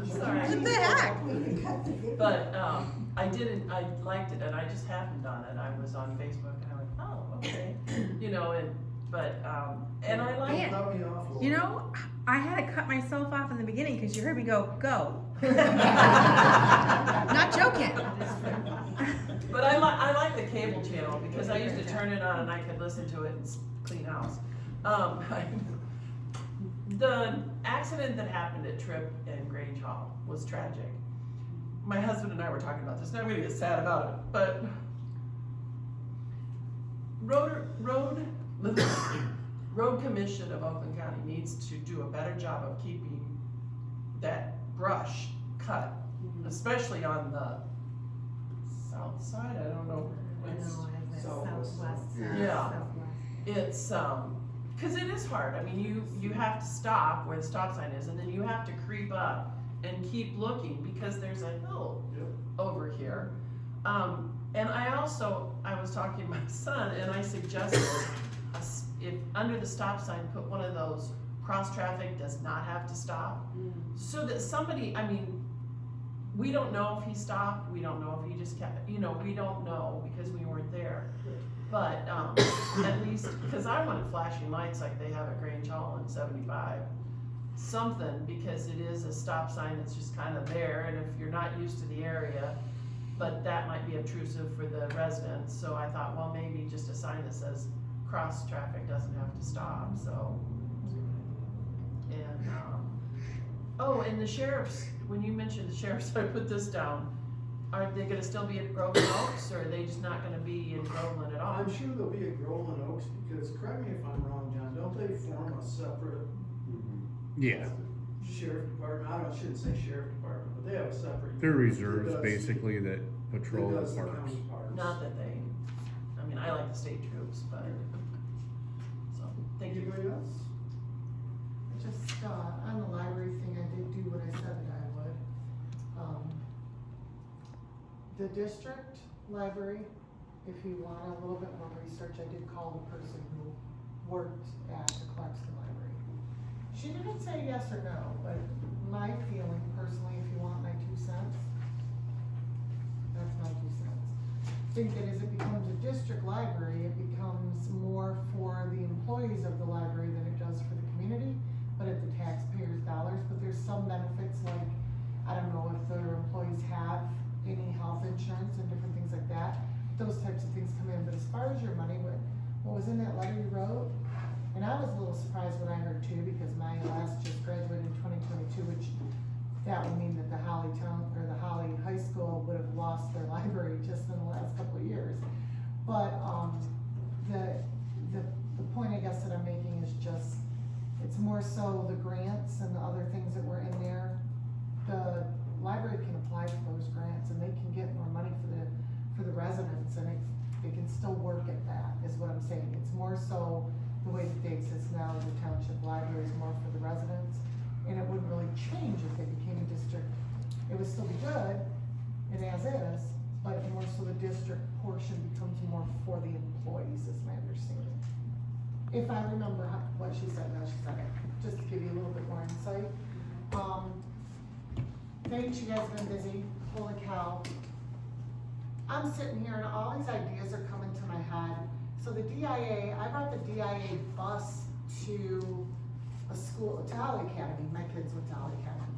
Sorry. What the heck? But, I liked it and I just happened on it. I was on Facebook and I went, oh, okay. You know, and I like Man. Cut me off, Lord. You know, I had to cut myself off in the beginning because you heard me go. Not joking. But I like the cable channel because I used to turn it on and I could listen to it and clean house. The accident that happened at Tripp and Grange Hall was tragic. My husband and I were talking about this, and I'm gonna get sad about it, but Road Commission of Oakland County needs to do a better job of keeping that brush cut, especially on the south side, I don't know. Southwest. Yeah. It's, cause it is hard, I mean, you have to stop where the stop sign is, and then you have to creep up and keep looking, because there's a hill over here. And I was talking to my son, and I suggested, if under the stop sign, put one of those cross traffic does not have to stop, so that somebody, I mean, we don't know if he stopped, we don't know if he just kept, we don't know because we weren't there. But, at least, cause I wanted flashing lights like they have at Grange Hall in 75. Something, because it is a stop sign that's just kind of there, and if you're not used to the area, but that might be obtrusive for the residents, so I thought, well, maybe just a sign that says cross traffic doesn't have to stop, so. And, and the sheriffs, when you mentioned the sheriffs, I put this down. Are they gonna still be at Groveland Oaks, or are they just not gonna be in Groveland at all? I'm sure they'll be at Groveland Oaks, because, correct me if I'm wrong, John, don't they form a separate Yeah, sheriff department? I shouldn't say sheriff department, but they have a separate. they're unit that reserves does- basically that patrol that the does the parks. county parks. Not that they, I mean, I like the state troops, but, so, thank you. Anybody else? Just, on the library thing, I did do what I said that I would. The district library, if you want a little bit more research, I did call the person who worked at the Clarkston Library. She didn't say yes or no, but my feeling personally, if you want my 2 cents, that's my 2 cents. I think that as it becomes a district library, it becomes more for the employees of the library than it does for the community, but at the taxpayers' dollars. But there's some benefits, like, I don't know if their employees have any health insurance and different things like that. Those types of things come in, but as far as your money, what was in that letter you wrote? And I was a little surprised when I heard too, because my last just graduated in 2022, which that would mean that the Holly High School would have lost their library just in the last couple of years. But, the point I guess that I'm making is just, it's more so the grants and the other things that were in there. The library can apply for those grants and they can get more money for the residents and they can still work at that, is what I'm saying. It's more so the way that they exist now, the township library is more for the residents. And it wouldn't really change if they became a district. It would still be good, and as is, but more so the district portion becomes more for the employees, is my understanding. If I remember what she said, how she said it, just to give you a little bit more insight. Thanks, you guys have been busy, holy cow. I'm sitting here and all these ideas are coming to my head. So the DIA, I brought the DIA bus to a school, to Holly Academy, my kids went to Holly Academy.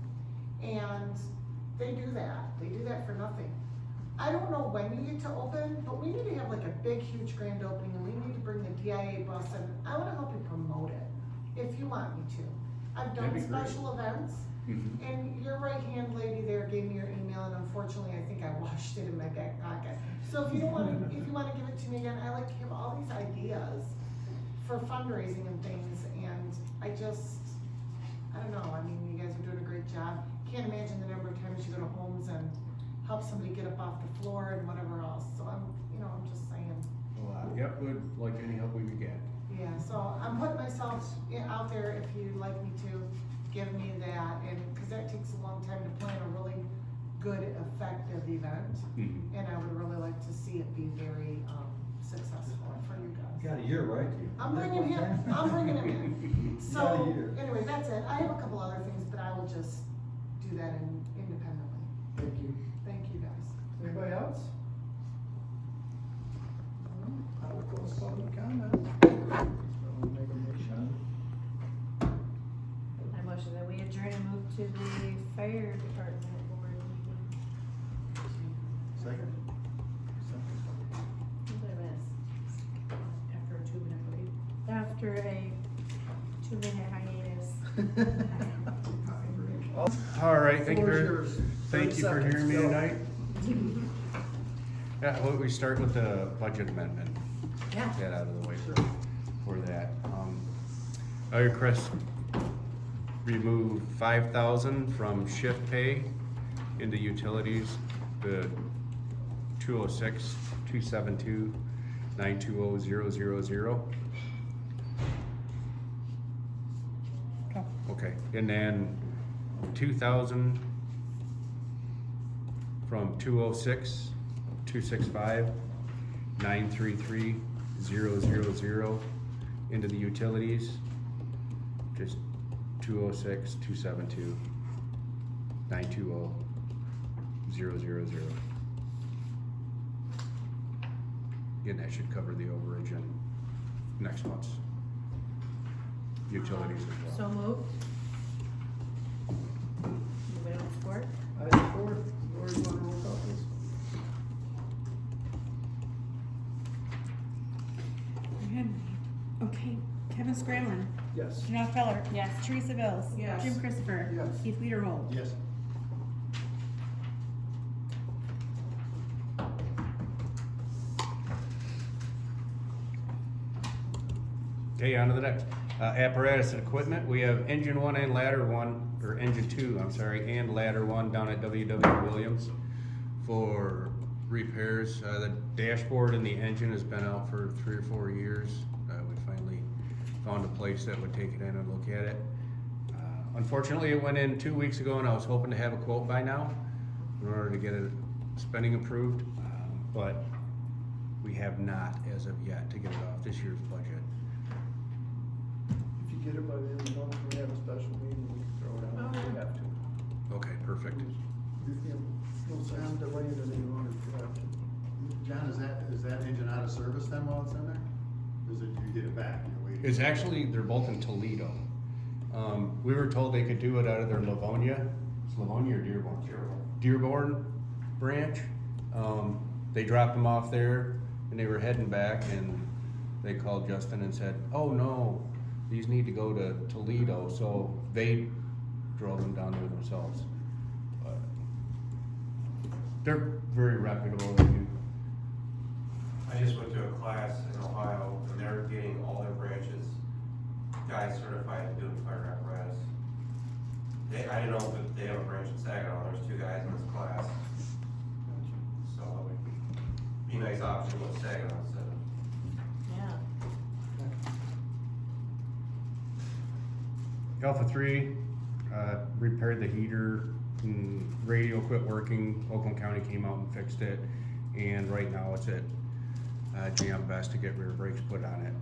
And they do that for nothing. I don't know when you get to open, but we need to have like a big, huge grand opening and we need to bring the DIA bus in. I wanna help you promote it, if you want me to. I've done That'd be great. special events, and your right-hand lady there gave me your email, and unfortunately, I think I washed it in my back pocket. So if you don't wanna, if you wanna give it to me again, I like to have all these ideas for fundraising and things, and I don't know, I mean, you guys are doing a great job. Can't imagine the number of times you go to homes and help somebody get up off the floor and whatever else, so I'm just saying. Yep, would like any help we could get. Yeah, so I'm putting myself out there if you'd like me to give me that, and, cause that takes a long time to plan a really good, effective event. And I would really like to see it be very, successful for you guys. Got a year, right? I'm bringing him in. Got a So, year. anyway, that's it. I have a couple other things, but I will just do that independently. Thank you. Thank you, guys. Anybody else? I will close public comment. So make a motion. I motion that we adjourn and move to the fire department board meeting. Second? What did I miss? After a 2-minute break. After a 2-minute hiatus. All right, thank you Floor's for, yours. thank 30 you for hearing me seconds, go. tonight. Yeah, why don't we start with the budget amendment? Yeah. Get out of the way for that. I request remove 5,000 from shift pay into utilities, the 206-272-920-000. Okay, and then 2,000 from 206-265-933-000 into the utilities, just 206-272-920-000. Again, that should cover the overage in next month's utilities as well. So moved. Anybody want support? I support. Lori, you want to roll call, please? Okay, Kevin Scramlin, Yes. Janelle Feller. Yes. Teresa Bills. Yes. Jim Christopher. Yes. Keith Wiederhold. Yes. Okay, on to the next. Apparatus and equipment, we have engine 1 and ladder 1, or engine 2, I'm sorry, and ladder 1 down at W.W. Williams for repairs. The dashboard and the engine has been out for 3 or 4 years. We finally found a place that would take it in and look at it. Unfortunately, it went in 2 weeks ago and I was hoping to have a quote by now in order to get it spending approved, but we have not as of yet to get it off this year's budget. If you get it by the end of the month, we have a special meeting, we can throw it out if we have to. Okay, perfect. We'll send the way into the owner if you have to. John, is that engine out of service then while it's in there? Or is it, you get it back, you're waiting? It's actually, they're both in Toledo. We were told they could do it out of their Livonia, it's Livonia or Dearborn? Dearborn branch. They dropped them off there and they were heading back and they called Justin and said, oh no, these need to go to Toledo, so they drove them down there themselves. But they're very reputable, they do. I just went to a class in Ohio, and they're getting all their branches, guys certified to do fire apparatus. I didn't know if they have a branch in Saginaw, there's 2 guys in this class. So it would be a nice option with Saginaw instead of. Yeah. Alpha 3, repaired the heater, and radio quit working, Oakland County came out and fixed it, and right now it's at Jam Best to get rear brakes put on it.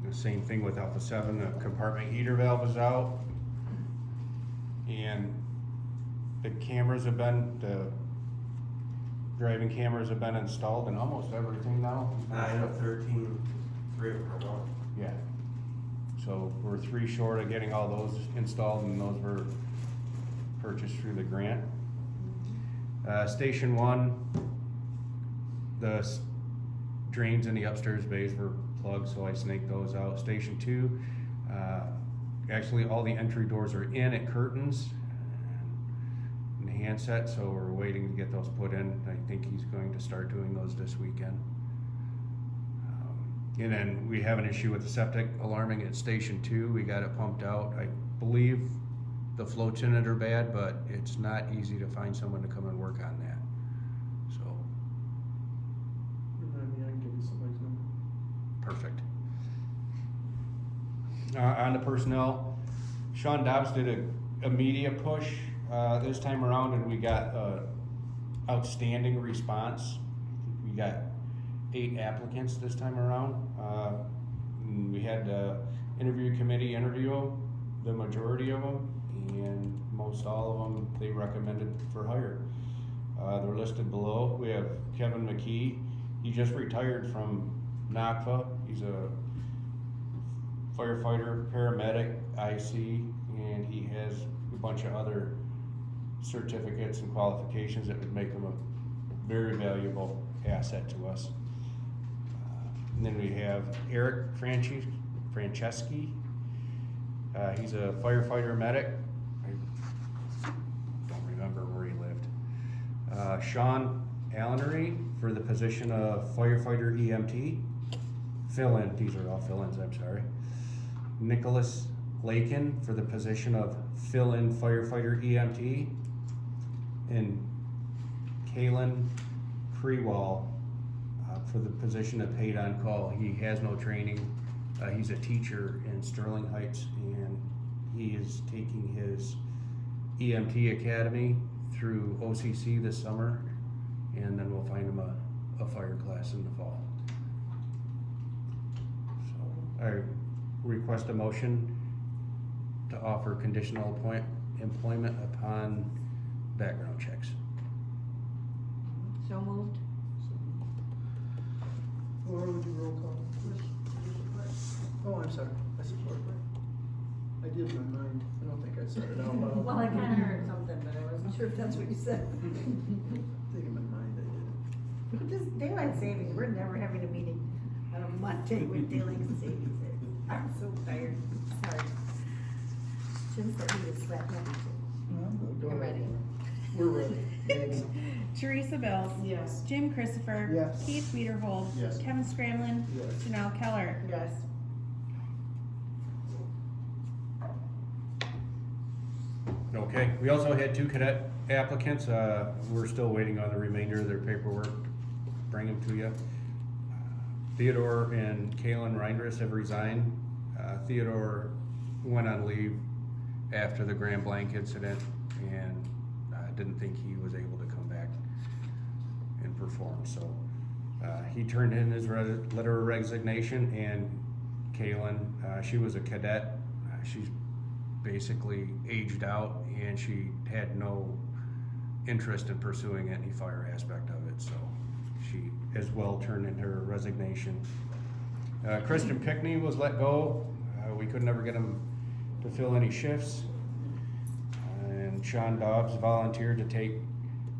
The same thing with Alpha 7, the compartment heater valve is out, and the driving cameras have been installed in almost everything now. I have 13, 3 of them are gone. Yeah. So we're 3 short of getting all those installed, and those were purchased through the grant. Station 1, the drains in the upstairs bays were plugged, so I snaked those out. Station 2, actually all the entry doors are in at curtains and the handset, so we're waiting to get those put in. I think he's going to start doing those this weekend. And then we have an issue with the septic alarming at Station 2. We got it pumped out. I believe the floats in it are bad, but it's not easy to find someone to come and work on that. So, Remind me, I can give you somebody's number. perfect. On the personnel, Sean Dobbs did a media push this time around, and we got outstanding response. We got 8 applicants this time around. We had the interview committee interview the majority of them, and most all of them they recommended for hire. They're listed below. We have Kevin McKee. He just retired from NACFA. He's a firefighter, paramedic, IC, and he has a bunch of other certificates and qualifications that would make him a very valuable asset to us. And then we have Eric Franceschi. He's a firefighter medic. I don't remember where he lived. Sean Allenery for the position of firefighter EMT. Fill-in, these are all fill-ins, I'm sorry. Nicholas Lakin for the position of fill-in firefighter EMT. And Kalen Krewall for the position of paid on call. He has no training. He's a teacher in Sterling Heights, and he is taking his EMT academy through OCC this summer, and then we'll find him a fire class in the fall. So I request a motion to offer conditional employment upon background checks. So moved. Laura, would you roll call? Oh, I'm sorry, I support. I did in my mind, I don't think I said it out loud. Well, I kinda heard something, but I wasn't sure if that's what you said. I think in my mind I did. Just daylight savings, we're never having a meeting on a Monday with daylight savings. I'm so tired, sorry. Jim said he would slap me too. Go I'm ahead. ready. We're ready. Maybe. Teresa Bills. Yes. Jim Christopher. Yes. Keith Wiederhold. Yes. Kevin Scramlin. Yes. Janelle Keller. Yes. Okay, we also had 2 cadet applicants. We're still waiting on the remainder of their paperwork. Bring them to you. Theodore and Kalen Reinders have resigned. Theodore went on leave after the Grand Blanc incident, and didn't think he was able to come back and perform. So he turned in his letter of resignation, and Kalen, she was a cadet. She's basically aged out, and she had no interest in pursuing any fire aspect of it, so she as well turned in her resignation. Kristen Pickney was let go. We could never get him to fill any shifts. And Sean Dobbs volunteered to take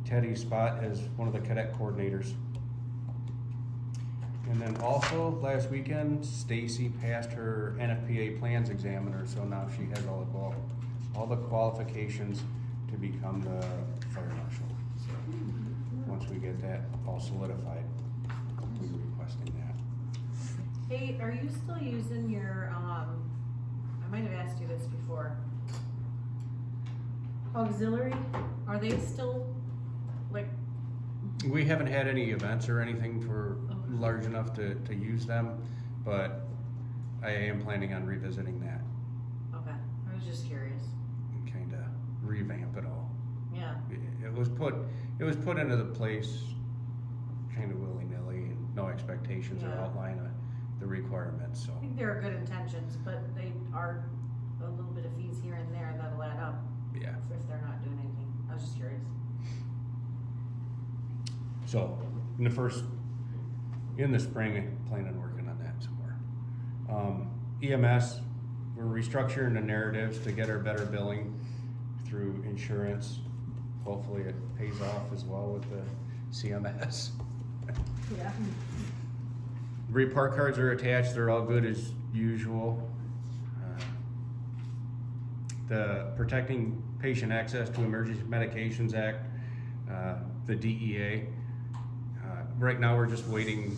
Teddy's spot as one of the cadet coordinators. And then also, last weekend, Stacy passed her NFPA plans examiner, so now she has all the qualifications to become the fire marshal. So, once we get that all solidified, we'll be requesting that. Hey, are you still using your, I might have asked you this before, auxiliary, are they still, like, We haven't had any events or anything for large enough to use them, but I am planning on revisiting that okay, I was just curious, and kinda revamp it all. yeah. It was put into the place kinda willy-nilly and no expectations or Yeah. outline of the requirements, so. I think there are good intentions, but they are a little bit of fees here and there that'll add up Yeah, if they're not doing anything, I was just curious. so in the spring, I plan on working on that some more. EMS, we're restructuring the narratives to get our better billing through insurance. Hopefully it pays off as well with the CMS. Yeah. Report cards are attached, they're all good as usual. The Protecting Patient Access to Emergency Medications Act, the DEA. Right now, we're just waiting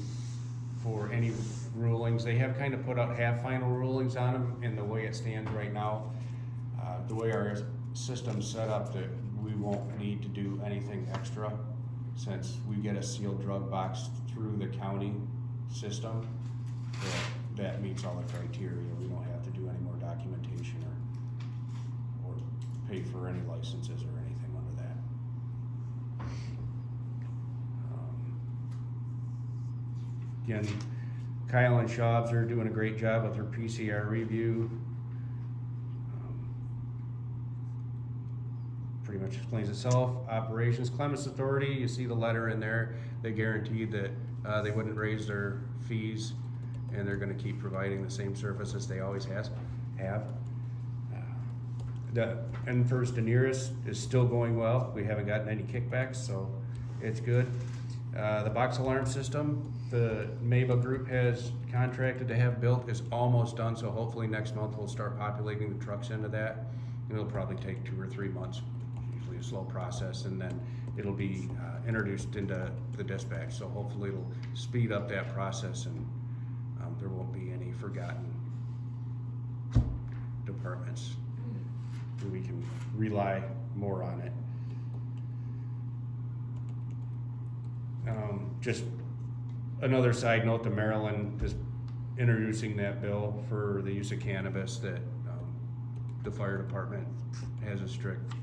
for any rulings. They have kind of put out half final rulings on them, and the way it stands right now, the way our system's set up, that we won't need to do anything extra, since we get a sealed drug box through the county system, that meets all the criteria. We don't have to do any more documentation or pay for any licenses or anything under that. Again, Kyle and Schaub's are doing a great job with their PCR review. Pretty much explains itself. Operations, Clements Authority, you see the letter in there. They guaranteed that they wouldn't raise their fees, and they're gonna keep providing the same services they always have. And First Daenerys is still going well. We haven't gotten any kickbacks, so it's good. The box alarm system, the Maba group has contracted to have built, is almost done, so hopefully next month we'll start populating the trucks into that. It'll probably take 2 or 3 months, usually a slow process, and then it'll be introduced into the dispatch, so hopefully it'll speed up that process, and there won't be any forgotten departments. We can rely more on it. Just another side note, the Maryland is introducing that bill for the use of cannabis that the fire department has a strict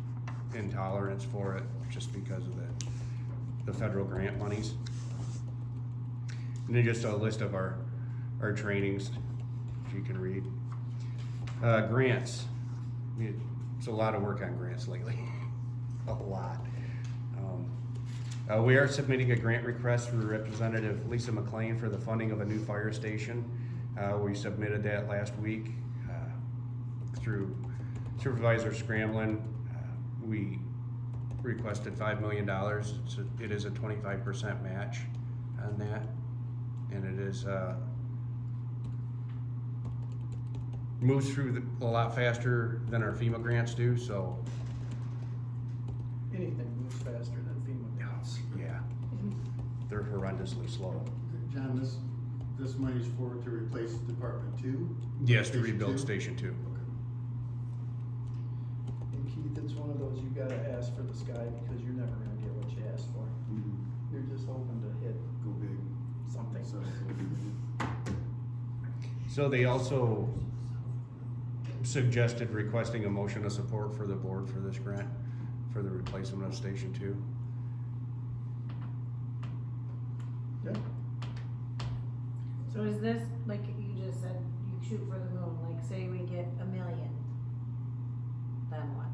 intolerance for it, just because of the federal grant monies. And then just a list of our trainings, if you can read. Grants, it's a lot of work on grants lately, a lot. We are submitting a grant request for Representative Lisa McLean for the funding of a new fire station. We submitted that last week through Supervisor Scramlin. We requested $5 million. It is a 25% match on that, and it is moves through a lot faster than our FEMA grants do. So Anything moves faster than FEMA grants. yeah, they're horrendously slow. John, this money's to replace Department 2? Yes, to Station rebuild 2? Station 2. Okay. And Keith, it's one of those, you gotta ask for the sky, because you're never gonna get what you ask for. You're just hoping to hit Go big. something. So they also suggested requesting a motion of support for the board for this grant, for the replacement of Station 2. Yeah. So is this, like you just said, you shoot for the moon, like say we get $1 million, then what?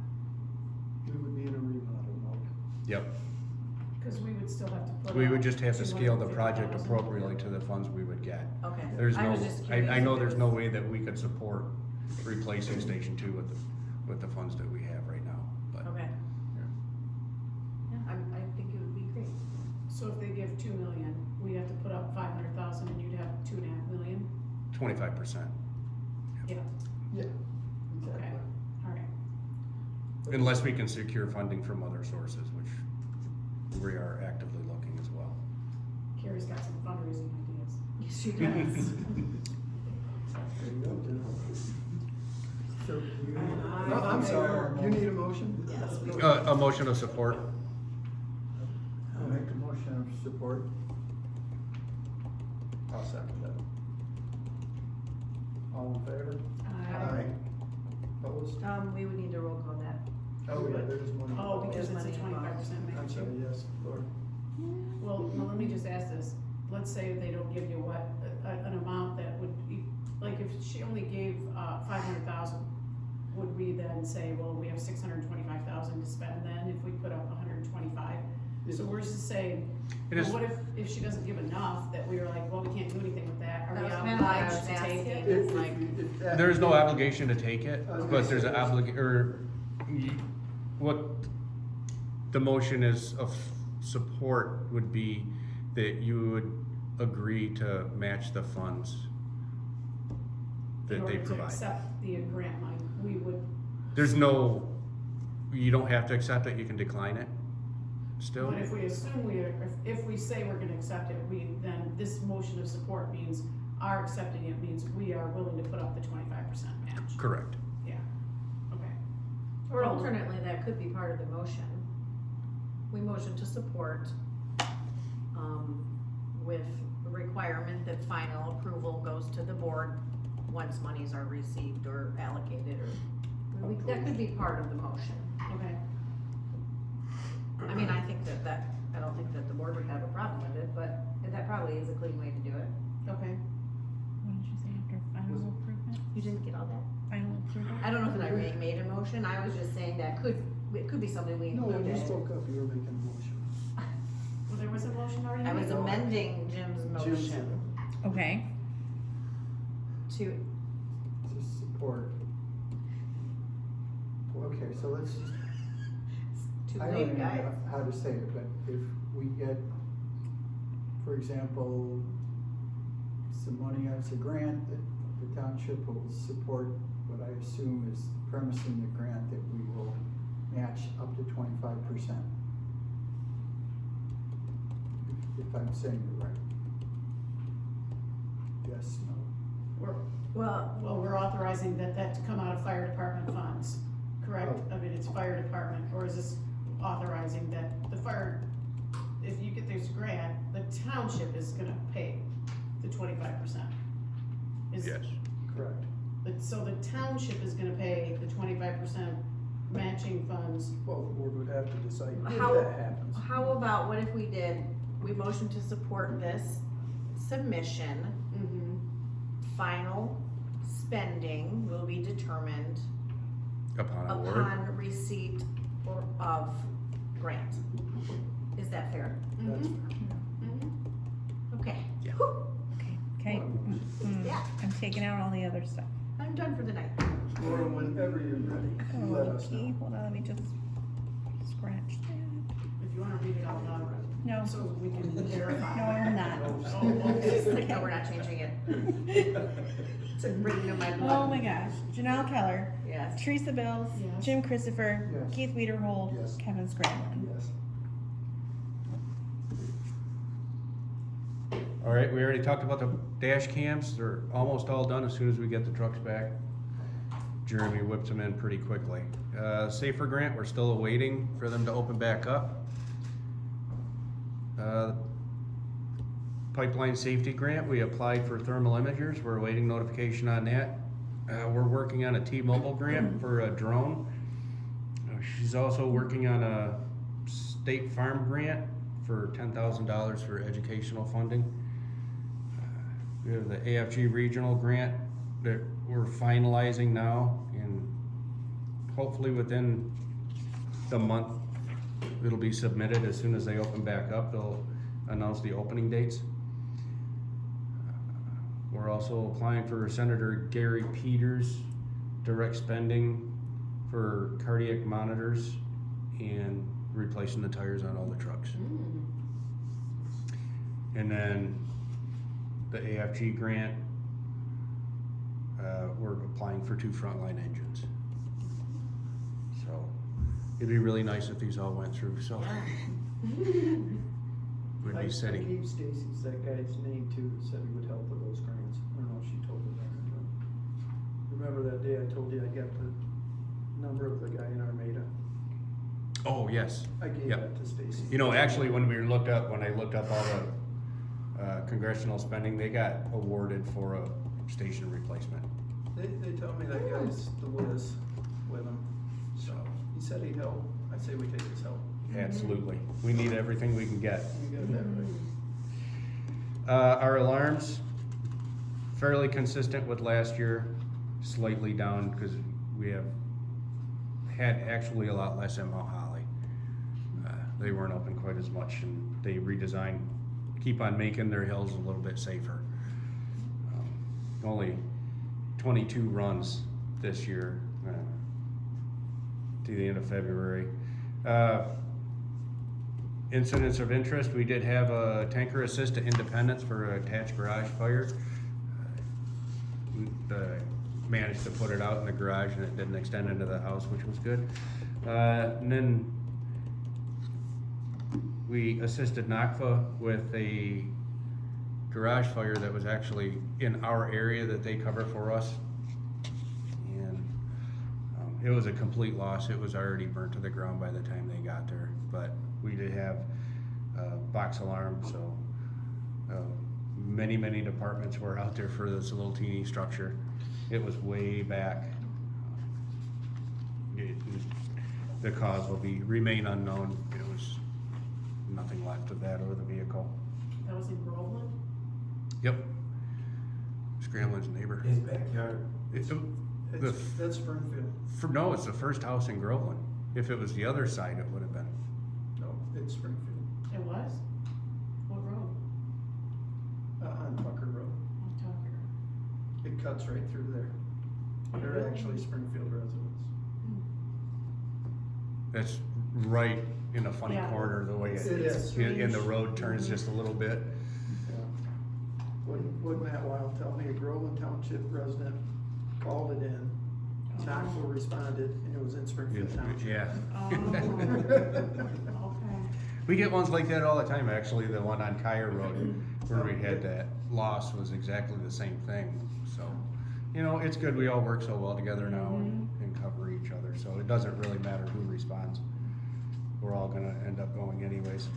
We would be in a remodel mode. Yep. Cause we would still have to put. We out would just have to scale the project 250,000. appropriately to the funds we would get. Okay. There's I no, was just curious I know if it there's was- no way that we could support replacing Station 2 with the funds that we have right now, but. Okay. Yeah, I think it would be great. So if they give 2 million, we have to put up 500,000 and you'd have 2.5 million? 25%, Yeah, Yeah. okay, Exactly. alright. unless we can secure funding from other sources, which we are actively looking as well. Carrie's got some fundraising ideas. Yes, she does. There you go, Jen. So, I'm sorry, you need a motion? Yes. A motion of support. I'll make a motion of support. I'll second that. All in favor? Aye. Opposed? We would need to roll call that. Oh, yeah, there's money. Oh, because it's a Money involved. 25% I'm match. sorry, yes, Lord. Well, let me just ask this, let's say they don't give you what, an amount that would be, like if she only gave, 500,000, would we then say, well, we have 625,000 to spend then if we put up 125? So we're just saying, It well, is- what if she doesn't give enough, that we were like, well, we can't do anything with that, are we That was kinda what I obliged was to take asking. it? It's like- There's no obligation to take it, I was gonna but there's say an this. what the motion is of support would be that you would agree to match the funds that they In order to provide. accept the grant money, we would, There's no, you don't have to accept it, you can decline it still. but if we assume if we say we're gonna accept it, then this motion of support means our accepting it means we are willing to put up the 25% match. Correct. Yeah, okay. Or alternately, that could be part of the motion. We motion to support, with the requirement that final approval goes to the board once monies are received or allocated, or, that could be part of the motion. Okay, I mean, I think that, I don't think that the board would have a problem with it, but that probably is a clean way to do it. okay. What did you say after final improvement? You didn't get all that? Final approval? I don't know that I made a motion, I was just saying that it could be something we No, when you included. spoke up, you were making a motion. Well, there was a motion already I made. was amending Jim's Jim's- motion Okay, to, To support. Okay, so let's, too I don't late, even know guys. how to say it, but if we get, for example, some money as a grant, that the township will support what I assume is the premise in the grant, that we will match up to 25%. If I'm saying it right. Yes, no? Well, We're authorizing that to come out of fire department funds, correct? Oh. I mean, it's fire department, or is this authorizing that the fire, if you get this grant, the township is gonna pay the 25%? Yes. Correct. So the township is gonna pay the 25% matching funds. Well, the board would have to decide if How- that happens. how about, what if we motioned to support this submission, final spending will be determined Upon award. upon receipt of grant. Is that fair? That's Okay. Yeah. Whew, okay. Yeah. I'm taking out all the other stuff. I'm done for the night. Laura, whenever you're ready, let us Okay, know. hold on, let me just scratch that. If you wanna read it out loud, No, so we can verify. no, I will not. Oh, It's okay. like, no, we're not changing it. It's written in my Oh blood. my gosh, Janelle Keller, Yes. Teresa Bills, Yes. Jim Christopher, Yes. Keith Wiederhold, Yes. Kevin Scranlin. Yes. All right, we already talked about the dash cams, they're almost all done as soon as we get the trucks back. Jeremy whipped them in pretty quickly. Safer grant, we're still awaiting for them to open back up. Pipeline safety grant, we applied for thermal imagers, we're awaiting notification on that. We're working on a T-Mobile grant for a drone. She's also working on a state farm grant for $10,000 for educational funding. We have the AFG regional grant that we're finalizing now, and hopefully within the month, it'll be submitted. As soon as they open back up, they'll announce the opening dates. We're also applying for Senator Gary Peters' direct spending for cardiac monitors and replacing the tires on all the trucks. And then the AFG grant, we're applying for 2 frontline engines. So it'd be really nice if these all went through, so. We'd I be sitting. gave Stacy's that guy's name too, that said he would help with those grants. I don't know if she told you that or not. remember that day I told you I got the number of the guy in Armada? Oh, yes. I gave Yep. that to Stacy. You know, actually, when I looked up all the congressional spending, they got awarded for a station replacement. They tell me that guy's the whiz with him, so he said he'd help. I say we take his help. Absolutely. We need everything we can get. You got that right. Our alarms, fairly consistent with last year, slightly down because we have had actually a lot less in Mount Holly. They weren't open quite as much, and they redesigned, keep on making their hills a little bit safer. Only 22 runs this year to the end of February. Incidents of interest, we did have a tanker assist to Independence for an attached garage fire. Managed to put it out in the garage and it didn't extend into the house, which was good. And then we assisted NACFA with a garage fire that was actually in our area that they cover for us. And it was a complete loss. It was already burnt to the ground by the time they got there. But we did have a box alarm, so many departments were out there for this little teeny structure. It was way back. The cause will remain unknown. It was nothing left of that or the vehicle. That was in Groveland? Yep. Scramlin's neighbor. His backyard. That's Springfield. No, it's the first house in Groveland. If it was the other side, it would have been. No, it's Springfield, It was? What road? on Tucker Road. On Tucker. It cuts right through there. They're actually Springfield residents. That's right in a funny Yeah. corner, the way It is. and the road turns just a little bit. What Matt Wild tell me, a Groveland Township resident called it in, Knoxville responded, and it was in Springfield Township. Yeah. Oh, okay. We get ones like that all the time, actually. The one on Kyer Road where we had that loss was exactly the same thing. So, you know, it's good we all work so well together now and cover each other. So it doesn't really matter who responds. We're all gonna end up going anyways.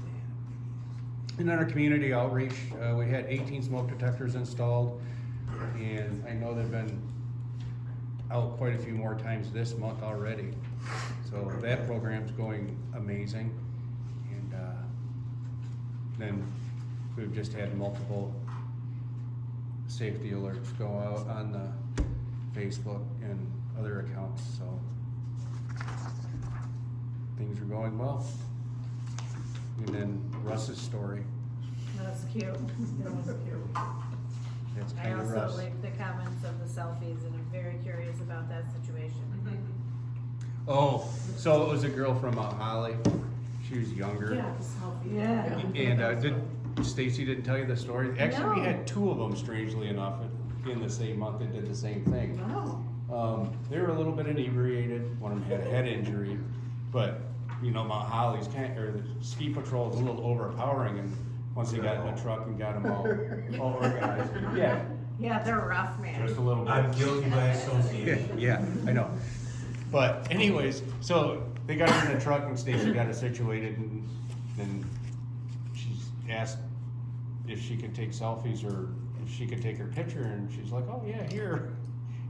And then our community outreach, we had 18 smoke detectors installed, and I know they've been out quite a few more times this month already. So that program's going amazing. And then we've just had multiple safety alerts go out on the Facebook and other accounts, so things are going well. And then Russ's story, That's cute. That was cute. that's I kind of Russ. also liked the comments of the selfies, and I'm very curious about that situation. Oh, so it was a girl from Mount Holly. She was younger. Yeah, the selfie. Yeah. And Stacy didn't tell you the story? Actually, we No. had two of them, strangely enough, in the same month that did the same thing. Wow. They were a little bit inebriated. One of them had a head injury, but you know, Mount Holly's the ski patrol is a little overpowering, and once they got in the truck and got them all organized, yeah, Yeah, they're rough, man. just a little bit. I'm guilty by association. Yeah, I know. But anyways, so they got in the truck and Stacy got it situated, and she's asked if she could take selfies or if she could take her picture, and she's like, oh yeah, here.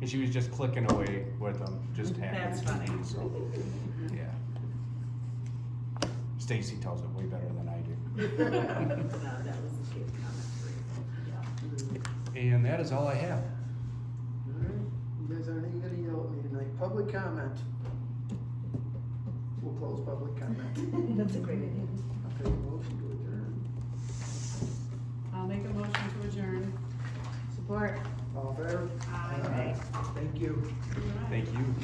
And she was just clicking away with them, just happy. That's funny. So, yeah. Stacy tells it way better than I do. No, that was a cute comment for you. Yeah. And that is all I have. Alright, you guys aren't even gonna yell at me tonight. Public comment. We'll close public comment. That's a great idea.